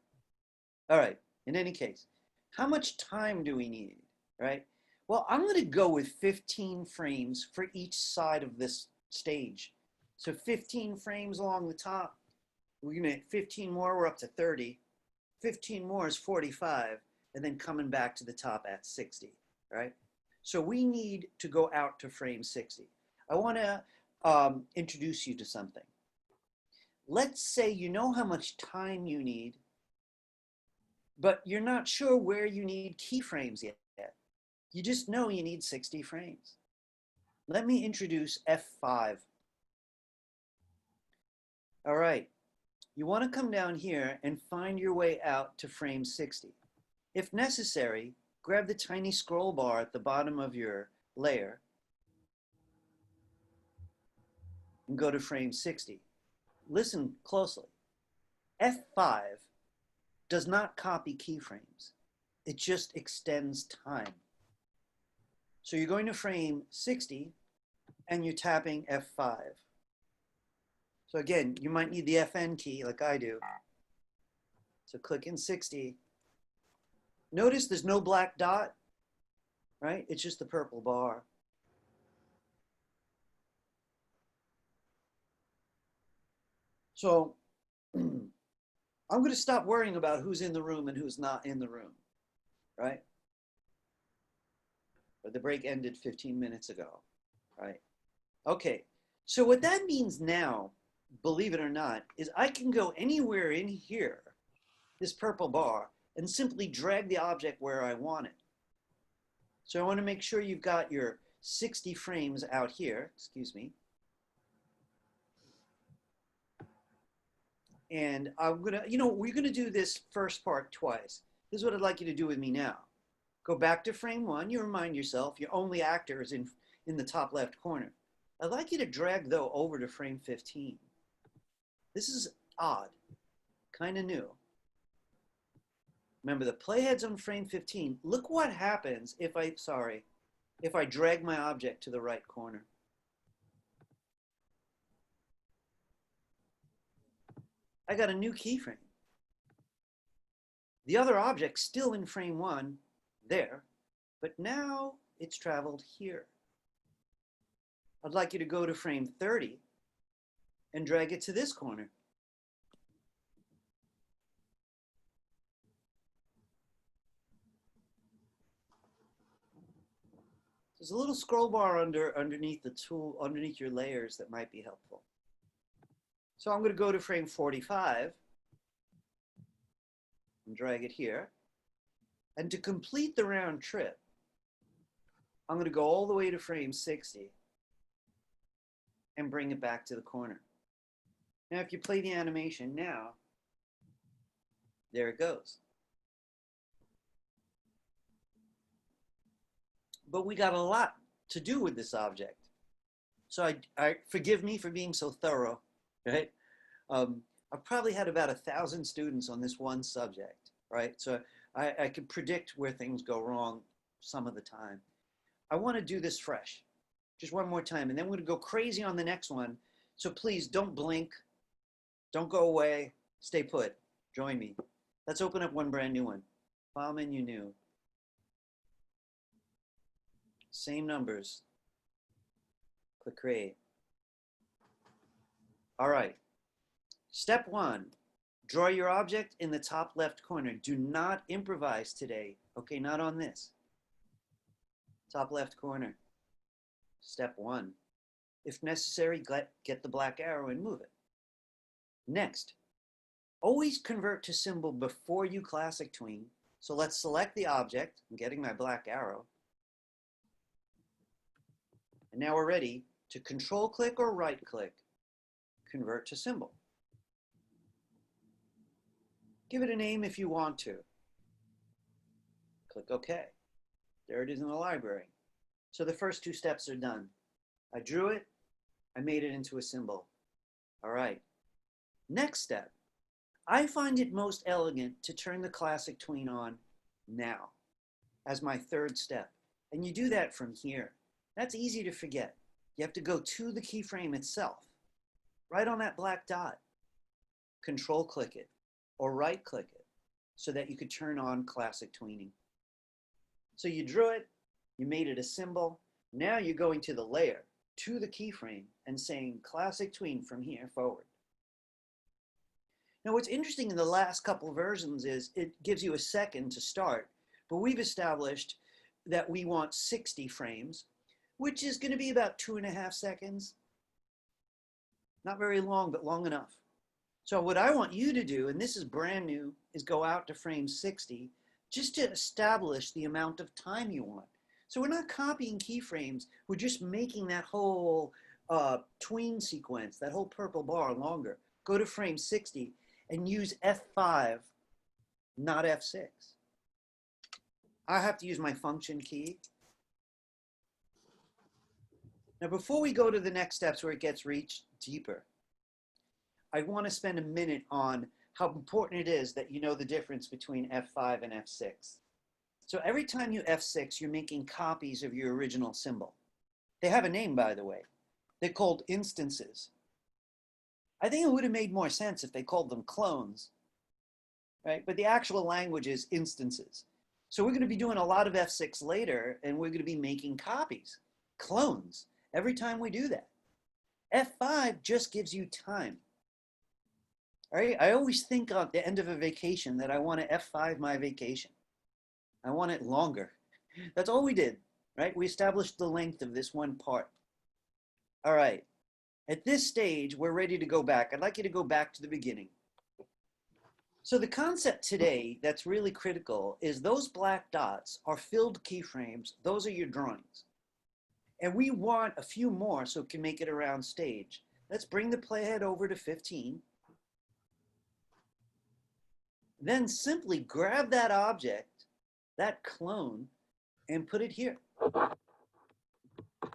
All right, in any case, how much time do we need, right? Well, I'm going to go with 15 frames for each side of this stage. So 15 frames along the top. We're going to 15 more, we're up to 30. 15 more is 45, and then coming back to the top at 60, right? So we need to go out to frame 60. I want to introduce you to something. Let's say you know how much time you need, but you're not sure where you need keyframes yet. You just know you need 60 frames. Let me introduce F5. All right, you want to come down here and find your way out to frame 60. If necessary, grab the tiny scroll bar at the bottom of your layer and go to frame 60. Listen closely. F5 does not copy keyframes. It just extends time. So you're going to frame 60 and you're tapping F5. So again, you might need the FN key like I do. So click in 60. Notice there's no black dot, right? It's just the purple bar. So I'm going to stop worrying about who's in the room and who's not in the room, right? But the break ended 15 minutes ago, right? Okay, so what that means now, believe it or not, is I can go anywhere in here, this purple bar, and simply drag the object where I want it. So I want to make sure you've got your 60 frames out here, excuse me. And I'm gonna, we're gonna do this first part twice. This is what I'd like you to do with me now. Go back to frame 1. You remind yourself your only actor is in the top left corner. I'd like you to drag, though, over to frame 15. This is odd, kind of new. Remember, the playhead's on frame 15. Look what happens if I drag my object to the right corner. I got a new keyframe. The other object's still in frame 1 there, but now it's traveled here. I'd like you to go to frame 30 and drag it to this corner. There's a little scroll bar underneath the tool, underneath your layers that might be helpful. So I'm going to go to frame 45 and drag it here. And to complete the round trip, I'm going to go all the way to frame 60 and bring it back to the corner. Now, if you play the animation now, there it goes. But we got a lot to do with this object. So I forgive me for being so thorough, right? I've probably had about 1,000 students on this one subject, right? So I can predict where things go wrong some of the time. I want to do this fresh, just one more time, and then we're going to go crazy on the next one. So please don't blink, don't go away, stay put, join me. Let's open up one brand new one. File menu new. Same numbers. Click create. All right. Step 1, draw your object in the top left corner. Do not improvise today. Okay, not on this. Top left corner. Step 1. If necessary, get the black arrow and move it. Next, always convert to symbol before you classic tween. So let's select the object. I'm getting my black arrow. And now we're ready to control click or right click, convert to symbol. Give it a name if you want to. Click OK. There it is in the library. So the first 2 steps are done. I drew it, I made it into a symbol. All right. Next step. I find it most elegant to turn the classic tween on now as my 3rd step. And you do that from here. That's easy to forget. You have to go to the keyframe itself, right on that black dot. Control click it or right click it so that you could turn on classic tweening. So you drew it, you made it a symbol. Now you're going to the layer, to the keyframe, and saying classic tween from here forward. Now what's interesting in the last couple versions is it gives you a second to start, but we've established that we want 60 frames, which is going to be about 2.5 seconds. Not very long, but long enough. So what I want you to do, and this is brand new, is go out to frame 60 just to establish the amount of time you want. So we're not copying keyframes, we're just making that whole tween sequence, that whole purple bar longer. Go to frame 60 and use F5, not F6. I have to use my function key. Now, before we go to the next steps where it gets reached deeper, I want to spend a minute on how important it is that you know the difference between F5 and F6. So every time you F6, you're making copies of your original symbol. They have a name, by the way. They're called instances. I think it would have made more sense if they called them clones, right? But the actual language is instances. So we're going to be doing a lot of F6 later, and we're going to be making copies, clones, every time we do that. F5 just gives you time. All right? I always think at the end of a vacation that I want to F5 my vacation. I want it longer. That's all we did, right? We established the length of this one part. All right. At this stage, we're ready to go back. I'd like you to go back to the beginning. So the concept today that's really critical is those black dots are filled keyframes. Those are your drawings. And we want a few more so it can make it around stage. Let's bring the playhead over to 15. Then simply grab that object, that clone, and put it here.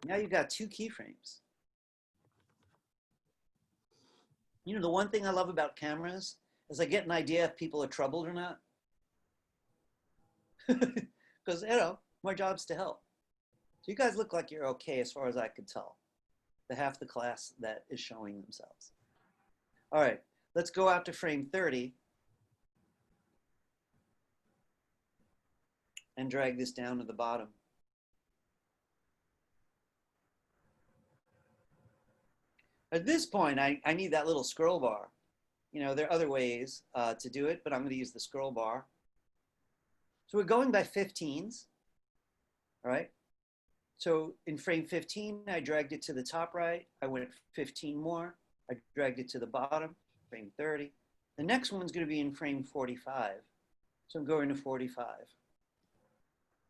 Now you've got 2 keyframes. You know, the one thing I love about cameras is I get an idea if people are troubled or not. Because, you know, my job's to help. So you guys look like you're okay as far as I could tell. The half the class that is showing themselves. All right, let's go out to frame 30 and drag this down to the bottom. At this point, I need that little scroll bar. You know, there are other ways to do it, but I'm going to use the scroll bar. So we're going by 15s, all right? So in frame 15, I dragged it to the top right. I went 15 more. I dragged it to the bottom, frame 30. The next one's going to be in frame 45. So I'm going to 45.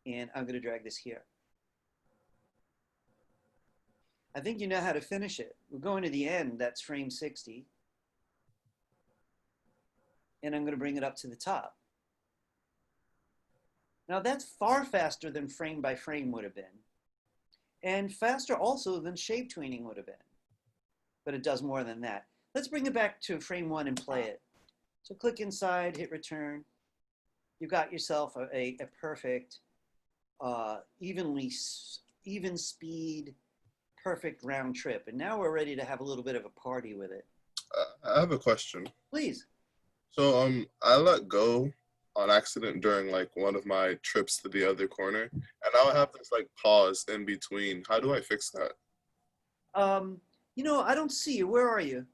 And I'm going to drag this here. I think you know how to finish it. We're going to the end, that's frame 60. And I'm going to bring it up to the top. Now that's far faster than frame by frame would have been. And faster also than shape tweening would have been. But it does more than that. Let's bring it back to frame 1 and play it. So click inside, hit return. You've got yourself a perfect, even speed, perfect round trip. And now we're ready to have a little bit of a party with it. I have a question. Please. So I let go on accident during like one of my trips to the other corner, and now I have this like pause in between. How do I fix that? You know, I don't see you. Where are you?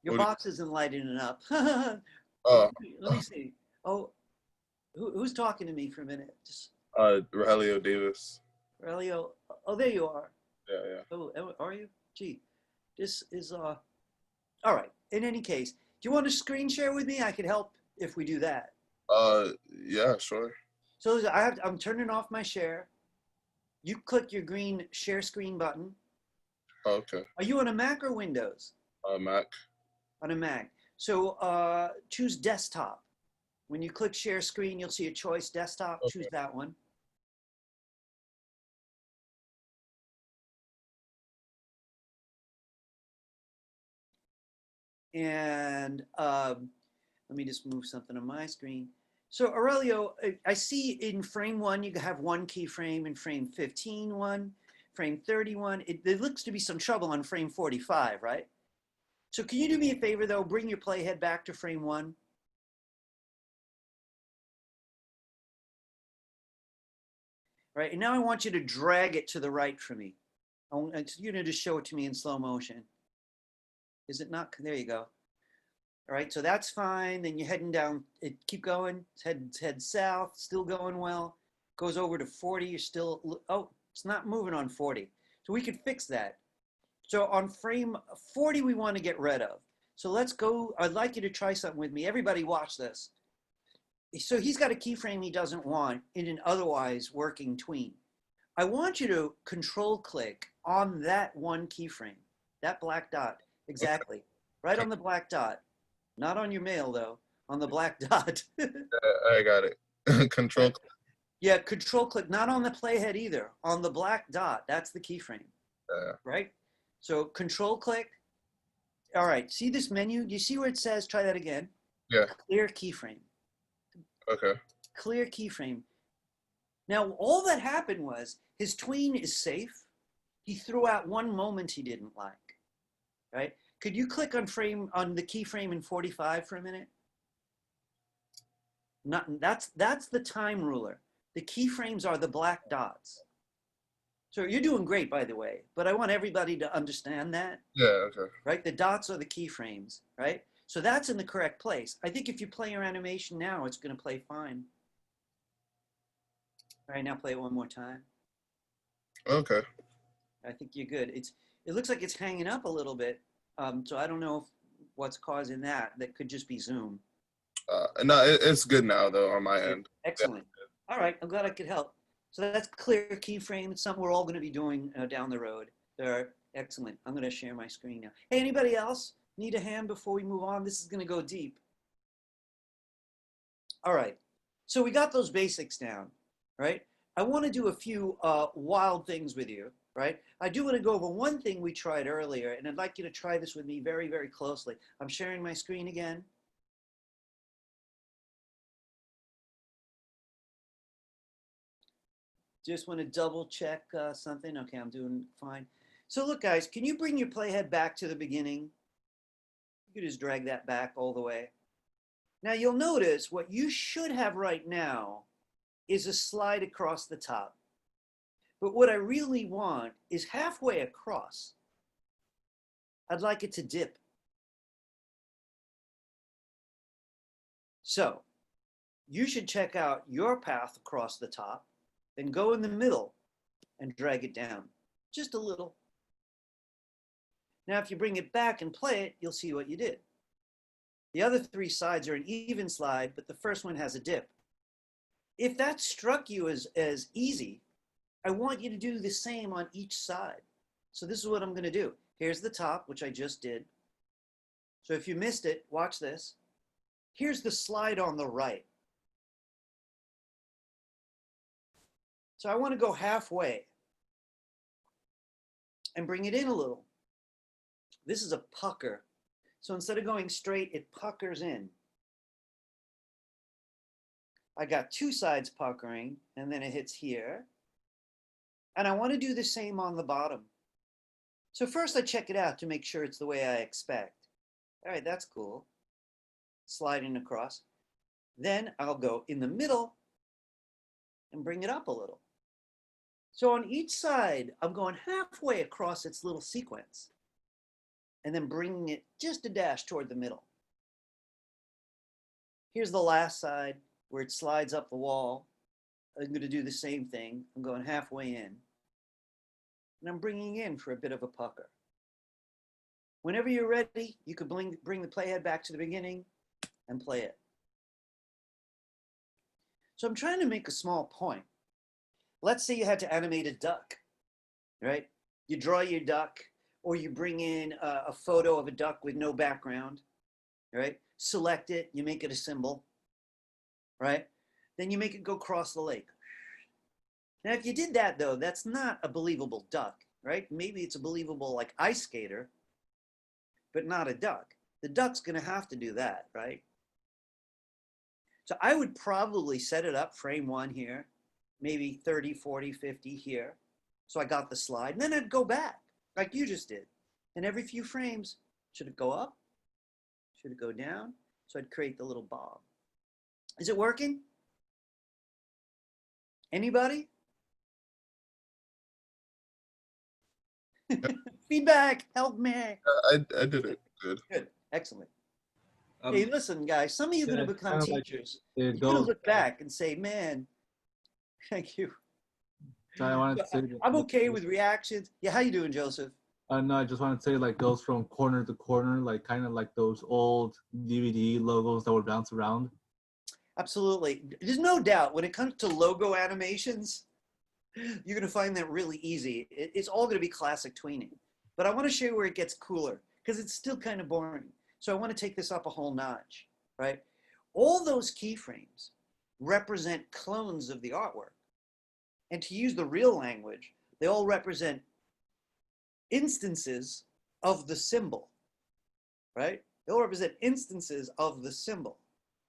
Your box isn't lighting it up. Oh. Let me see. Oh, who's talking to me for a minute? Just Rogelio Davis. Aurelio. Oh, there you are. Yeah. Oh, are you? Gee, this is all right. In any case, do you want to screen share with me? I could help if we do that. Yeah, sure. So I'm turning off my share. You click your green share screen button. Oh, okay. Are you on a Mac or Windows? Mac. On a Mac. So choose desktop. When you click share screen, you'll see a choice desktop. Okay. Choose that one. And let me just move something on my screen. So Aurelio, I see in frame 1, you have 1 keyframe, in frame 15, 1, frame 31. There looks to be some trouble on frame 45, right? So can you do me a favor though, bring your playhead back to frame 1. Right, and now I want you to drag it to the right for me. You're gonna just show it to me in slow motion. Is it not? There you go. All right, so that's fine. Then you're heading down, keep going, head south, still going well. Goes over to 40, you're still, oh, it's not moving on 40. So we could fix that. So on frame 40, we want to get rid of. So let's go, I'd like you to try something with me. Everybody watch this. So he's got a keyframe he doesn't want in an otherwise working tween. I want you to control click on that 1 keyframe, that black dot, exactly, right on the black dot. Not on your mail though, on the black dot. I got it. Control click. Yeah, control click, not on the playhead either, on the black dot. That's the keyframe, right? So control click. All right, see this menu? Do you see where it says, try that again? Yeah. Clear keyframe. Okay. Clear keyframe. Now, all that happened was his tween is safe. He threw out 1 moment he didn't like, right? Could you click on the keyframe in 45 for a minute? That's the time ruler. The keyframes are the black dots. So you're doing great, by the way, but I want everybody to understand that. Yeah, okay. Right? The dots are the keyframes, right? So that's in the correct place. I think if you play your animation now, it's going to play fine. All right, now play it one more time. Okay. I think you're good. It looks like it's hanging up a little bit. So I don't know if what's causing that. That could just be Zoom. No, it's good now though on my end. Excellent. All right, I'm glad I could help. So that's clear keyframe. It's something we're all going to be doing down the road. Excellent. I'm going to share my screen now. Hey, anybody else need a hand before we move on? This is going to go deep. All right. So we got those basics down, right? I want to do a few wild things with you, right? I do want to go over one thing we tried earlier, and I'd like you to try this with me very, very closely. I'm sharing my screen again. Just want to double check something. Okay, I'm doing fine. So look, guys, can you bring your playhead back to the beginning? You can just drag that back all the way. Now you'll notice what you should have right now is a slide across the top. But what I really want is halfway across. I'd like it to dip. So you should check out your path across the top, then go in the middle and drag it down just a little. Now, if you bring it back and play it, you'll see what you did. The other three sides are an even slide, but the first one has a dip. If that struck you as easy, I want you to do the same on each side. So this is what I'm going to do. Here's the top, which I just did. So if you missed it, watch this. Here's the slide on the right. So I want to go halfway and bring it in a little. This is a pucker. So instead of going straight, it puckers in. I got two sides puckering, and then it hits here. And I want to do the same on the bottom. So first I check it out to make sure it's the way I expect. All right, that's cool. Sliding across. Then I'll go in the middle and bring it up a little. So on each side, I'm going halfway across its little sequence and then bringing it just a dash toward the middle. Here's the last side where it slides up the wall. I'm going to do the same thing. I'm going halfway in. And I'm bringing in for a bit of a pucker. Whenever you're ready, you could bring the playhead back to the beginning and play it. So I'm trying to make a small point. Let's say you had to animate a duck, right? You draw your duck, or you bring in a photo of a duck with no background, right? Select it, you make it a symbol, right? Then you make it go across the lake. Now, if you did that, though, that's not a believable duck, right? Maybe it's a believable, like, ice skater, but not a duck. The duck's going to have to do that, right? So I would probably set it up frame one here, maybe 30, 40, 50 here. So I got the slide, and then I'd go back like you just did. And every few frames, should it go up? Should it go down? So I'd create the little bob. Is it working? Anybody? Feedback, help me. I did it good. Good, excellent. Hey, listen, guys, some of you are going to become teachers. Like You're going to look back and say, man, thank you. So I wanted to say that, I'm okay with reactions. Yeah, how you doing, Joseph? No, I just wanted to say like goes from corner to corner, like kind of like those old DVD logos that would bounce around. Absolutely. There's no doubt when it comes to logo animations, you're going to find that really easy. It's all going to be classic tweening. But I want to show you where it gets cooler because it's still kind of boring. So I want to take this up a whole notch, right? All those keyframes represent clones of the artwork. And to use the real language, they all represent instances of the symbol, right? They all represent instances of the symbol.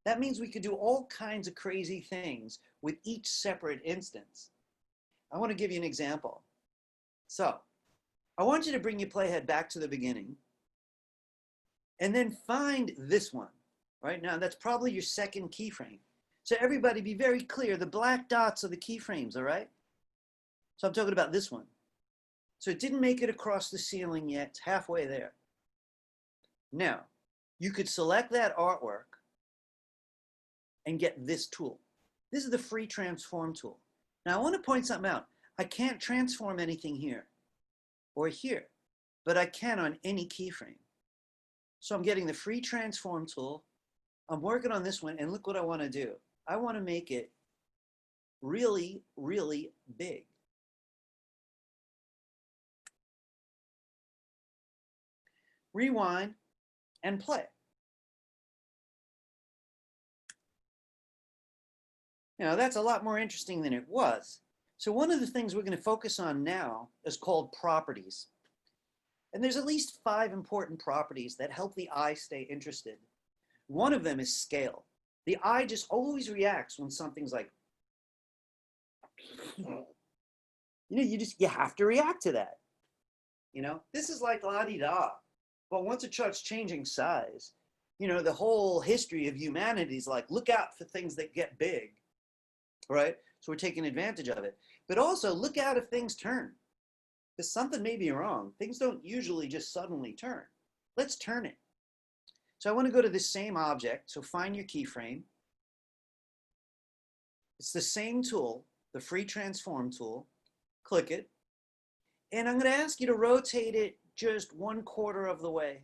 That means we could do all kinds of crazy things with each separate instance. I want to give you an example. So I want you to bring your playhead back to the beginning and then find this one, right? Now that's probably your second keyframe. So everybody be very clear, the black dots are the keyframes, all right? So I'm talking about this one. So it didn't make it across the ceiling yet, it's halfway there. Now, you could select that artwork and get this tool. This is the free transform tool. Now I want to point something out. I can't transform anything here or here, but I can on any keyframe. So I'm getting the free transform tool. I'm working on this one, and look what I want to do. I want to make it really, really big. Rewind and play. You know, that's a lot more interesting than it was. So one of the things we're going to focus on now is called properties. And there's at least 5 important properties that help the eye stay interested. One of them is scale. The eye just always reacts when something's like, you know, you have to react to that. You know, this is like la-di-da. But once it starts changing size, you know, the whole history of humanity is like, look out for things that get big, right? So we're taking advantage of it. But also look out if things turn, because something may be wrong. Things don't usually just suddenly turn. Let's turn it. So I want to go to this same object. So find your keyframe. It's the same tool, the free transform tool. Click it. And I'm going to ask you to rotate it just 1/4 of the way.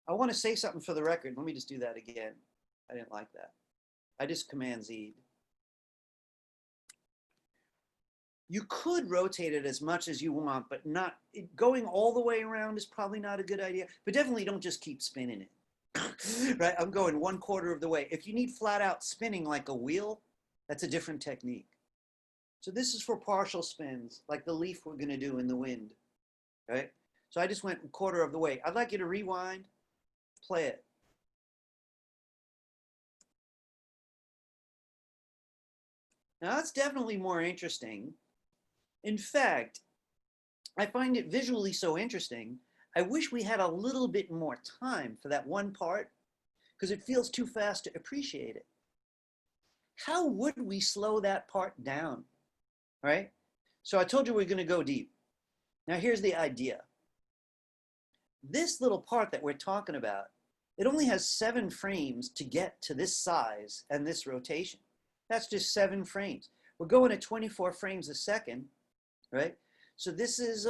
I want to say something for the record. Let me just do that again. I didn't like that. I just Command Z. You could rotate it as much as you want, but not going all the way around is probably not a good idea. But definitely don't just keep spinning it. Right? I'm going 1/4 of the way. If you need flat out spinning like a wheel, that's a different technique. So this is for partial spins, like the leaf we're going to do in the wind. Right? So I just went 1/4 of the way. I'd like you to rewind, play it. Now that's definitely more interesting. In fact, I find it visually so interesting. I wish we had a little bit more time for that one part, because it feels too fast to appreciate it. How would we slow that part down? Right? So I told you we're going to go deep. Now here's the idea. This little part that we're talking about, it only has 7 frames to get to this size and this rotation. That's just 7 frames. We're going at 24 frames a second, right? So this is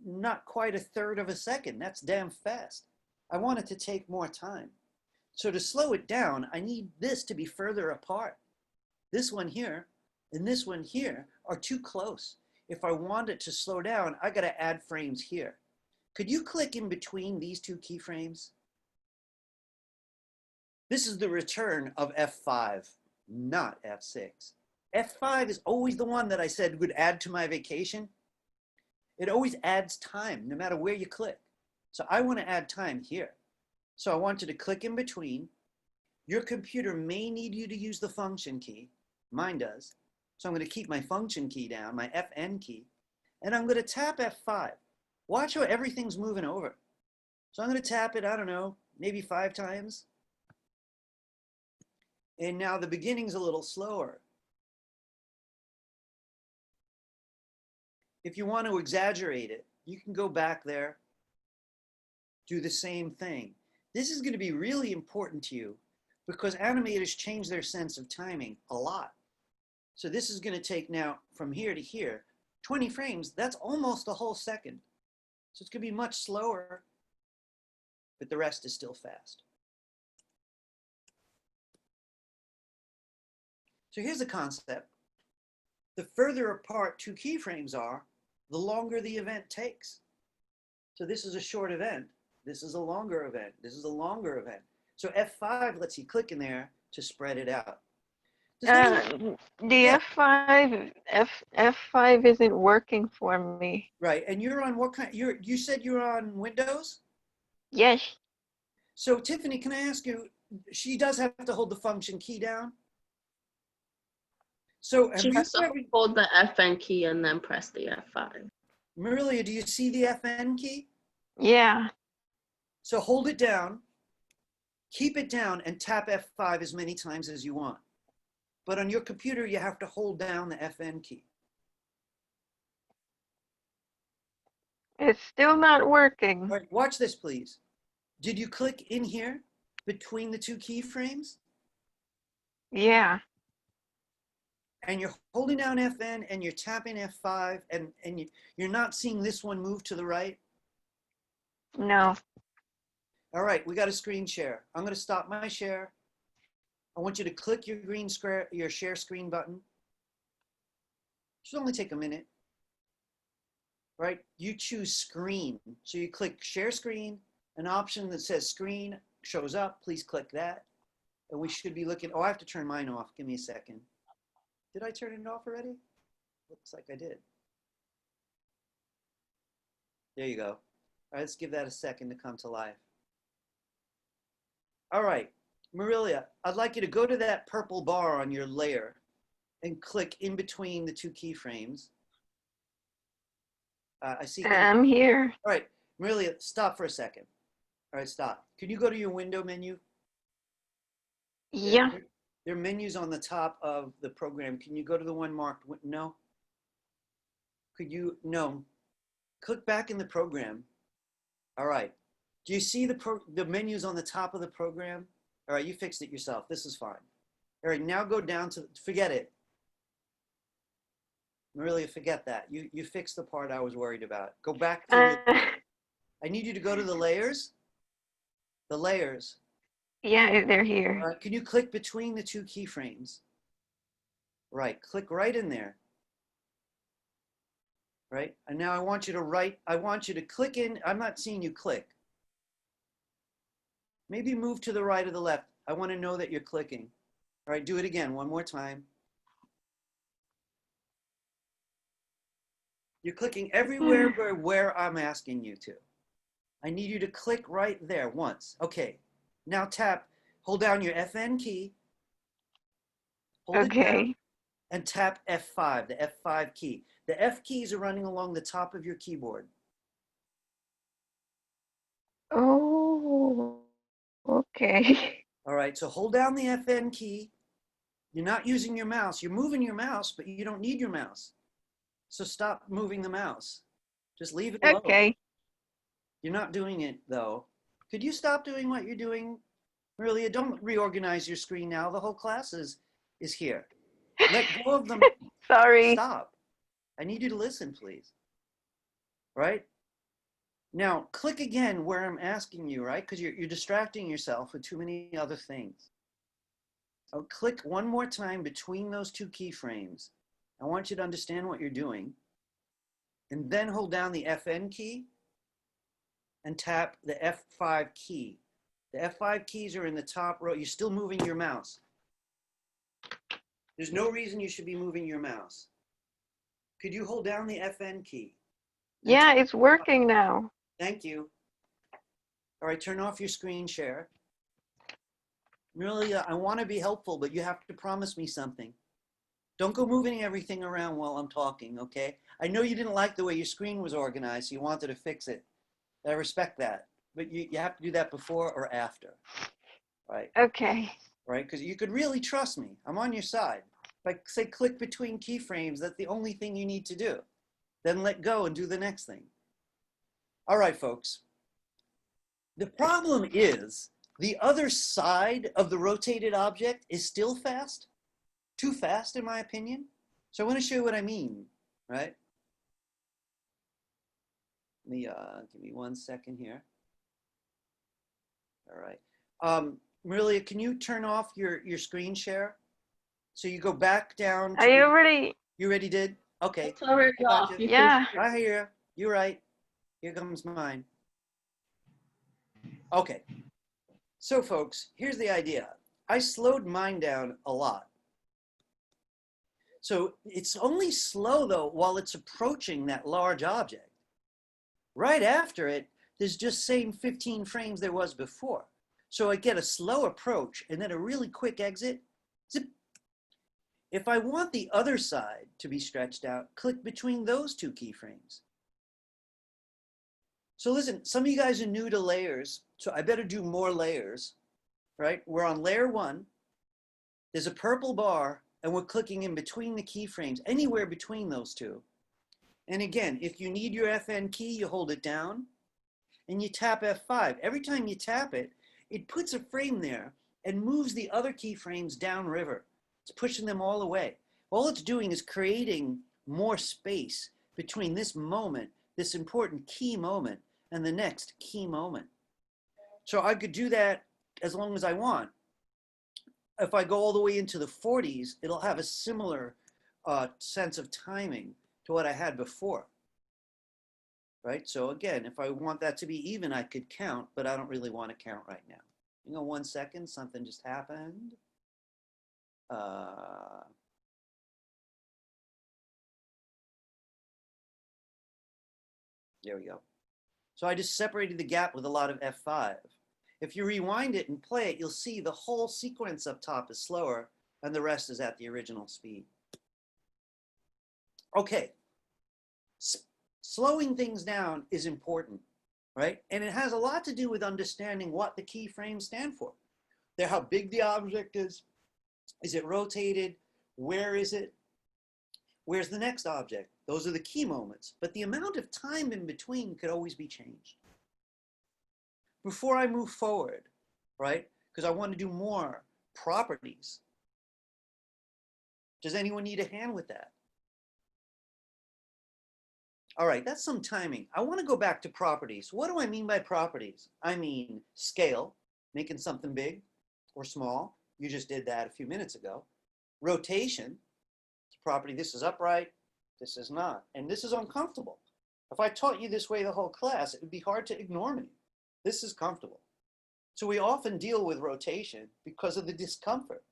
not quite 1/3 of a second. That's damn fast. I want it to take more time. So to slow it down, I need this to be further apart. This one here and this one here are too close. If I want it to slow down, I got to add frames here. Could you click in between these 2 keyframes? This is the return of F5, not F6. F5 is always the one that I said would add to my vacation. It always adds time, no matter where you click. So I want to add time here. So I want you to click in between. Your computer may need you to use the function key. Mine does. So I'm going to keep my function key down, my FN key, and I'm going to tap F5. Watch how everything's moving over. So I'm going to tap it, I don't know, maybe 5 times. And now the beginning's a little slower. If you want to exaggerate it, you can go back there, do the same thing. This is going to be really important to you because animators change their sense of timing a lot. So this is going to take now from here to here, 20 frames, that's almost a whole second. So it's going to be much slower, but the rest is still fast. So here's the concept. The further apart 2 keyframes are, the longer the event takes. So this is a short event. This is a longer event. This is a longer event. So F5 lets you click in there to spread it out. The F5 isn't working for me. Right, and you're on what kind? You said you're on Windows? Yes. So Tiffany, can I ask you? She does have to hold the function key down. So She has to hold the FN key and then press the F5. Marilia, do you see the FN key? Yeah. So hold it down, keep it down, and tap F5 as many times as you want. But on your computer, you have to hold down the FN key. It's still not working. All right, watch this, please. Did you click in here between the 2 keyframes? Yeah. and you're holding down FN and you're tapping F5 and you're not seeing this one move to the right? No. All right, we got a screen share. I'm going to stop my share. I want you to click your green square, your share screen button. Should only take a minute. Right? You choose screen. So you click share screen, an option that says screen shows up. Please click that. And we should be looking, oh, I have to turn mine off. Give me a second. Did I turn it off already? Looks like I did. There you go. All right, let's give that a second to come to life. All right, Marilia, I'd like you to go to that purple bar on your layer and click in between the two keyframes. I see. I'm here. All right, Marilia, stop for a second. All right, stop. Can you go to your window menu? Yeah. There are menus on the top of the program. Can you go to the one marked no? Could you, no. Click back in the program. All right. Do you see the menus on the top of the program? All right, you fixed it yourself. This is fine. All right, now go down to, forget it. Marilia, forget that. You fixed the part I was worried about. Go back to I need you to go to the layers. The layers. Yeah, they're here. All right, can you click between the two keyframes? Right, click right in there. Right, and now I want you to click in, I'm not seeing you click. Maybe move to the right or the left. I want to know that you're clicking. All right, do it again, one more time. You're clicking everywhere where I'm asking you to. I need you to click right there once. Okay, now hold down your FN key. Hold it down and tap F5, the F5 key. The F keys are running along the top of your keyboard. Oh, okay. All right, so hold down the FN key. You're not using your mouse. You're moving your mouse, but you don't need your mouse. So stop moving the mouse. Just leave it alone. Okay. You're not doing it, though. Could you stop doing what you're doing? Really, don't reorganize your screen now. The whole class is here. Let go of them. Sorry. Stop. I need you to listen, please. Right? Now, click again where I'm asking you, right? Because you're distracting yourself with too many other things. So click one more time between those two keyframes. I want you to understand what you're doing. And then hold down the FN key and tap the F5 key. The F5 keys are in the top row. You're still moving your mouse. There's no reason you should be moving your mouse. Could you hold down the FN key? Yeah, it's working now. Thank you. All right, turn off your screen share. Really, I want to be helpful, but you have to promise me something. Don't go moving everything around while I'm talking, okay? I know you didn't like the way your screen was organized, so you wanted to fix it. I respect that, but you have to do that before or after, right? Okay. Right, because you could really trust me. I'm on your side. Like, say, click between keyframes. That's the only thing you need to do. Then let go and do the next thing. All right, folks. The problem is the other side of the rotated object is still fast. Too fast, in my opinion. So I want to show you what I mean, right? Let me, give me 1 second here. All right. Marilia, can you turn off your screen share? So you go back down. I already. You already did? Okay. It's already off. Yeah. I hear you. You're right. Here comes mine. Okay. So folks, here's the idea. I slowed mine down a lot. So it's only slow though while it's approaching that large object. Right after it, there's just same 15 frames there was before. So I get a slow approach and then a really quick exit. Zip. If I want the other side to be stretched out, click between those two keyframes. So listen, some of you guys are new to layers, so I better do more layers, right? We're on layer 1. There's a purple bar, and we're clicking in between the keyframes, anywhere between those two. And again, if you need your FN key, you hold it down, and you tap F5. Every time you tap it, it puts a frame there and moves the other keyframes downriver. It's pushing them all away. All it's doing is creating more space between this moment, this important key moment, and the next key moment. So I could do that as long as I want. If I go all the way into the 40s, it'll have a similar sense of timing to what I had before. Right? So again, if I want that to be even, I could count, but I don't really want to count right now. 1 second, something just happened. There we go. So I just separated the gap with a lot of F5. If you rewind it and play it, you'll see the whole sequence up top is slower and the rest is at the original speed. Okay. Slowing things down is important, right? And it has a lot to do with understanding what the keyframes stand for. They're how big the object is. Is it rotated? Where is it? Where's the next object? Those are the key moments, but the amount of time in between could always be changed. Before I move forward, right? Because I want to do more properties. Does anyone need a hand with that? All right, that's some timing. I want to go back to properties. What do I mean by properties? I mean scale, making something big or small. You just did that a few minutes ago. Rotation, property, this is upright, this is not, and this is uncomfortable. If I taught you this way the whole class, it would be hard to ignore me. This is comfortable. So we often deal with rotation because of the discomfort.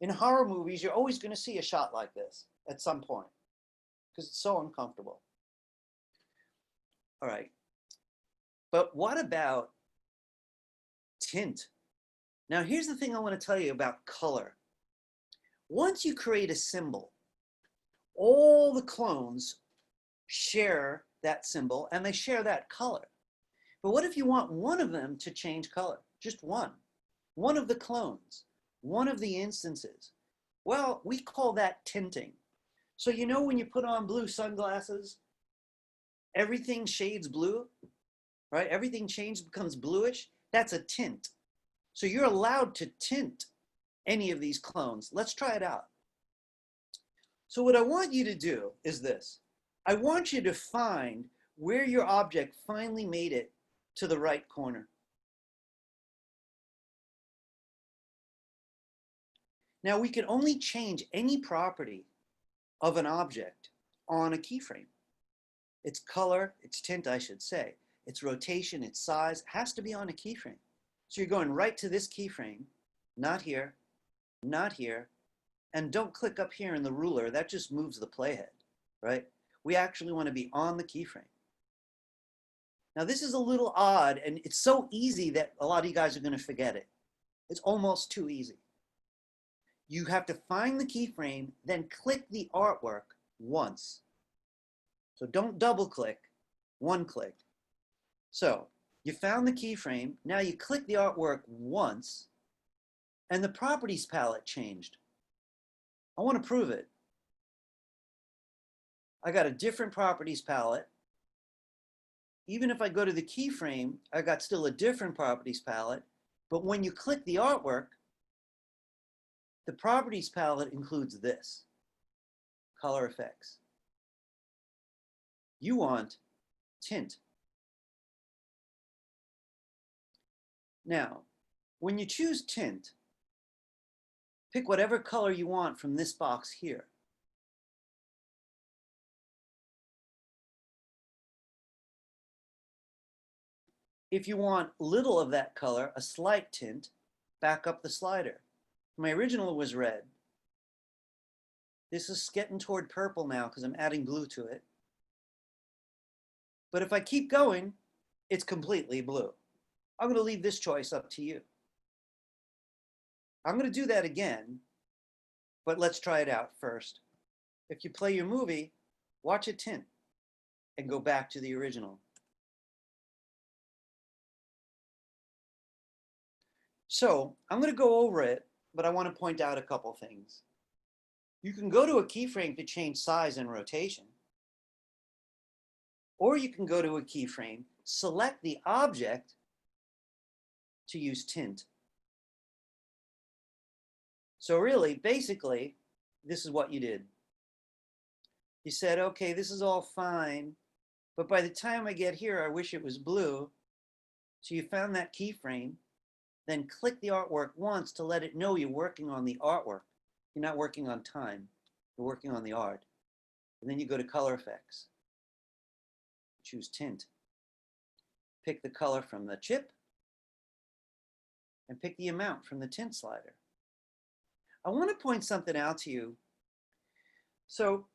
In horror movies, you're always going to see a shot like this at some point because it's so uncomfortable. All right. But what about tint? Now, here's the thing I want to tell you about color. Once you create a symbol, all the clones share that symbol and they share that color. But what if you want one of them to change color? Just one. One of the clones, one of the instances. Well, we call that tinting. So you know when you put on blue sunglasses, everything shades blue, right? Everything changes, becomes bluish. That's a tint. So you're allowed to tint any of these clones. Let's try it out. So what I want you to do is this. I want you to find where your object finally made it to the right corner. Now we can only change any property of an object on a keyframe. Its color, its tint, I should say, its rotation, its size, has to be on a keyframe. So you're going right to this keyframe, not here, not here, and don't click up here in the ruler. That just moves the playhead, right? We actually want to be on the keyframe. Now this is a little odd, and it's so easy that a lot of you guys are going to forget it. It's almost too easy. You have to find the keyframe, then click the artwork once. So don't double click, one click. So you found the keyframe, now you click the artwork once, and the properties palette changed. I want to prove it. I got a different properties palette. Even if I go to the keyframe, I got still a different properties palette. But when you click the artwork, the properties palette includes this, color effects. You want tint. Now, when you choose tint, pick whatever color you want from this box here. If you want little of that color, a slight tint, back up the slider. My original was red. This is getting toward purple now because I'm adding blue to it. But if I keep going, it's completely blue. I'm going to leave this choice up to you. I'm going to do that again, but let's try it out first. If you play your movie, watch it tint and go back to the original. So I'm going to go over it, but I want to point out a couple things. You can go to a keyframe to change size and rotation, or you can go to a keyframe, select the object to use tint. So really, basically, this is what you did. You said, okay, this is all fine, but by the time I get here, I wish it was blue. So you found that keyframe, then click the artwork once to let it know you're working on the artwork. You're not working on time, you're working on the art. And then you go to color effects. Choose tint. Pick the color from the chip and pick the amount from the tint slider. I want to point something out to you. So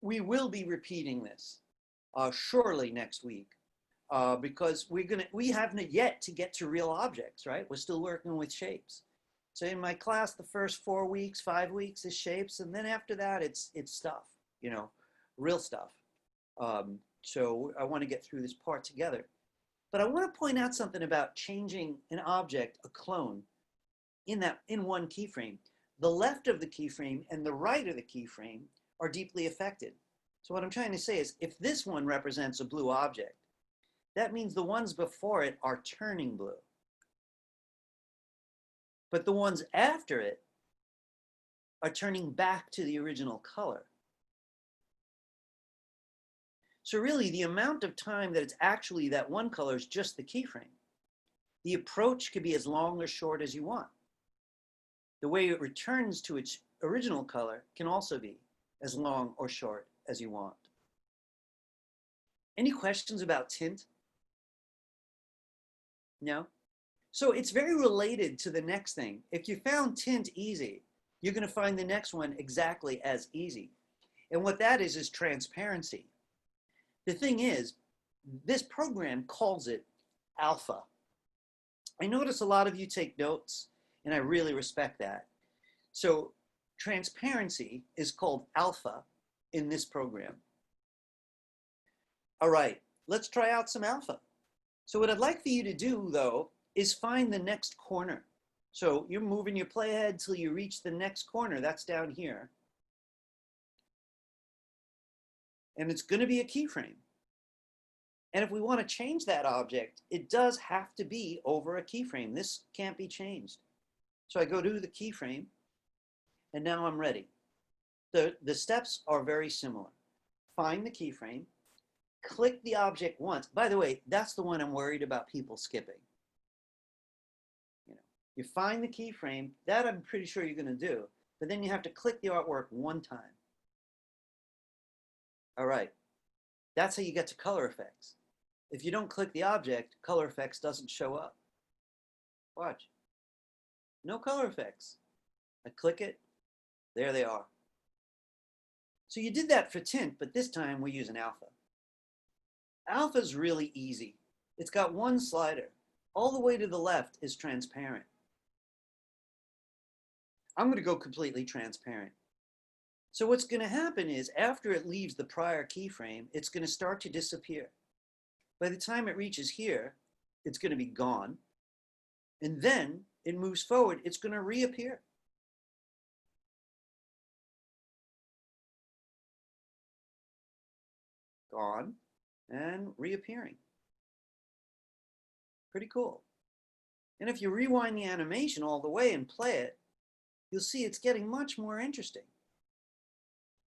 we will be repeating this surely next week because we haven't yet to get to real objects, right? We're still working with shapes. So in my class, the first 4 weeks, 5 weeks is shapes, and then after that, it's stuff, you know, real stuff. So I want to get through this part together. But I want to point out something about changing an object, a clone, in one keyframe. The left of the keyframe and the right of the keyframe are deeply affected. So what I'm trying to say is, if this one represents a blue object, that means the ones before it are turning blue. But the ones after it are turning back to the original color. So really, the amount of time that it's actually that one color is just the keyframe. The approach could be as long or short as you want. The way it returns to its original color can also be as long or short as you want. Any questions about tint? No? So it's very related to the next thing. If you found tint easy, you're going to find the next one exactly as easy. And what that is transparency. The thing is, this program calls it alpha. I notice a lot of you take notes, and I really respect that. So transparency is called alpha in this program. All right, let's try out some alpha. So what I'd like for you to do, though, is find the next corner. So you're moving your playhead till you reach the next corner. That's down here. And it's going to be a keyframe. And if we want to change that object, it does have to be over a keyframe. This can't be changed. So I go to the keyframe, and now I'm ready. The steps are very similar. Find the keyframe, click the object once. By the way, that's the one I'm worried about people skipping. You find the keyframe, that I'm pretty sure you're going to do, but then you have to click the artwork one time. All right, that's how you get to color effects. If you don't click the object, color effects doesn't show up. Watch. No color effects. I click it, there they are. So you did that for tint, but this time we're using alpha. Alpha is really easy. It's got one slider. All the way to the left is transparent. I'm going to go completely transparent. So what's going to happen is after it leaves the prior keyframe, it's going to start to disappear. By the time it reaches here, it's going to be gone. And then it moves forward, it's going to reappear. Gone and reappearing. Pretty cool. And if you rewind the animation all the way and play it, you'll see it's getting much more interesting.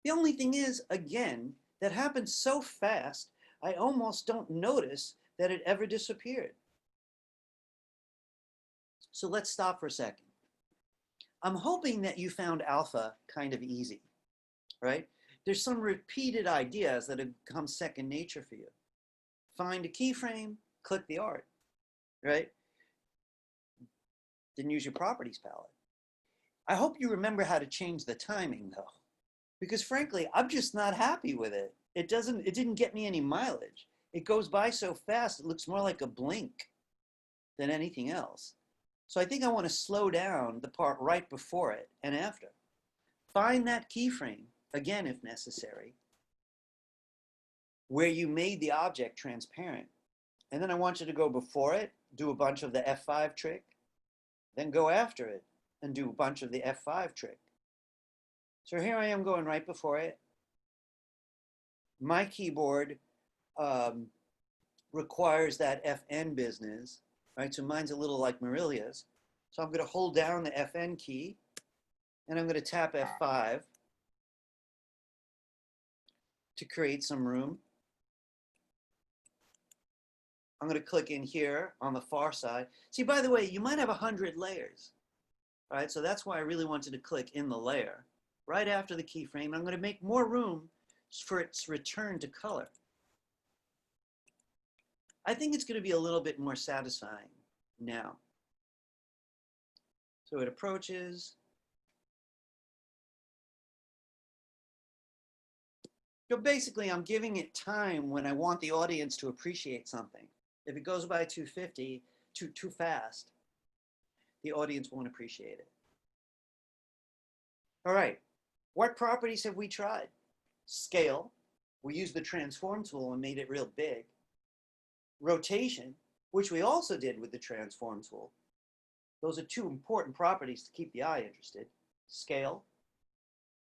The only thing is, again, that happens so fast, I almost don't notice that it ever disappeared. So let's stop for a second. I'm hoping that you found alpha kind of easy, right? There's some repeated ideas that have become second nature for you. Find a keyframe, click the art, right? Then use your properties palette. I hope you remember how to change the timing though, because frankly, I'm just not happy with it. It didn't get me any mileage. It goes by so fast, it looks more like a blink than anything else. So I think I want to slow down the part right before it and after. Find that keyframe, again if necessary, where you made the object transparent. And then I want you to go before it, do a bunch of the F5 trick, then go after it and do a bunch of the F5 trick. So here I am going right before it. My keyboard requires that FN business, right? So mine's a little like Marilia's. So I'm going to hold down the FN key And I'm going to tap F5 to create some room. I'm going to click in here on the far side. See, by the way, you might have 100 layers, right? So that's why I really wanted to click in the layer right after the keyframe. I'm going to make more room for its return to color. I think it's going to be a little bit more satisfying now. So it approaches. So basically, I'm giving it time when I want the audience to appreciate something. If it goes by 250, too fast, the audience won't appreciate it. All right, what properties have we tried? Scale, we used the transform tool and made it real big. Rotation, which we also did with the transform tool. Those are two important properties to keep the eye interested. Scale,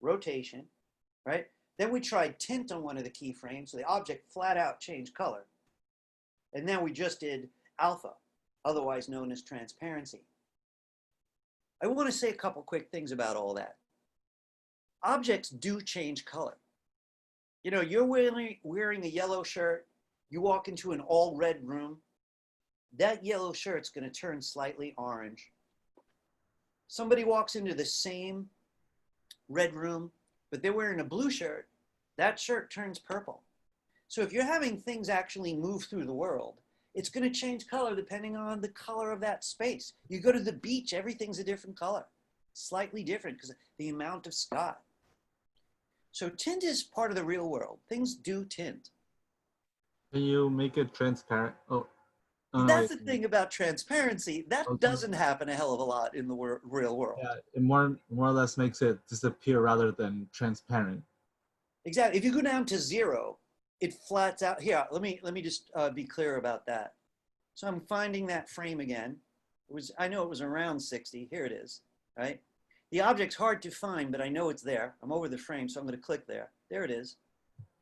rotation, right? Then we tried tint on one of the keyframes, so the object flat out changed color. And then we just did alpha, otherwise known as transparency. I want to say a couple quick things about all that. Objects do change color. You know, you're wearing a yellow shirt, you walk into an all red room, that yellow shirt's going to turn slightly orange. Somebody walks into the same red room, but they're wearing a blue shirt, that shirt turns purple. So if you're having things actually move through the world, it's going to change color depending on the color of that space. You go to the beach, everything's a different color, slightly different because of the amount of sky. So tint is part of the real world. Things do tint. Can you make it transparent? Oh, That's wait. the thing about transparency. That Okay. doesn't happen a hell of a lot in the real world. Yeah, it more or less makes it disappear rather than transparent. Exactly. If you go down to 0, it flats out. Here, let me just be clear about that. So I'm finding that frame again. I know it was around 60. Here it is, right? The object's hard to find, but I know it's there. I'm over the frame, so I'm going to click there. There it is.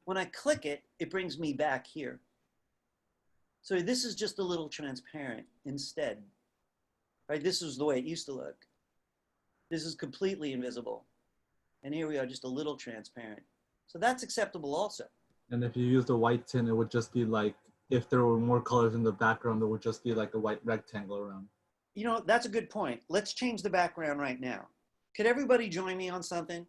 When I click it, it brings me back here. So this is just a little transparent instead, right? This is the way it used to look. This is completely invisible. And here we are, just a little transparent. So that's acceptable also. And if you use the white tint, it would just be like, if there were more colors in the background, there would just be like a white rectangle around. You know, that's a good point. Let's change the background right now. Could everybody join me on something?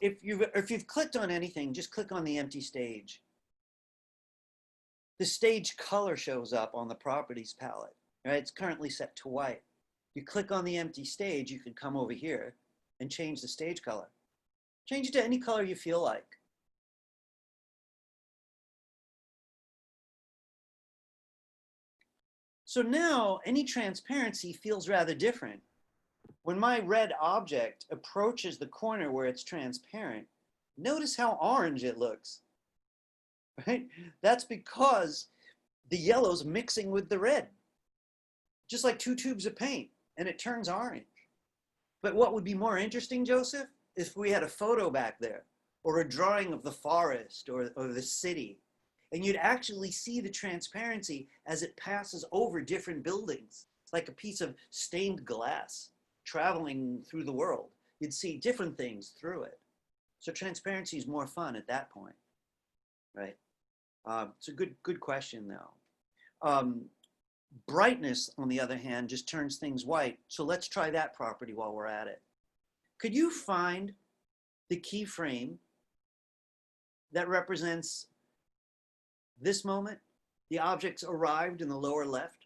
If you've clicked on anything, just click on the empty stage. The stage color shows up on the properties palette, right? It's currently set to white. You click on the empty stage, you can come over here and change the stage color. Change it to any color you feel like. So now any transparency feels rather different. When my red object approaches the corner where it's transparent, notice how orange it looks, right? That's because the yellow's mixing with the red, just like two tubes of paint, and it turns orange. But what would be more interesting, Joseph, if we had a photo back there, or a drawing of the forest or the city, and you'd actually see the transparency as it passes over different buildings. It's like a piece of stained glass traveling through the world. You'd see different things through it. So transparency is more fun at that point, right? It's a good question though. Brightness, on the other hand, just turns things white. So let's try that property while we're at it. Could you find the keyframe that represents this moment? The object's arrived in the lower left.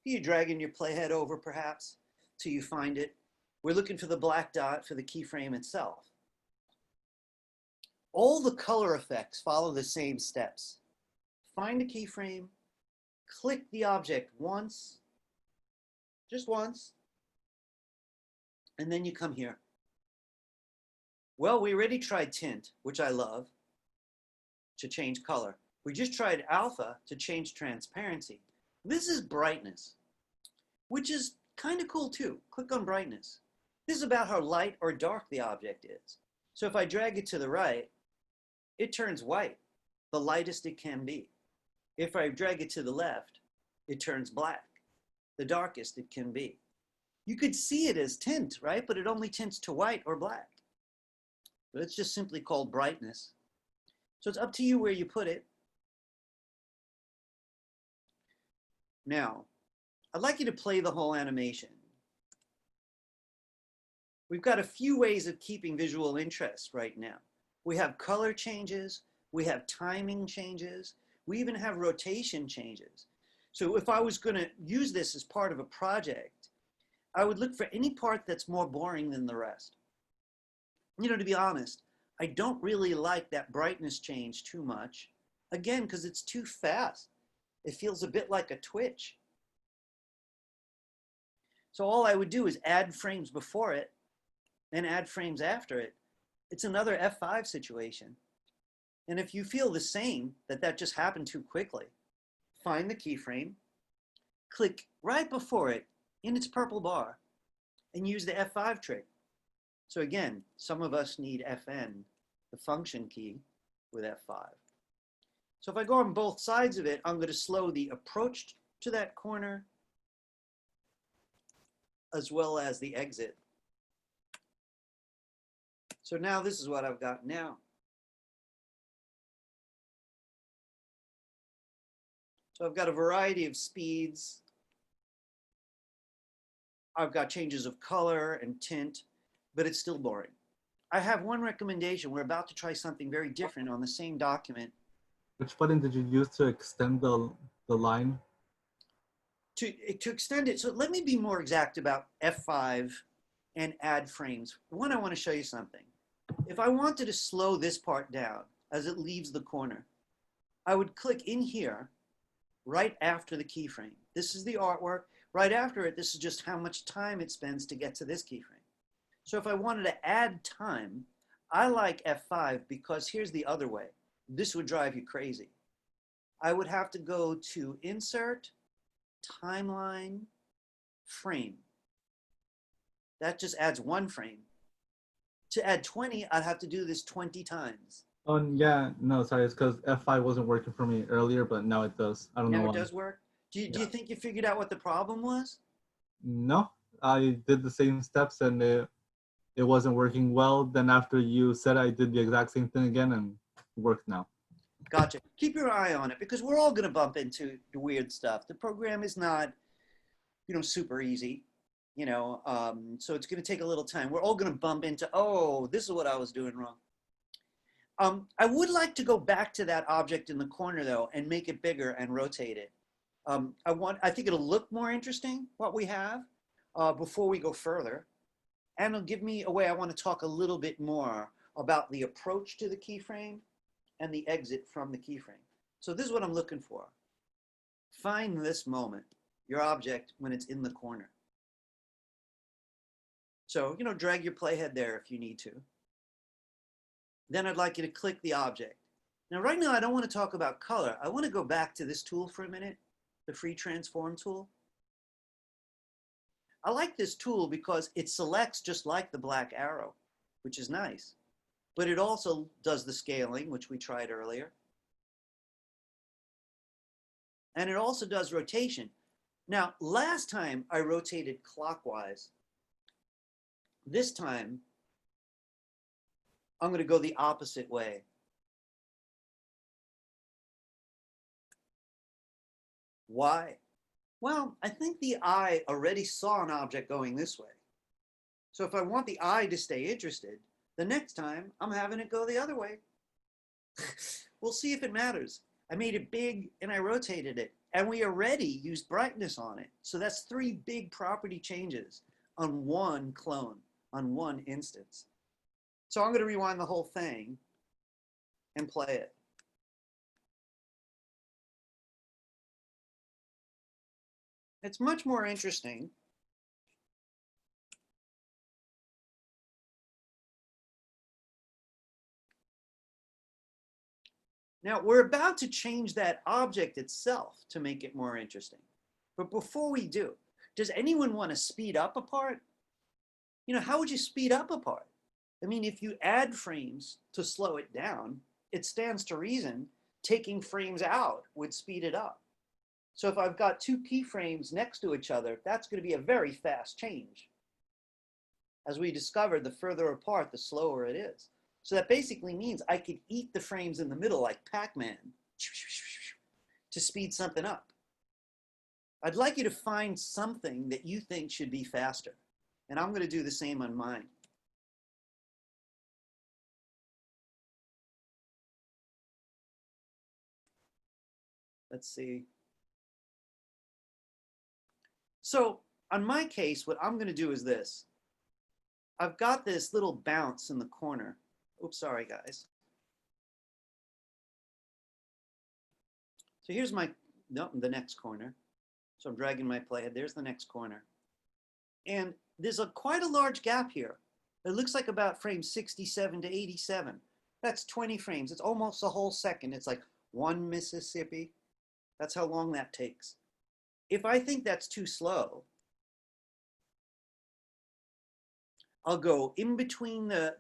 You dragging your playhead over perhaps till you find it. We're looking for the black dot for the keyframe itself. All the color effects follow the same steps. Find a keyframe, click the object once, just once, and then you come here. Well, we already tried tint, which I love, to change color. We just tried alpha to change transparency. This is brightness, which is kind of cool too. Click on brightness. This is about how light or dark the object is. So if I drag it to the right, it turns white, the lightest it can be. If I drag it to the left, it turns black, the darkest it can be. You could see it as tint, right? But it only tints to white or black. But it's just simply called brightness. So it's up to you where you put it. Now, I'd like you to play the whole animation. We've got a few ways of keeping visual interest right now. We have color changes, we have timing changes, we even have rotation changes. So if I was going to use this as part of a project, I would look for any part that's more boring than the rest. You know, to be honest, I don't really like that brightness change too much. Again, because it's too fast. It feels a bit like a twitch. So all I would do is add frames before it and add frames after it. It's another F5 situation. And if you feel the same, that just happened too quickly, find the keyframe, click right before it in its purple bar, and use the F5 trick. So again, some of us need FN, the function key, with F5. So if I go on both sides of it, I'm going to slow the approach to that corner as well as the exit. So now this is what I've got now. So I've got a variety of speeds. I've got changes of color and tint, but it's still boring. I have one recommendation. We're about to try something very different on the same document. Which button did you use to extend the line? To extend it, so let me be more exact about F5 and add frames. One, I want to show you something. If I wanted to slow this part down as it leaves the corner, I would click in here right after the keyframe. This is the artwork. Right after it, this is just how much time it spends to get to this keyframe. So if I wanted to add time, I like F5 because here's the other way. This would drive you crazy. I would have to go to Insert, Timeline, Frame. That just adds one frame. To add 20, I'd have to do this 20 times. Oh, yeah, no, sorry, it's because F5 wasn't working for me earlier, but now it does. I don't know Now why. it does work? Do you think you figured out what the problem was? No, I did the same steps and it wasn't working well. Then after you said, I did the exact same thing again and it worked now. Gotcha. Keep your eye on it because we're all going to bump into the weird stuff. The program is not, super easy, so it's going to take a little time. We're all going to bump into, oh, this is what I was doing wrong. I would like to go back to that object in the corner though and make it bigger and rotate it. I think it'll look more interesting what we have before we go further. And it'll give me a way I want to talk a little bit more about the approach to the keyframe and the exit from the keyframe. So this is what I'm looking for. Find this moment, your object, when it's in the corner. So, drag your playhead there if you need to. Then I'd like you to click the object. Now, right now, I don't want to talk about color. I want to go back to this tool for a minute, the free transform tool. I like this tool because it selects just like the black arrow, which is nice. But it also does the scaling, which we tried earlier. And it also does rotation. Now, last time I rotated clockwise. This time, I'm going to go the opposite way. Why? Well, I think the eye already saw an object going this way. So if I want the eye to stay interested, the next time I'm having it go the other way. We'll see if it matters. I made it big and I rotated it. And we already used brightness on it. So that's 3 big property changes on one clone, on one instance. So I'm going to rewind the whole thing and play it. It's much more interesting. Now, we're about to change that object itself to make it more interesting. But before we do, does anyone want to speed up a part? How would you speed up a part? I mean, if you add frames to slow it down, it stands to reason taking frames out would speed it up. So if I've got two keyframes next to each other, that's going to be a very fast change. As we discovered, the further apart, the slower it is. So that basically means I could eat the frames in the middle like Pac-Man to speed something up. I'd like you to find something that you think should be faster. And I'm going to do the same on mine. Let's see. So on my case, what I'm going to do is this. I've got this little bounce in the corner. Oops, sorry, guys. So here's my, no, the next corner. So I'm dragging my playhead. There's the next corner. And there's quite a large gap here. It looks like about frame 67 to 87. That's 20 frames. It's almost a whole second. It's like 1 Mississippi. That's how long that takes. If I think that's too slow, I'll go in between the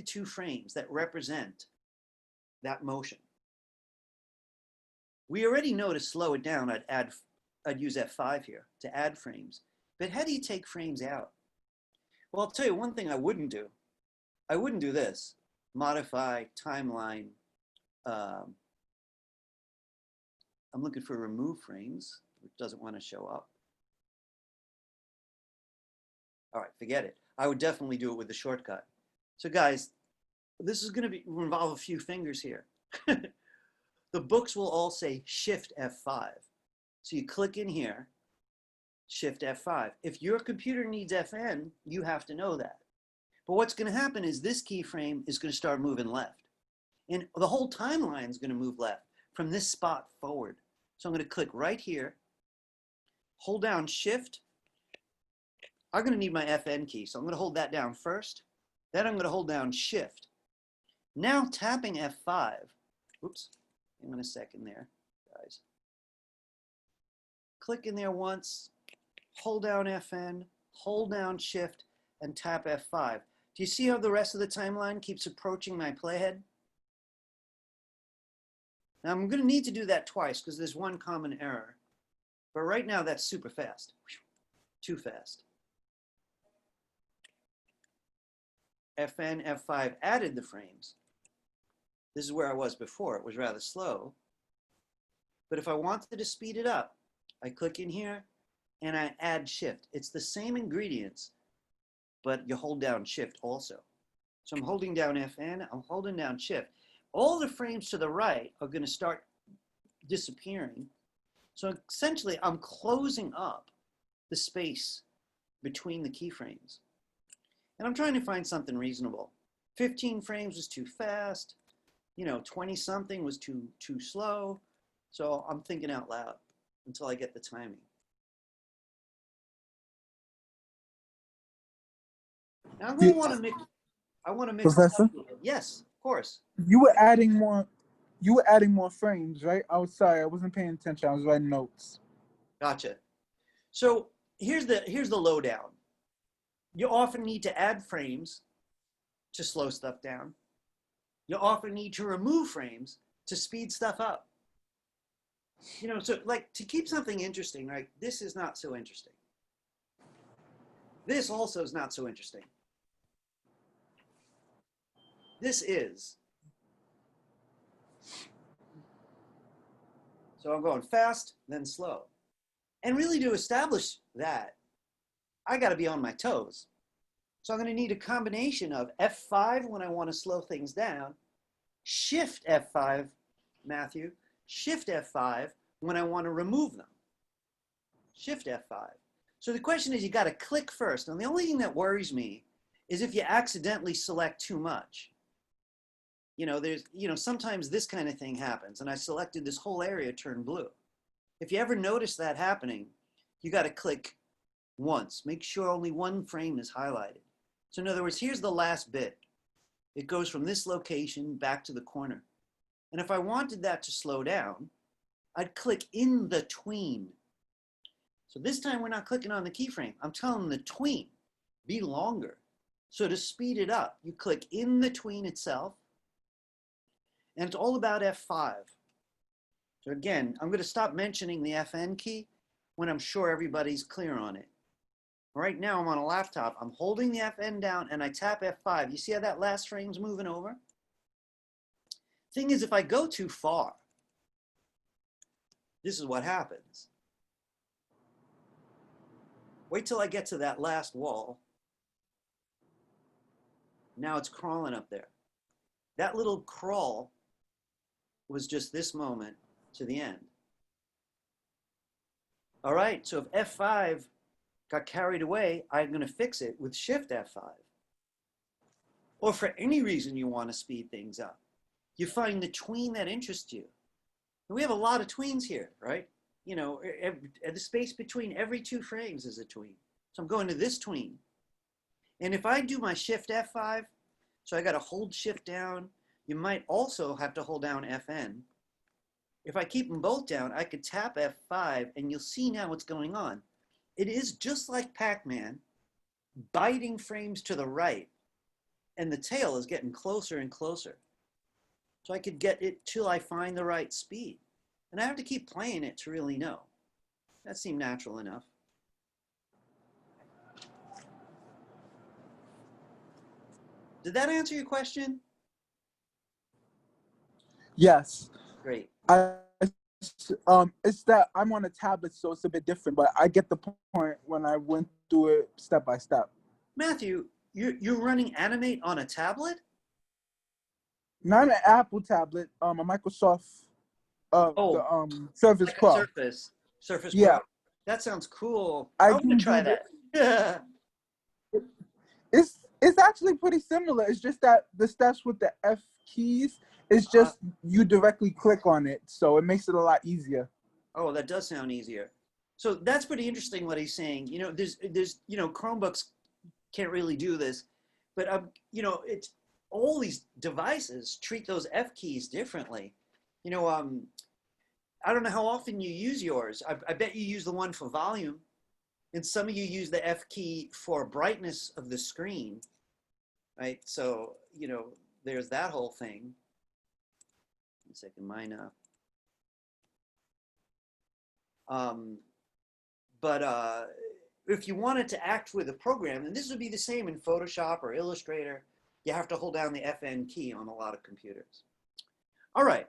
two frames that represent that motion. We already know to slow it down, I'd use F5 here to add frames. But how do you take frames out? Well, I'll tell you one thing I wouldn't do. I wouldn't do this. Modify timeline. I'm looking for remove frames, which doesn't want to show up. All right, forget it. I would definitely do it with the shortcut. So guys, this is going to involve a few fingers here. The books will all say Shift F5. So you click in here, Shift F5. If your computer needs FN, you have to know that. But what's going to happen is this keyframe is going to start moving left. And the whole timeline is going to move left from this spot forward. So I'm going to click right here, hold down Shift. I'm going to need my FN key, so I'm going to hold that down first. Then I'm going to hold down Shift. Now tapping F5. Oops, hang on a second there, guys. Click in there once, hold down FN, hold down Shift, and tap F5. Do you see how the rest of the timeline keeps approaching my playhead? Now I'm going to need to do that twice because there's one common error. But right now that's super fast. Too fast. FN, F5 added the frames. This is where I was before. It was rather slow. But if I wanted to speed it up, I click in here and I add Shift. It's the same ingredients, but you hold down Shift also. So I'm holding down FN, I'm holding down Shift. All the frames to the right are going to start disappearing. So essentially, I'm closing up the space between the keyframes. And I'm trying to find something reasonable. 15 frames was too fast. 20-something was too slow. So I'm thinking out loud until I get the timing. Now I'm going to want to mix. I want to mix. Professor? Yes, of course. You were adding more frames, right? I was sorry, I wasn't paying attention. I was writing notes. Gotcha. So here's the lowdown. You often need to add frames to slow stuff down. You often need to remove frames to speed stuff up. So like to keep something interesting, right? This is not so interesting. This also is not so interesting. This is. So I'm going fast, then slow. And really to establish that, I got to be on my toes. So I'm going to need a combination of F5 when I want to slow things down, Shift F5, Matthew, Shift F5 when I want to remove them. Shift F5. So the question is, you got to click first. And the only thing that worries me is if you accidentally select too much. Sometimes this kind of thing happens, and I selected this whole area turned blue. If you ever notice that happening, you got to click once. Make sure only one frame is highlighted. So in other words, here's the last bit. It goes from this location back to the corner. And if I wanted that to slow down, I'd click in the tween. So this time we're not clicking on the keyframe. I'm telling the tween, be longer. So to speed it up, you click in the tween itself. And it's all about F5. So again, I'm going to stop mentioning the FN key when I'm sure everybody's clear on it. Right now I'm on a laptop. I'm holding the FN down and I tap F5. You see how that last frame's moving over? Thing is, if I go too far, this is what happens. Wait till I get to that last wall. Now it's crawling up there. That little crawl was just this moment to the end. All right, so if F5 got carried away, I'm going to fix it with Shift F5. Or for any reason you want to speed things up, you find the tween that interests you. And we have a lot of tweens here, right? You know, the space between every 2 frames is a tween. So I'm going to this tween. And if I do my Shift F5, so I got to hold Shift down, you might also have to hold down FN. If I keep them both down, I could tap F5 and you'll see now what's going on. It is just like Pac-Man, biting frames to the right, and the tail is getting closer and closer. So I could get it till I find the right speed. And I have to keep playing it to really know. That seemed natural enough. Did that answer your question? Yes. Great. It's that I'm on a tablet, so it's a bit different, but I get the point when I went through it step by step. Matthew, you're running Animate on a tablet? Not an Apple tablet, a Microsoft, the Surface like Pro. Surface Yeah. Pro. That sounds cool. I I want to can try do that. It's actually pretty similar. It's just that the steps with the F keys, it's just you directly click on it, so it makes it a lot easier. Oh, that does sound easier. So that's pretty interesting what he's saying. You know, there's you know, Chromebooks can't really do this, but you know, it's all these devices treat those F keys differently. You know, I don't know how often you use yours. I bet you use the one for volume, and some of you use the F key for brightness of the screen, right? So, you know, there's that whole thing. One second, mine up. If you wanted to act with a program, and this would be the same in Photoshop or Illustrator, you have to hold down the FN key on a lot of computers. All right,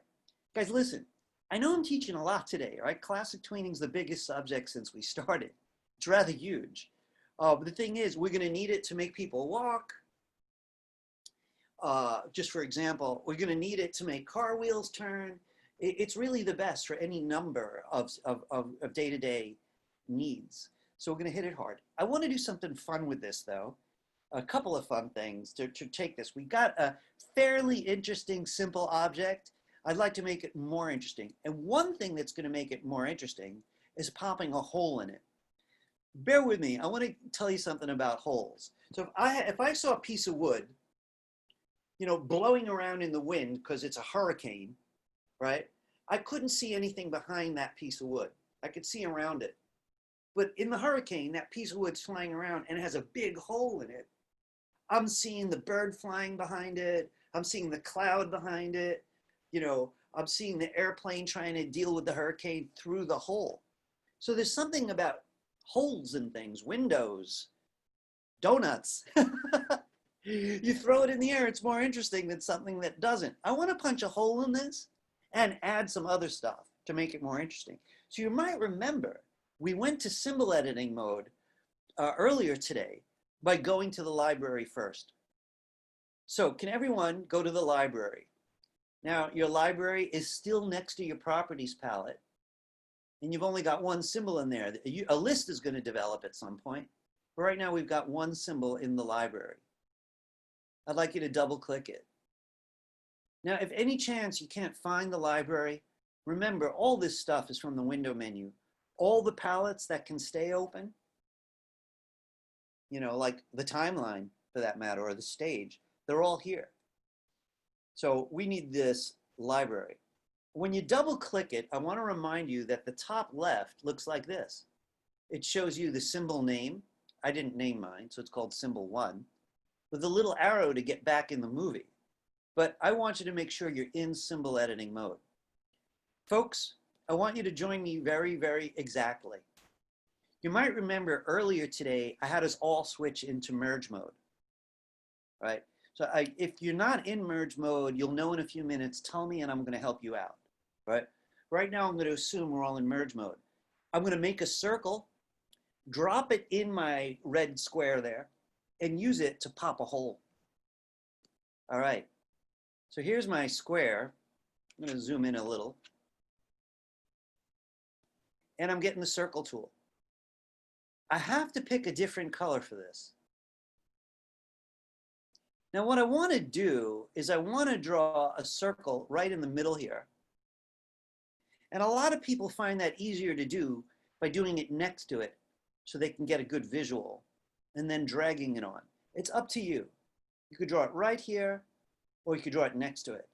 guys, listen. I know I'm teaching a lot today, right? Classic tweening's the biggest subject since we started. It's rather huge. But the thing is, we're going to need it to make people walk. Just for example, we're going to need it to make car wheels turn. It's really the best for any number of day-to-day needs. So we're going to hit it hard. I want to do something fun with this, though. A couple of fun things to take this. We got a fairly interesting, simple object. I'd like to make it more interesting. And one thing that's going to make it more interesting is popping a hole in it. Bear with me. I want to tell you something about holes. So if I saw a piece of wood, you know, blowing around in the wind because it's a hurricane, right? I couldn't see anything behind that piece of wood. I could see around it. But in the hurricane, that piece of wood's flying around and it has a big hole in it. I'm seeing the bird flying behind it. I'm seeing the cloud behind it. You know, I'm seeing the airplane trying to deal with the hurricane through the hole. So there's something about holes in things, windows, donuts. You throw it in the air, it's more interesting than something that doesn't. I want to punch a hole in this and add some other stuff to make it more interesting. So you might remember, we went to symbol editing mode earlier today by going to the library first. So can everyone go to the library? Now, your library is still next to your properties palette, and you've only got one symbol in there. A list is going to develop at some point, but right now we've got one symbol in the library. I'd like you to double click it. Now, if any chance you can't find the library, remember all this stuff is from the window menu. All the palettes that can stay open, you know, like the timeline for that matter, or the stage, they're all here. So we need this library. When you double click it, I want to remind you that the top left looks like this. It shows you the symbol name. I didn't name mine, so it's called symbol 1, with a little arrow to get back in the movie. But I want you to make sure you're in symbol editing mode. Folks, I want you to join me very, very exactly. You might remember earlier today, I had us all switch into merge mode, right? So if you're not in merge mode, you'll know in a few minutes, tell me and I'm gonna help you out, right? Right now, I'm gonna assume we're all in merge mode. I'm gonna make a circle, drop it in my red square there, and use it to pop a hole. All right, so here's my square. I'm gonna zoom in a little. And I'm getting the circle tool. I have to pick a different color for this. Now what I want to do is I want to draw a circle right in the middle here. And a lot of people find that easier to do by doing it next to it so they can get a good visual and then dragging it on. It's up to you. You could draw it right here or you could draw it next to it.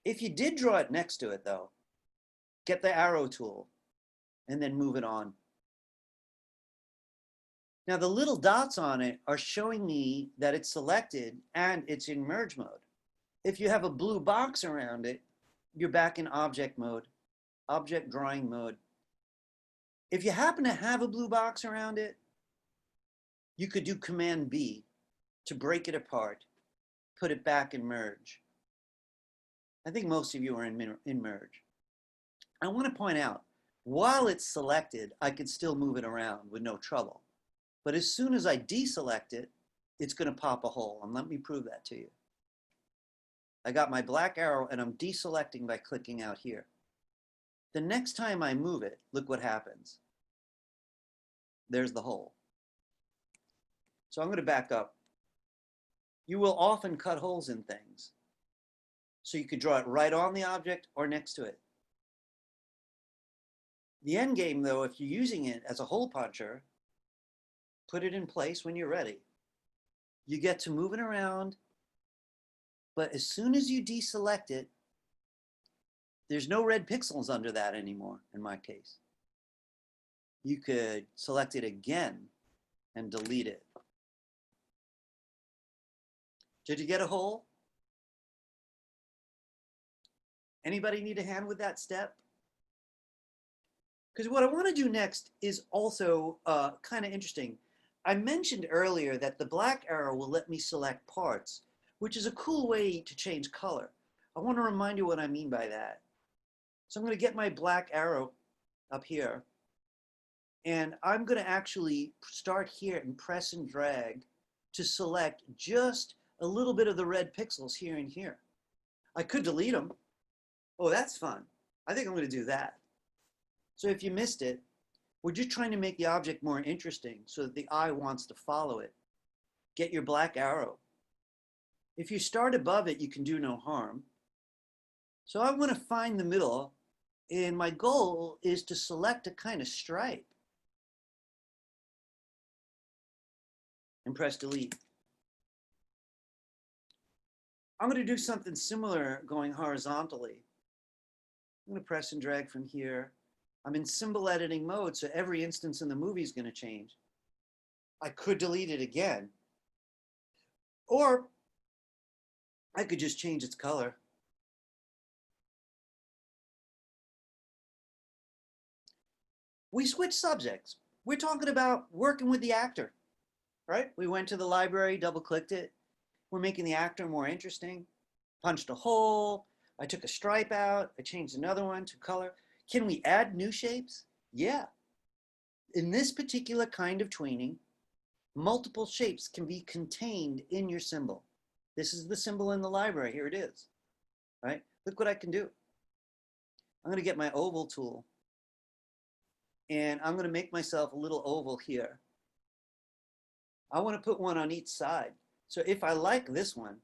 If you did draw it next to it though, get the arrow tool and then move it on. Now the little dots on it are showing me that it's selected and it's in merge mode. If you have a blue box around it, you're back in object mode, object drawing mode. If you happen to have a blue box around it, you could do Command B to break it apart, put it back in merge. I think most of you are in merge. I want to point out, while it's selected, I can still move it around with no trouble. But as soon as I deselect it, it's going to pop a hole. And let me prove that to you. I got my black arrow and I'm deselecting by clicking out here. The next time I move it, look what happens. There's the hole. So I'm going to back up. You will often cut holes in things. So you could draw it right on the object or next to it. The end game, though, if you're using it as a hole puncher, put it in place when you're ready. You get to move it around, but as soon as you deselect it, there's no red pixels under that anymore, in my case. You could select it again and delete it. Did you get a hole? Anybody need a hand with that step? Because what I want to do next is also kind of interesting. I mentioned earlier that the black arrow will let me select parts, which is a cool way to change color. I want to remind you what I mean by that. So I'm going to get my black arrow up here, and I'm going to actually start here and press and drag to select just a little bit of the red pixels here and here. I could delete them. Oh, that's fun. I think I'm going to do that. So if you missed it, we're just trying to make the object more interesting so that the eye wants to follow it. Get your black arrow. If you start above it, you can do no harm. So I want to find the middle, and my goal is to select a kind of stripe. And press delete. I'm going to do something similar going horizontally. I'm going to press and drag from here. I'm in symbol editing mode, so every instance in the movie is going to change. I could delete it again. Or I could just change its color. We switch subjects. We're talking about working with the actor, right? We went to the library, double-clicked it. We're making the actor more interesting. Punched a hole. I took a stripe out. I changed another one to color. Can we add new shapes? Yeah. In this particular kind of tweening, multiple shapes can be contained in your symbol. This is the symbol in the library. Here it is, right? Look what I can do. I'm going to get my oval tool, and I'm going to make myself a little oval here. I want to put one on each side. So if I like this one,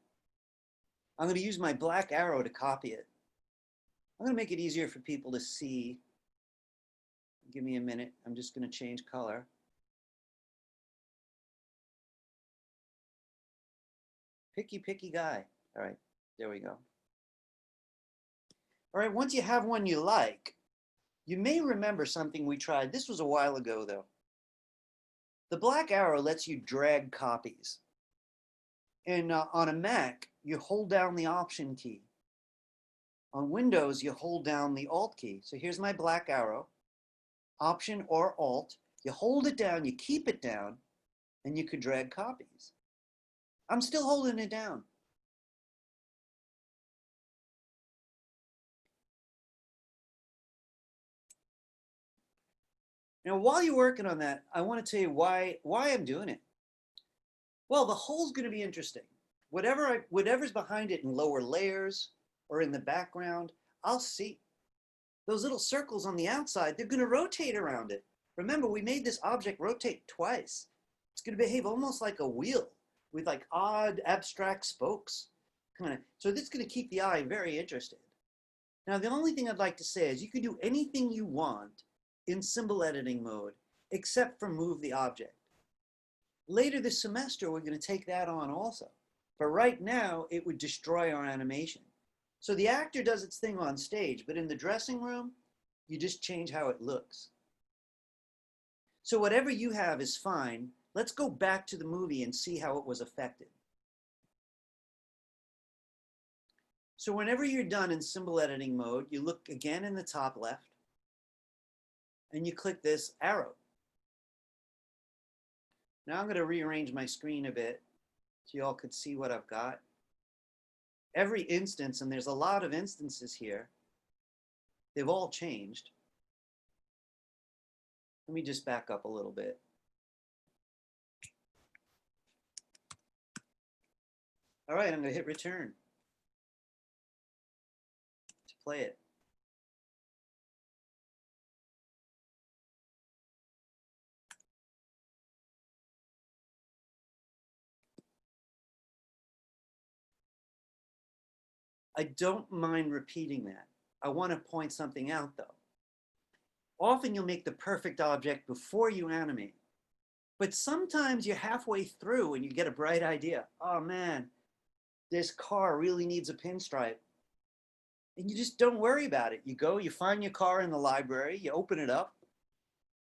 I'm going to use my black arrow to copy it. I'm going to make it easier for people to see. Give me a minute. I'm just going to change color. Picky guy. All right, there we go. All right, once you have one you like, you may remember something we tried. This was a while ago, though. The black arrow lets you drag copies. And on a Mac, you hold down the Option key. On Windows, you hold down the Alt key. So here's my black arrow, Option or Alt. You hold it down, you keep it down, and you could drag copies. I'm still holding it down. Now, while you're working on that, I want to tell you why I'm doing it. Well, the hole's going to be interesting. Whatever's behind it in lower layers or in the background, I'll see. Those little circles on the outside, they're going to rotate around it. Remember, we made this object rotate twice. It's going to behave almost like a wheel with like odd abstract spokes. So this is going to keep the eye very interested. Now, the only thing I'd like to say is you can do anything you want in symbol editing mode, except for move the object. Later this semester, we're going to take that on also. But right now, it would destroy our animation. So the actor does its thing on stage, but in the dressing room, you just change how it looks. So whatever you have is fine. Let's go back to the movie and see how it was affected. So whenever you're done in symbol editing mode, you look again in the top left, and you click this arrow. Now I'm going to rearrange my screen a bit so you all could see what I've got. Every instance, and there's a lot of instances here, they've all changed. Let me just back up a little bit. All right, I'm going to hit return to play it. I don't mind repeating that. I want to point something out though. Often you'll make the perfect object before you animate, but sometimes you're halfway through and you get a bright idea. Oh man, this car really needs a pinstripe. And you just don't worry about it. You go, you find your car in the library, you open it up,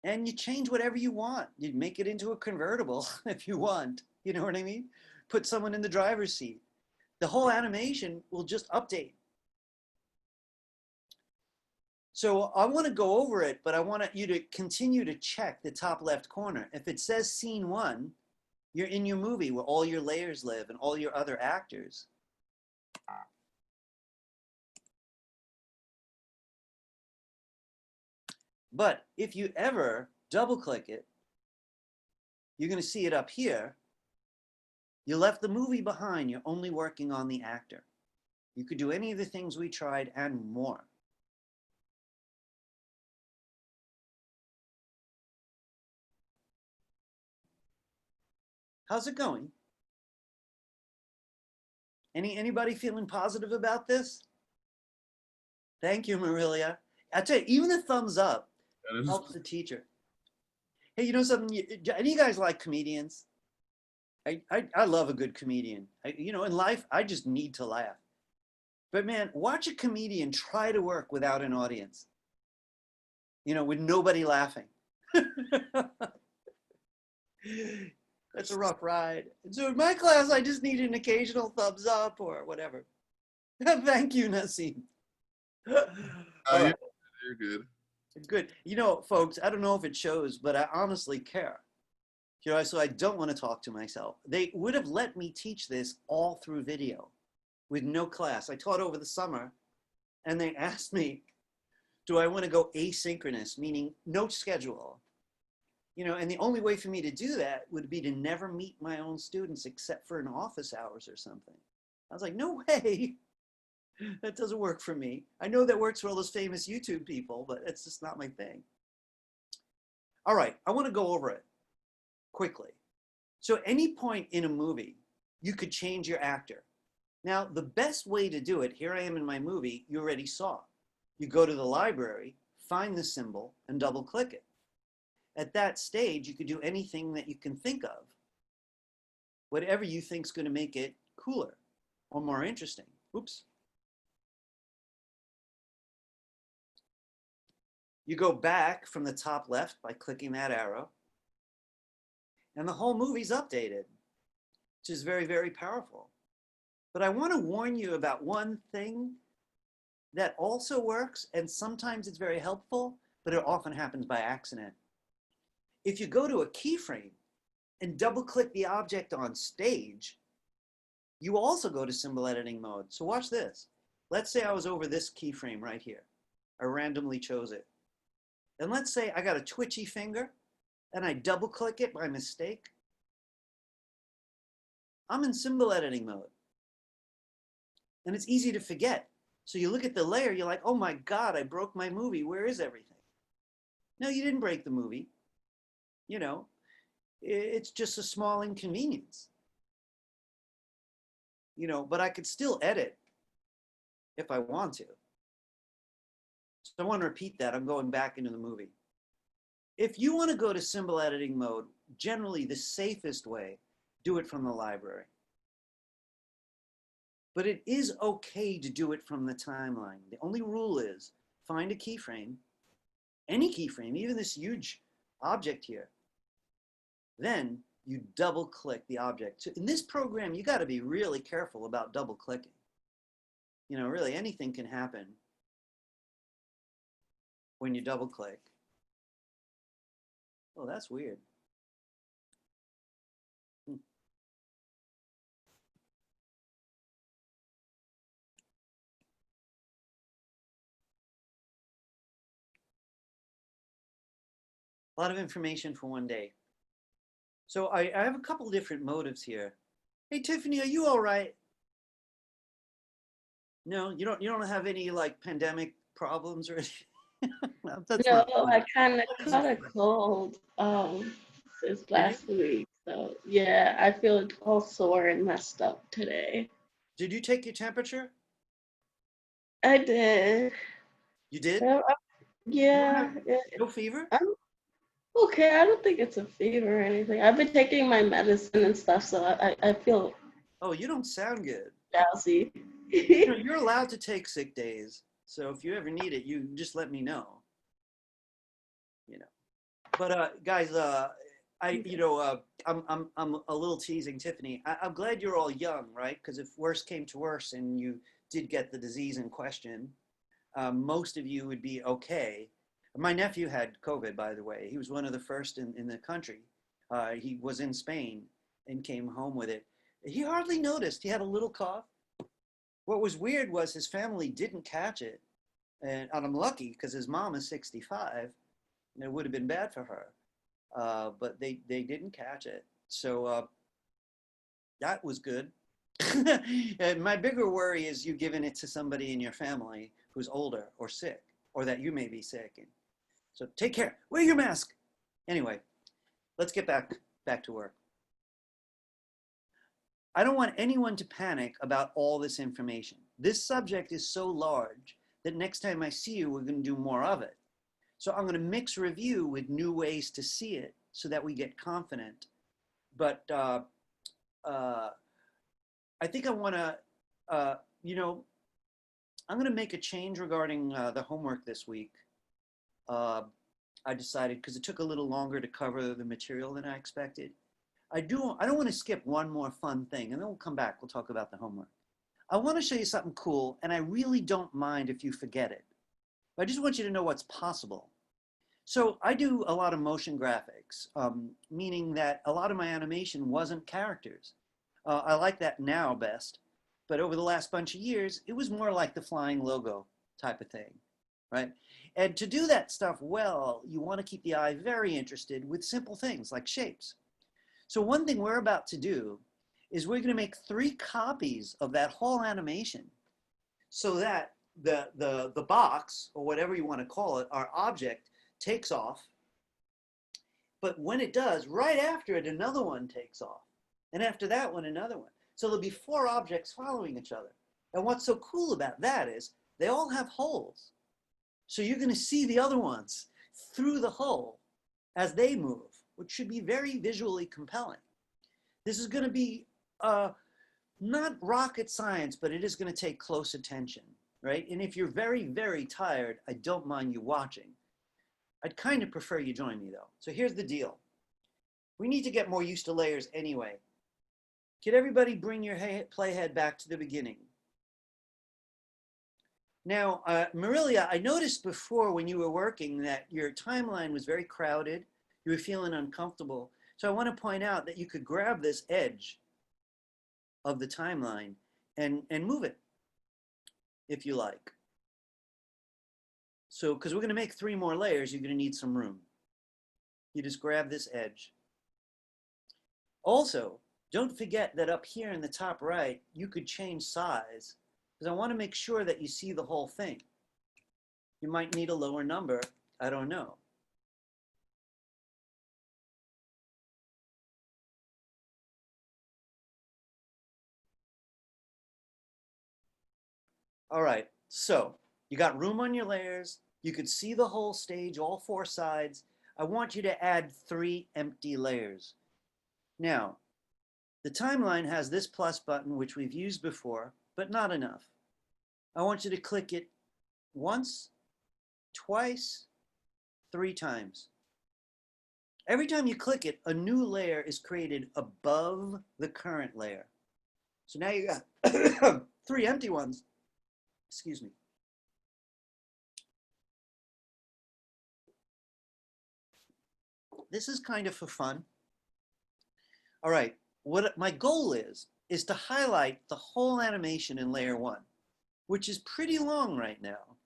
and you change whatever you want. You make it into a convertible if you want. You know what I mean? Put someone in the driver's seat. The whole animation will just update. So I want to go over it, but I want you to continue to check the top left corner. If it says scene 1, you're in your movie where all your layers live and all your other actors. But if you ever double click it, you're going to see it up here. You left the movie behind. You're only working on the actor. You could do any of the things we tried and more. How's it going? Anybody feeling positive about this? Thank you, Marilia. I tell you, even a thumbs up helps the teacher. Hey, you know something? Any of you guys like comedians? I love a good comedian. You know, in life, I just need to laugh. But man, watch a comedian try to work without an audience. You know, with nobody laughing. That's a rough ride. And so in my class, I just need an occasional thumbs up or whatever. Thank you, Nassim. Right. You're good. Good. You know, folks, I don't know if it shows, but I honestly care. You know, so I don't want to talk to myself. They would have let me teach this all through video with no class. I taught over the summer and they asked me, do I want to go asynchronous, meaning no schedule? You know, and the only way for me to do that would be to never meet my own students except for in office hours or something. I was like, no way. That doesn't work for me. I know that works for all those famous YouTube people, but it's just not my thing. All right, I want to go over it quickly. So at any point in a movie, you could change your actor. Now, the best way to do it, here I am in my movie, you already saw. You go to the library, find the symbol, and double click it. At that stage, you could do anything that you can think of. Whatever you think is going to make it cooler or more interesting. Oops. You go back from the top left by clicking that arrow, and the whole movie's updated, which is very, very powerful. But I want to warn you about one thing that also works, and sometimes it's very helpful, but it often happens by accident. If you go to a keyframe and double click the object on stage, you also go to symbol editing mode. So watch this. Let's say I was over this keyframe right here. I randomly chose it. And let's say I got a twitchy finger and I double click it by mistake. I'm in symbol editing mode. And it's easy to forget. So you look at the layer, you're like, oh my God, I broke my movie. Where is everything? No, you didn't break the movie. You know, it's just a small inconvenience. You know, but I could still edit if I want to. So I want to repeat that. I'm going back into the movie. If you want to go to symbol editing mode, generally the safest way, do it from the library. But it is okay to do it from the timeline. The only rule is find a keyframe, any keyframe, even this huge object here. Then you double click the object. So in this program, you got to be really careful about double clicking. You know, really anything can happen when you double click. Oh, that's weird. A lot of information for one day. So I have a couple different motives here. Hey, Tiffany, are you all right? No, you don't have any like pandemic problems or anything? That's No, not I kind of caught a cold since last week. So yeah, I feel all sore and messed up today. Did you take your temperature? I did. You did? Yeah. No fever? I'm okay. I don't think it's a fever or anything. I've been taking my medicine and stuff, so I feel Oh, you don't sound good. drowsy. You know, you're allowed to take sick days. So if you ever need it, you just let me know. You know. But guys, I'm a little teasing Tiffany. I'm glad you're all young, right? Because if worse came to worse and you did get the disease in question, most of you would be okay. My nephew had COVID, by the way. He was one of the first in the country. He was in Spain and came home with it. He hardly noticed. He had a little cough. What was weird was his family didn't catch it. And I'm lucky because his mom is 65. And it would have been bad for her. But they didn't catch it. So that was good. And my bigger worry is you giving it to somebody in your family who's older or sick, or that you may be sick. And so take care. Wear your mask. Anyway, let's get back to work. I don't want anyone to panic about all this information. This subject is so large that next time I see you, we're going to do more of it. So I'm going to mix review with new ways to see it so that we get confident. But I think I want to, I'm going to make a change regarding the homework this week. I decided, because it took a little longer to cover the material than I expected. I don't want to skip one more fun thing, and then we'll come back. We'll talk about the homework. I want to show you something cool, and I really don't mind if you forget it. But I just want you to know what's possible. So I do a lot of motion graphics, meaning that a lot of my animation wasn't characters. I like that now best, but over the last bunch of years, it was more like the flying logo type of thing, right? And to do that stuff well, you want to keep the eye very interested with simple things like shapes. So one thing we're about to do is we're going to make 3 copies of that whole animation so that the box, or whatever you want to call it, our object, takes off. But when it does, right after it, another one takes off. And after that one, another one. So there'll be 4 objects following each other. And what's so cool about that is they all have holes. So you're going to see the other ones through the hole as they move, which should be very visually compelling. This is going to be not rocket science, but it is going to take close attention, right? And if you're very, very tired, I don't mind you watching. I'd kind of prefer you join me though. So here's the deal. We need to get more used to layers anyway. Can everybody bring your playhead back to the beginning? Now, Marilia, I noticed before when you were working that your timeline was very crowded. You were feeling uncomfortable. So I want to point out that you could grab this edge of the timeline and move it if you like. So, because we're going to make 3 more layers, you're going to need some room. You just grab this edge. Also, don't forget that up here in the top right, you could change size, because I want to make sure that you see the whole thing. You might need a lower number, I don't know. All right, so you got room on your layers. You could see the whole stage, all 4 sides. I want you to add 3 empty layers. Now, the timeline has this plus button, which we've used before, but not enough. I want you to click it once, twice, 3 times. Every time you click it, a new layer is created above the current layer. So now you got 3 empty ones. Excuse me. This is kind of for fun. All right, what my goal is to highlight the whole animation in layer 1, which is pretty long right now.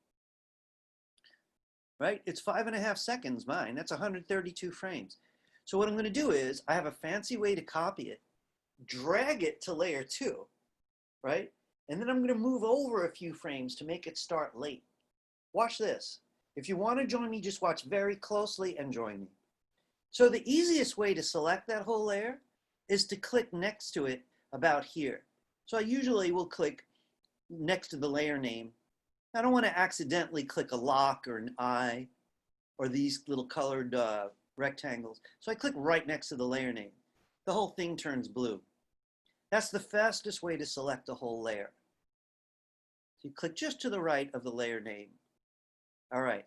Right, it's 5.5 seconds mine, that's 132 frames. So what I'm gonna do is, I have a fancy way to copy it, drag it to layer 2, right? And then I'm gonna move over a few frames to make it start late. Watch this. If you wanna join me, just watch very closely and join me. So the easiest way to select that whole layer is to click next to it about here. So I usually will click next to the layer name. I don't want to accidentally click a lock or an eye or these little colored rectangles. So I click right next to the layer name. The whole thing turns blue. That's the fastest way to select a whole layer. So you click just to the right of the layer name. All right.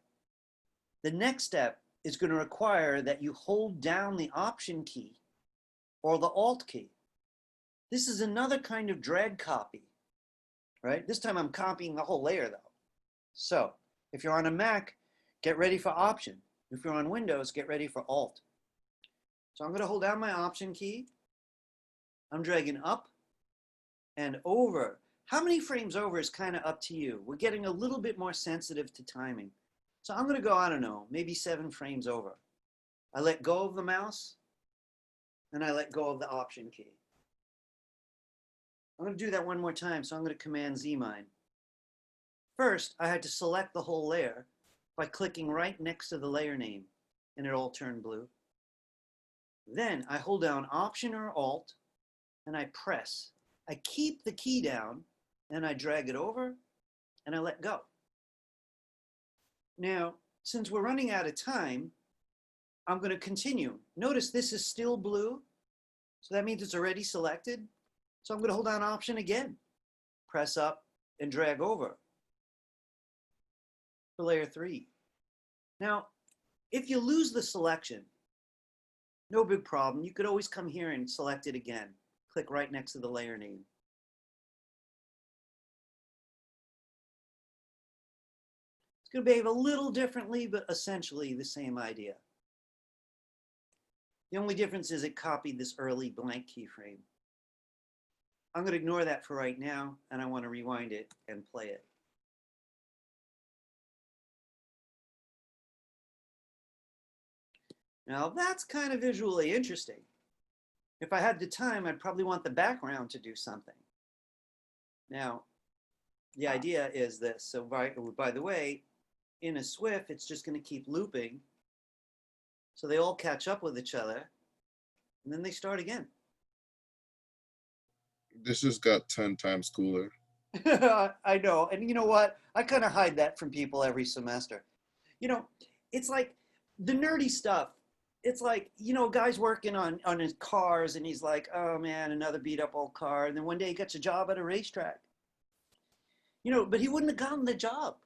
The next step is going to require that you hold down the Option key or the Alt key. This is another kind of drag copy, right? This time I'm copying the whole layer though. So if you're on a Mac, get ready for Option. If you're on Windows, get ready for Alt. So I'm going to hold down my Option key. I'm dragging up and over. How many frames over is kind of up to you. We're getting a little bit more sensitive to timing. So I'm going to go, I don't know, maybe 7 frames over. I let go of the mouse and I let go of the Option key. I'm going to do that one more time, so I'm going to Command Z mine. First, I had to select the whole layer by clicking right next to the layer name, and it all turned blue. Then I hold down Option or Alt, and I press. I keep the key down, and I drag it over, and I let go. Now, since we're running out of time, I'm going to continue. Notice this is still blue, so that means it's already selected. So I'm going to hold down Option again, press up, and drag over for layer 3. Now, if you lose the selection, no big problem. You could always come here and select it again. Click right next to the layer name. It's going to behave a little differently, but essentially the same idea. The only difference is it copied this early blank keyframe. I'm going to ignore that for right now, and I want to rewind it and play it. Now that's kind of visually interesting. If I had the time, I'd probably want the background to do something. Now, the idea is this. So by the way, in a Swift, it's just going to keep looping. So they all catch up with each other, and then they start again. This just got 10 times cooler. I know. And you know what? I kind of hide that from people every semester. You know, it's like the nerdy stuff. It's like, you know, guy's working on his cars and he's like, oh man, another beat up old car. And then one day he gets a job at a racetrack. You know, but he wouldn't have gotten the job,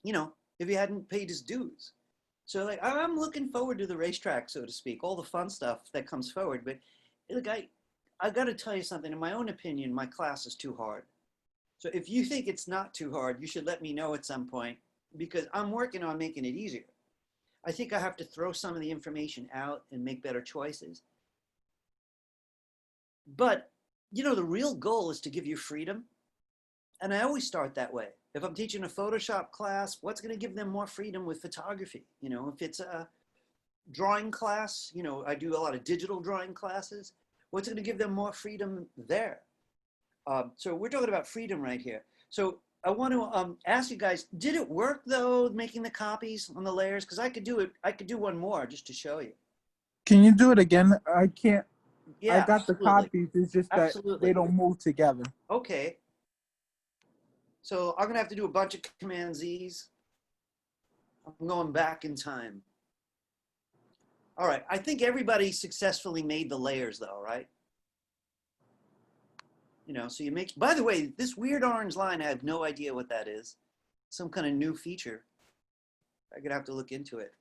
you know, if he hadn't paid his dues. So like, I'm looking forward to the racetrack, so to speak, all the fun stuff that comes forward. But look, I got to tell you something. In my own opinion, my class is too hard. So if you think it's not too hard, you should let me know at some point, because I'm working on making it easier. I think I have to throw some of the information out and make better choices. But, you know, the real goal is to give you freedom. And I always start that way. If I'm teaching a Photoshop class, what's going to give them more freedom with photography? You know, if it's a drawing class, you know, I do a lot of digital drawing classes. What's going to give them more freedom there? So we're talking about freedom right here. So I want to ask you guys, did it work though, making the copies on the layers? Because I could do it. I could do one more just to show you. Can you do it again? I can't. Yeah, I got the copies. It's just that absolutely. they don't move together. Okay. So I'm gonna have to do a bunch of Command Z's. I'm going back in time. All right, I think everybody successfully made the layers though, right? You know, so you make, by the way, this weird orange line, I have no idea what that is. Some kind of new feature. I'm gonna have to look into it.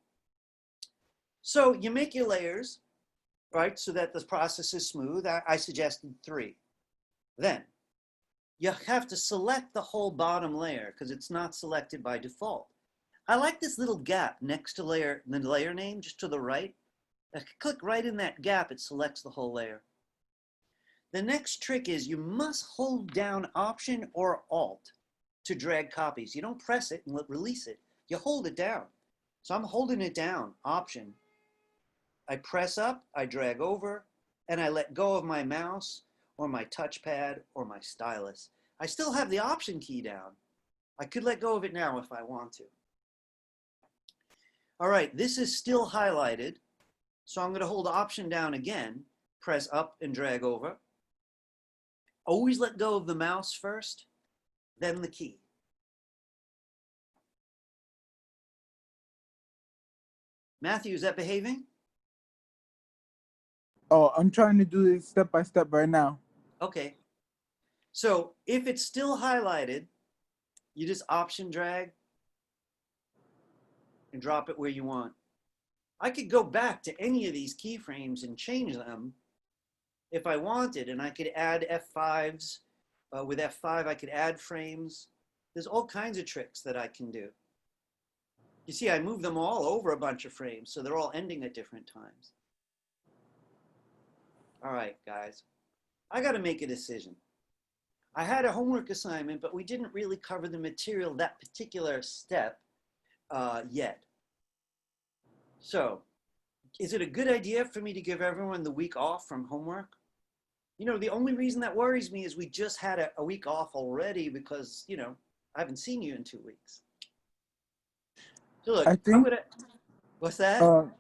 So you make your layers, right? So that the process is smooth. I suggested 3. Then you have to select the whole bottom layer because it's not selected by default. I like this little gap next to the layer name, just to the right. I click right in that gap, it selects the whole layer. The next trick is you must hold down Option or Alt to drag copies. You don't press it and release it. You hold it down. So I'm holding it down, Option. I press up, I drag over, and I let go of my mouse or my touchpad or my stylus. I still have the Option key down. I could let go of it now if I want to. All right, this is still highlighted. So I'm going to hold Option down again, press up and drag over. Always let go of the mouse first, then the key. Matthew, is that behaving? Oh, I'm trying to do this step by step right now. Okay. So if it's still highlighted, you just Option drag and drop it where you want. I could go back to any of these keyframes and change them if I wanted, and I could add F5s. With F5, I could add frames. There's all kinds of tricks that I can do. You see, I move them all over a bunch of frames, so they're all ending at different times. All right, guys, I got to make a decision. I had a homework assignment, but we didn't really cover the material, that particular step yet. So, is it a good idea for me to give everyone the week off from homework? You know, the only reason that worries me is we just had a week off already because, you know, I haven't seen you in 2 weeks. So look, I think, what's that?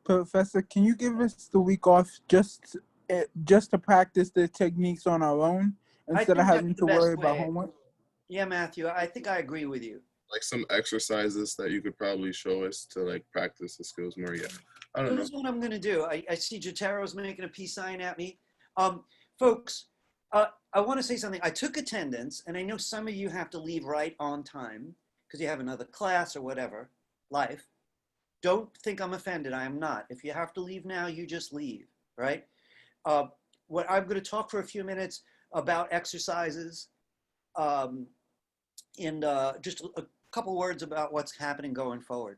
Professor, can you give us the week off just to practice the techniques on our own instead of having to worry about homework? Yeah, Matthew, I think I agree with you. Like some exercises that you could probably show us to like practice the skills more. Yeah, I don't know. This is what I'm going to do. I see Jotaro's making a peace sign at me. Folks, I want to say something. I took attendance, and I know some of you have to leave right on time because you have another class or whatever, life. Don't think I'm offended. I am not. If you have to leave now, you just leave, right? What I'm going to talk for a few minutes about exercises and just a couple words about what's happening going forward.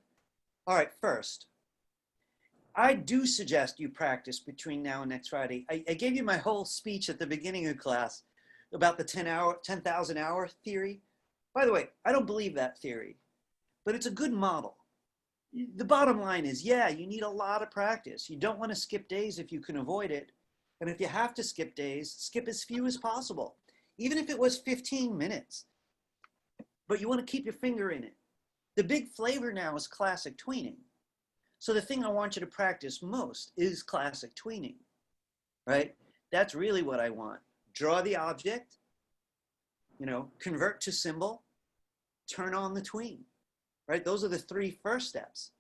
All right, first, I do suggest you practice between now and next Friday. I gave you my whole speech at the beginning of class about the 10,000 hour theory. By the way, I don't believe that theory, but it's a good model. The bottom line is, yeah, you need a lot of practice. You don't want to skip days if you can avoid it. And if you have to skip days, skip as few as possible, even if it was 15 minutes. But you want to keep your finger in it. The big flavor now is classic tweening. So the thing I want you to practice most is classic tweening, right? That's really what I want. Draw the object, you know, convert to symbol, turn on the tween, right? Those are the 3 first steps.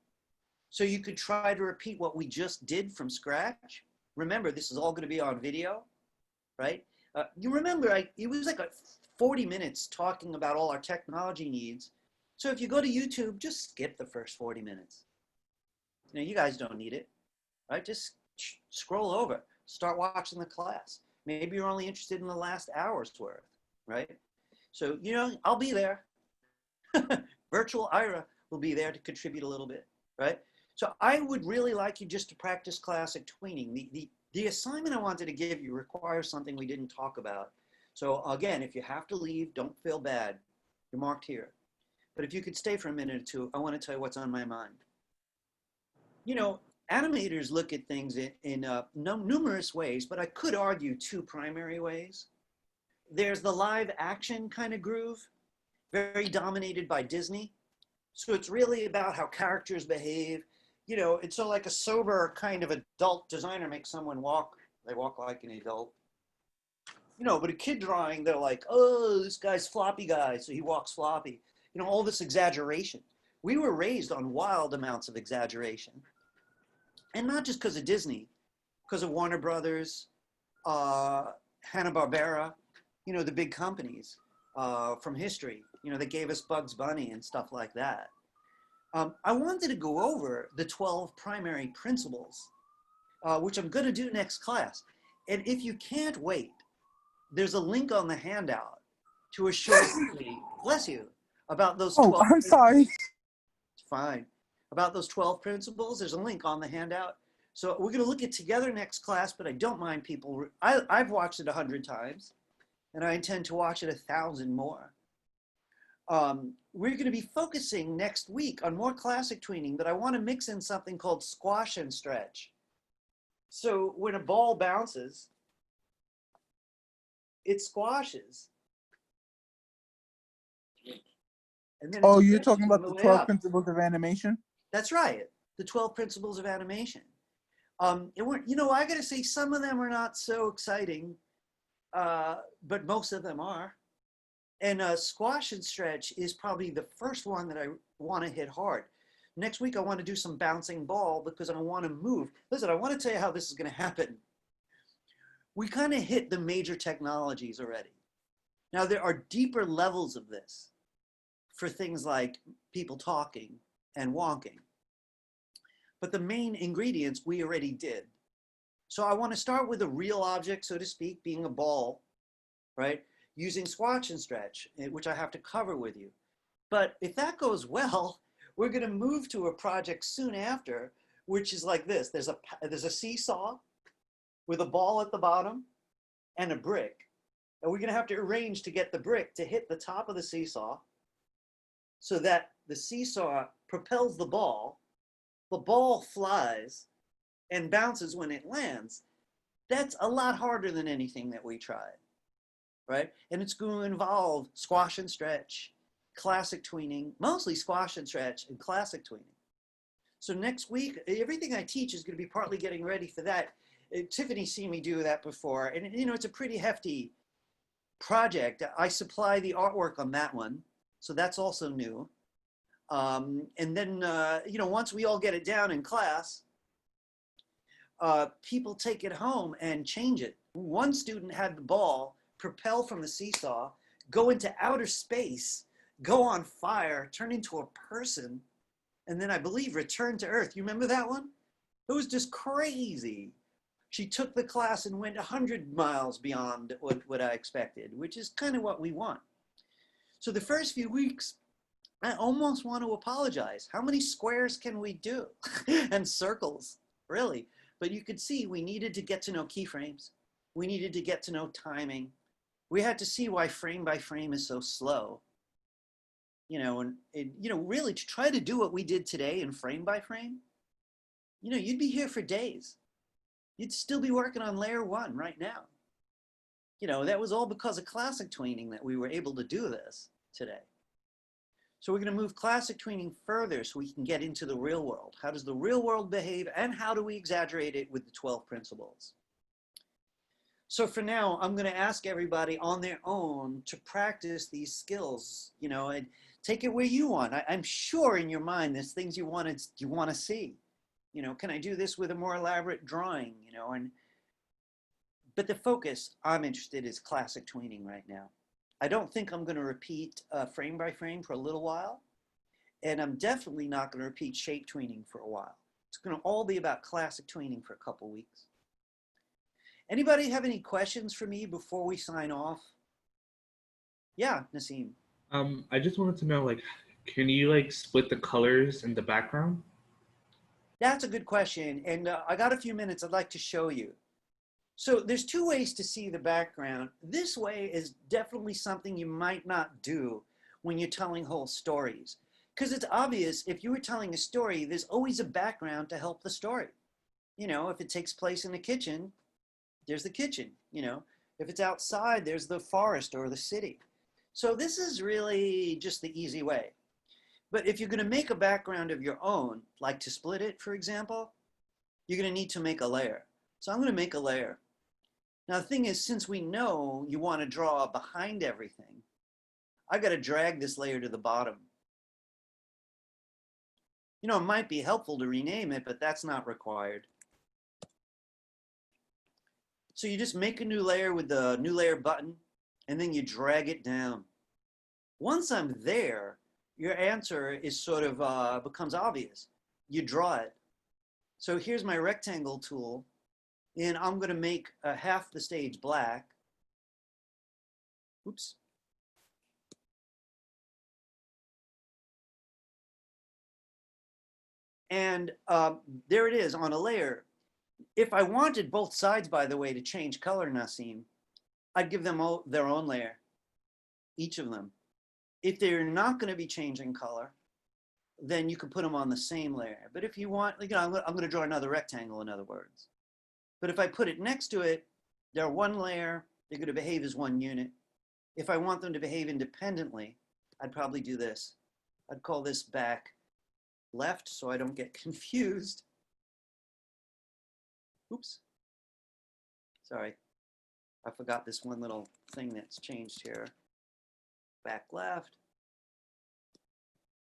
So you could try to repeat what we just did from scratch. Remember, this is all going to be on video, right? You remember, it was like 40 minutes talking about all our technology needs. So if you go to YouTube, just skip the first 40 minutes. You know, you guys don't need it, right? Just scroll over, start watching the class. Maybe you're only interested in the last hour's worth, right? So, you know, I'll be there. Virtual Ira will be there to contribute a little bit, right? So I would really like you just to practice classic tweening. The assignment I wanted to give you requires something we didn't talk about. So again, if you have to leave, don't feel bad. You're marked here. But if you could stay for a minute or two, I want to tell you what's on my mind. You know, animators look at things in numerous ways, but I could argue two primary ways. There's the live action kind of groove, very dominated by Disney. So it's really about how characters behave. You know, it's so like a sober kind of adult designer makes someone walk, they walk like an adult. You know, but a kid drawing, they're like, oh, this guy's floppy guy, so he walks floppy. You know, all this exaggeration. We were raised on wild amounts of exaggeration. And not just because of Disney, because of Warner Brothers, Hanna-Barbera, you know, the big companies from history, you know, that gave us Bugs Bunny and stuff like that. I wanted to go over the 12 primary principles, which I'm going to do next class. And if you can't wait, there's a link on the handout to a short movie, bless you, about those 12 Oh, I'm sorry. It's fine. About those 12 principles, there's a link on the handout. So we're going to look at together next class, but I don't mind people. I've watched it 100 times, and I intend to watch it 1,000 more. We're going to be focusing next week on more classic tweening, but I want to mix in something called squash and stretch. So when a ball bounces, it squashes. And then Oh, it you're stretches talking on about the the way 12 up. principles of animation? That's right. The 12 principles of animation. You know, I got to say, some of them are not so exciting, but most of them are. And squash and stretch is probably the first one that I want to hit hard. Next week, I want to do some bouncing ball because I want to move. Listen, I want to tell you how this is going to happen. We kind of hit the major technologies already. Now, there are deeper levels of this for things like people talking and walking. But the main ingredients we already did. So I want to start with a real object, so to speak, being a ball, right? Using squash and stretch, which I have to cover with you. But if that goes well, we're going to move to a project soon after, which is like this. There's a seesaw with a ball at the bottom and a brick. And we're going to have to arrange to get the brick to hit the top of the seesaw so that the seesaw propels the ball flies and bounces when it lands. That's a lot harder than anything that we tried, right? And it's going to involve squash and stretch, classic tweening, mostly squash and stretch and classic tweening. So next week, everything I teach is going to be partly getting ready for that. Tiffany's seen me do that before, and you know, it's a pretty hefty project. I supply the artwork on that one, so that's also new. And then, you know, once we all get it down in class, people take it home and change it. One student had the ball propel from the seesaw, go into outer space, go on fire, turn into a person, and then I believe return to Earth. You remember that one? It was just crazy. She took the class and went 100 miles beyond what I expected, which is kind of what we want. So the first few weeks, I almost want to apologize. How many squares can we do? And circles, really. But you could see we needed to get to know keyframes. We needed to get to know timing. We had to see why frame by frame is so slow. You know, and you know, really to try to do what we did today in frame by frame, you know, you'd be here for days. You'd still be working on layer 1 right now. You know, that was all because of classic tweening that we were able to do this today. So we're going to move classic tweening further so we can get into the real world. How does the real world behave and how do we exaggerate it with the 12 principles? So for now, I'm going to ask everybody on their own to practice these skills, you know, and take it where you want. I'm sure in your mind there's things you want to see. You know, can I do this with a more elaborate drawing, you know, but the focus I'm interested is classic tweening right now. I don't think I'm going to repeat frame by frame for a little while, and I'm definitely not going to repeat shape tweening for a while. It's going to all be about classic tweening for a couple weeks. Anybody have any questions for me before we sign off? Yeah, Nassim. I just wanted to know, like, can you like split the colors in the background? That's a good question. And I got a few minutes I'd like to show you. So there's two ways to see the background. This way is definitely something you might not do when you're telling whole stories. Because it's obvious if you were telling a story, there's always a background to help the story. You know, if it takes place in the kitchen, there's the kitchen. You know, if it's outside, there's the forest or the city. So this is really just the easy way. But if you're going to make a background of your own, like to split it, for example, you're going to need to make a layer. So I'm going to make a layer. Now, the thing is, since we know you want to draw behind everything, I've got to drag this layer to the bottom. You know, it might be helpful to rename it, but that's not required. So you just make a new layer with the new layer button, and then you drag it down. Once I'm there, your answer is sort of becomes obvious. You draw it. So here's my rectangle tool, and I'm going to make half the stage black. Oops. And there it is on a layer. If I wanted both sides, by the way, to change color, Nassim, I'd give them all their own layer, each of them. If they're not going to be changing color, then you can put them on the same layer. But if you want, you know, I'm going to draw another rectangle, in other words. But if I put it next to it, they're one layer, they're going to behave as one unit. If I want them to behave independently, I'd probably do this. I'd call this back left so I don't get confused. Oops. Sorry. I forgot this one little thing that's changed here. Back left.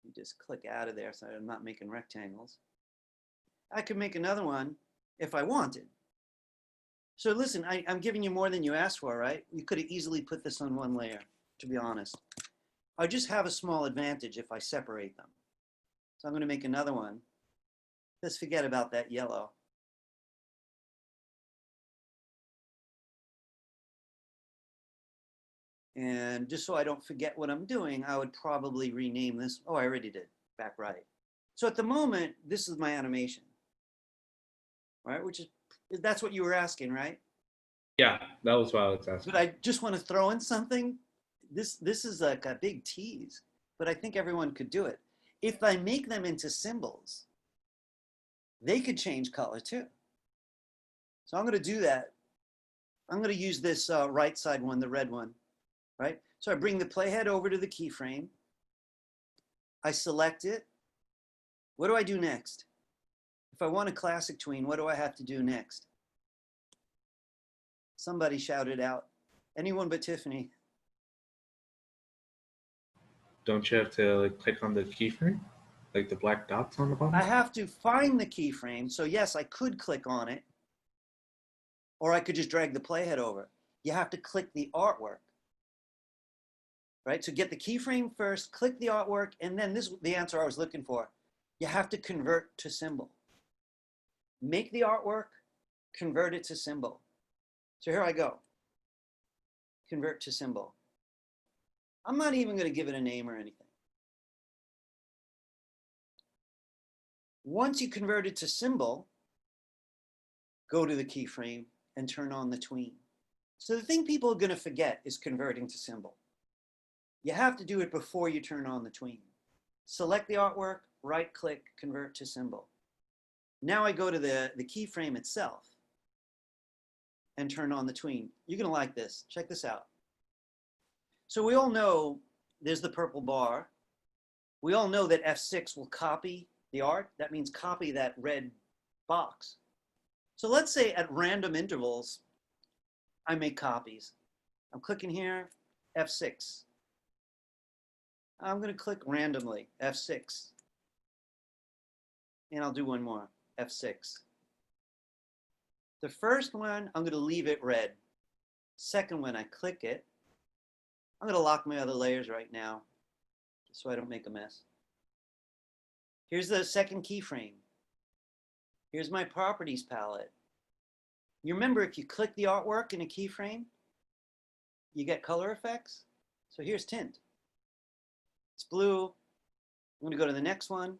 You just click out of there so I'm not making rectangles. I could make another one if I wanted. So listen, I'm giving you more than you asked for, right? You could have easily put this on one layer, to be honest. I just have a small advantage if I separate them. So I'm going to make another one. Let's forget about that yellow. And just so I don't forget what I'm doing, I would probably rename this. Oh, I already did, back right. So at the moment, this is my animation, right? Which is, that's what you were asking, right? Yeah, that was what I was asking. But I just want to throw in something. This is like a big tease, but I think everyone could do it. If I make them into symbols, they could change color too. So I'm going to do that. I'm going to use this right side one, the red one, right? So I bring the playhead over to the keyframe. I select it. What do I do next? If I want a classic tween, what do I have to do next? Somebody shouted out. Anyone but Tiffany. Don't you have to like click on the keyframe, like the black dots on the bottom? I have to find the keyframe. So yes, I could click on it, or I could just drag the playhead over. You have to click the artwork, right? So get the keyframe first, click the artwork, and then this is the answer I was looking for. You have to convert to symbol. Make the artwork, convert it to symbol. So here I go. Convert to symbol. I'm not even going to give it a name or anything. Once you convert it to symbol, go to the keyframe and turn on the tween. So the thing people are going to forget is converting to symbol. You have to do it before you turn on the tween. Select the artwork, right click, convert to symbol. Now I go to the keyframe itself and turn on the tween. You're going to like this. Check this out. So we all know there's the purple bar. We all know that F6 will copy the art. That means copy that red box. So let's say at random intervals, I make copies. I'm clicking here, F6. I'm going to click randomly, F6. And I'll do one more, F6. The first one, I'm going to leave it red. Second one, I click it. I'm going to lock my other layers right now, just so I don't make a mess. Here's the second keyframe. Here's my properties palette. You remember if you click the artwork in a keyframe, you get color effects. So here's tint. It's blue. I'm gonna go to the next one.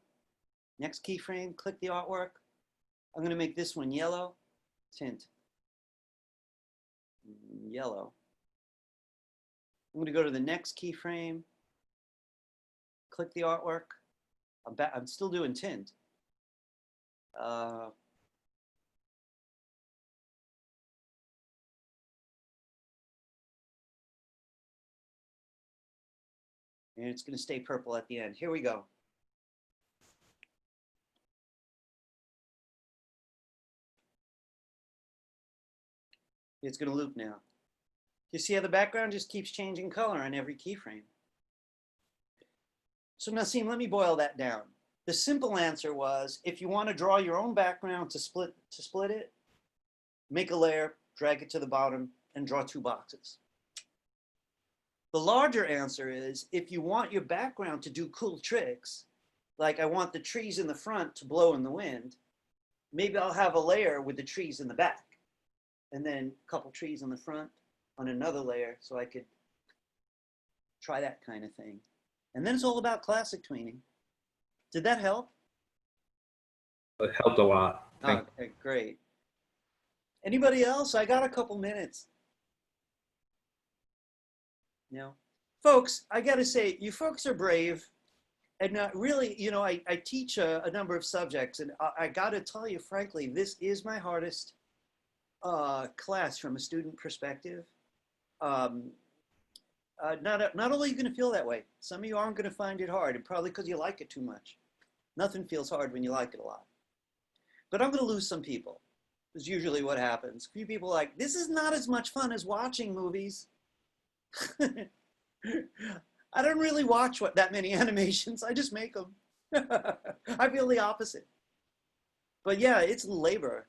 Next keyframe, click the artwork. I'm gonna make this one yellow. Tint. Yellow. I'm gonna go to the next keyframe. Click the artwork. I'm still doing tint. And it's going to stay purple at the end. Here we go. It's going to loop now. You see how the background just keeps changing color on every keyframe. So Nassim, let me boil that down. The simple answer was, if you want to draw your own background to split it, make a layer, drag it to the bottom, and draw 2 boxes. The larger answer is, if you want your background to do cool tricks, like I want the trees in the front to blow in the wind, maybe I'll have a layer with the trees in the back, and then a couple trees in the front on another layer, so I could try that kind of thing. And then it's all about classic tweening. Did that help? It helped a lot. Oh, okay, great. Anybody else? I got a couple minutes. No, folks, I got to say, you folks are brave. And really, you know, I teach a number of subjects, and I got to tell you, frankly, this is my hardest class from a student perspective. Not only are you going to feel that way, some of you aren't going to find it hard, and probably because you like it too much. Nothing feels hard when you like it a lot. But I'm going to lose some people. That's usually what happens. A few people are like, this is not as much fun as watching movies. I don't really watch that many animations. I just make them. I feel the opposite. But yeah, it's labor.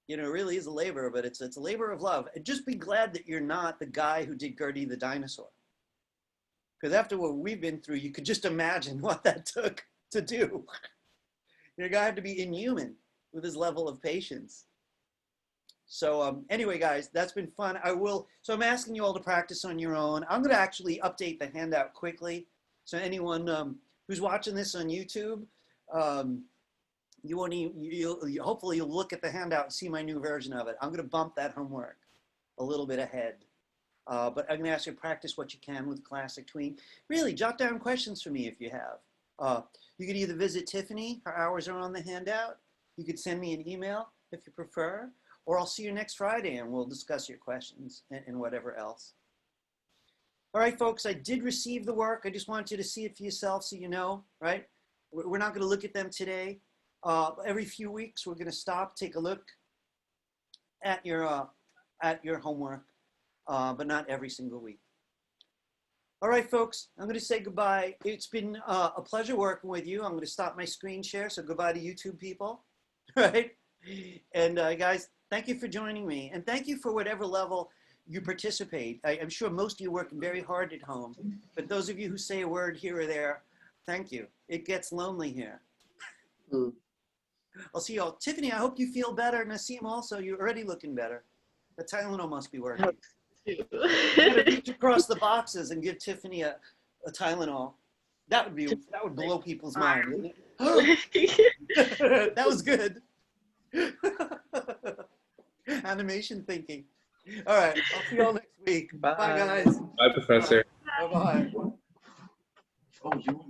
You know, it really is a labor, but it's a labor of love. And just be glad that you're not the guy who did Gertie the dinosaur. Because after what we've been through, you could just imagine what that took to do. Your guy had to be inhuman with his level of patience. So anyway, guys, that's been fun. So I'm asking you all to practice on your own. I'm going to actually update the handout quickly. So anyone who's watching this on YouTube, hopefully you'll look at the handout and see my new version of it. I'm going to bump that homework a little bit ahead. But I'm going to ask you to practice what you can with Classic Tween. Really, jot down questions for me if you have. You could either visit Tiffany. Her hours are on the handout. You could send me an email if you prefer. Or I'll see you next Friday and we'll discuss your questions and whatever else. All right, folks, I did receive the work. I just want you to see it for yourself so you know, right? We're not going to look at them today. Every few weeks, we're going to stop, take a look at your homework, but not every single week. All right, folks, I'm going to say goodbye. It's been a pleasure working with you. I'm going to stop my screen share, so goodbye to YouTube people, right? And guys, thank you for joining me. And thank you for whatever level you participate. I'm sure most of you work very hard at home, but those of you who say a word here or there, thank you. It gets lonely here. I'll see you all. Tiffany, I hope you feel better. Nassim also, you're already looking better. The Tylenol must be working. You gotta reach across the boxes and give Tiffany a Tylenol. That would blow people's mind, wouldn't it? That was good. Animation thinking. All right, I'll see you all next week. Bye guys. Bye, Professor. Bye bye. Oh, you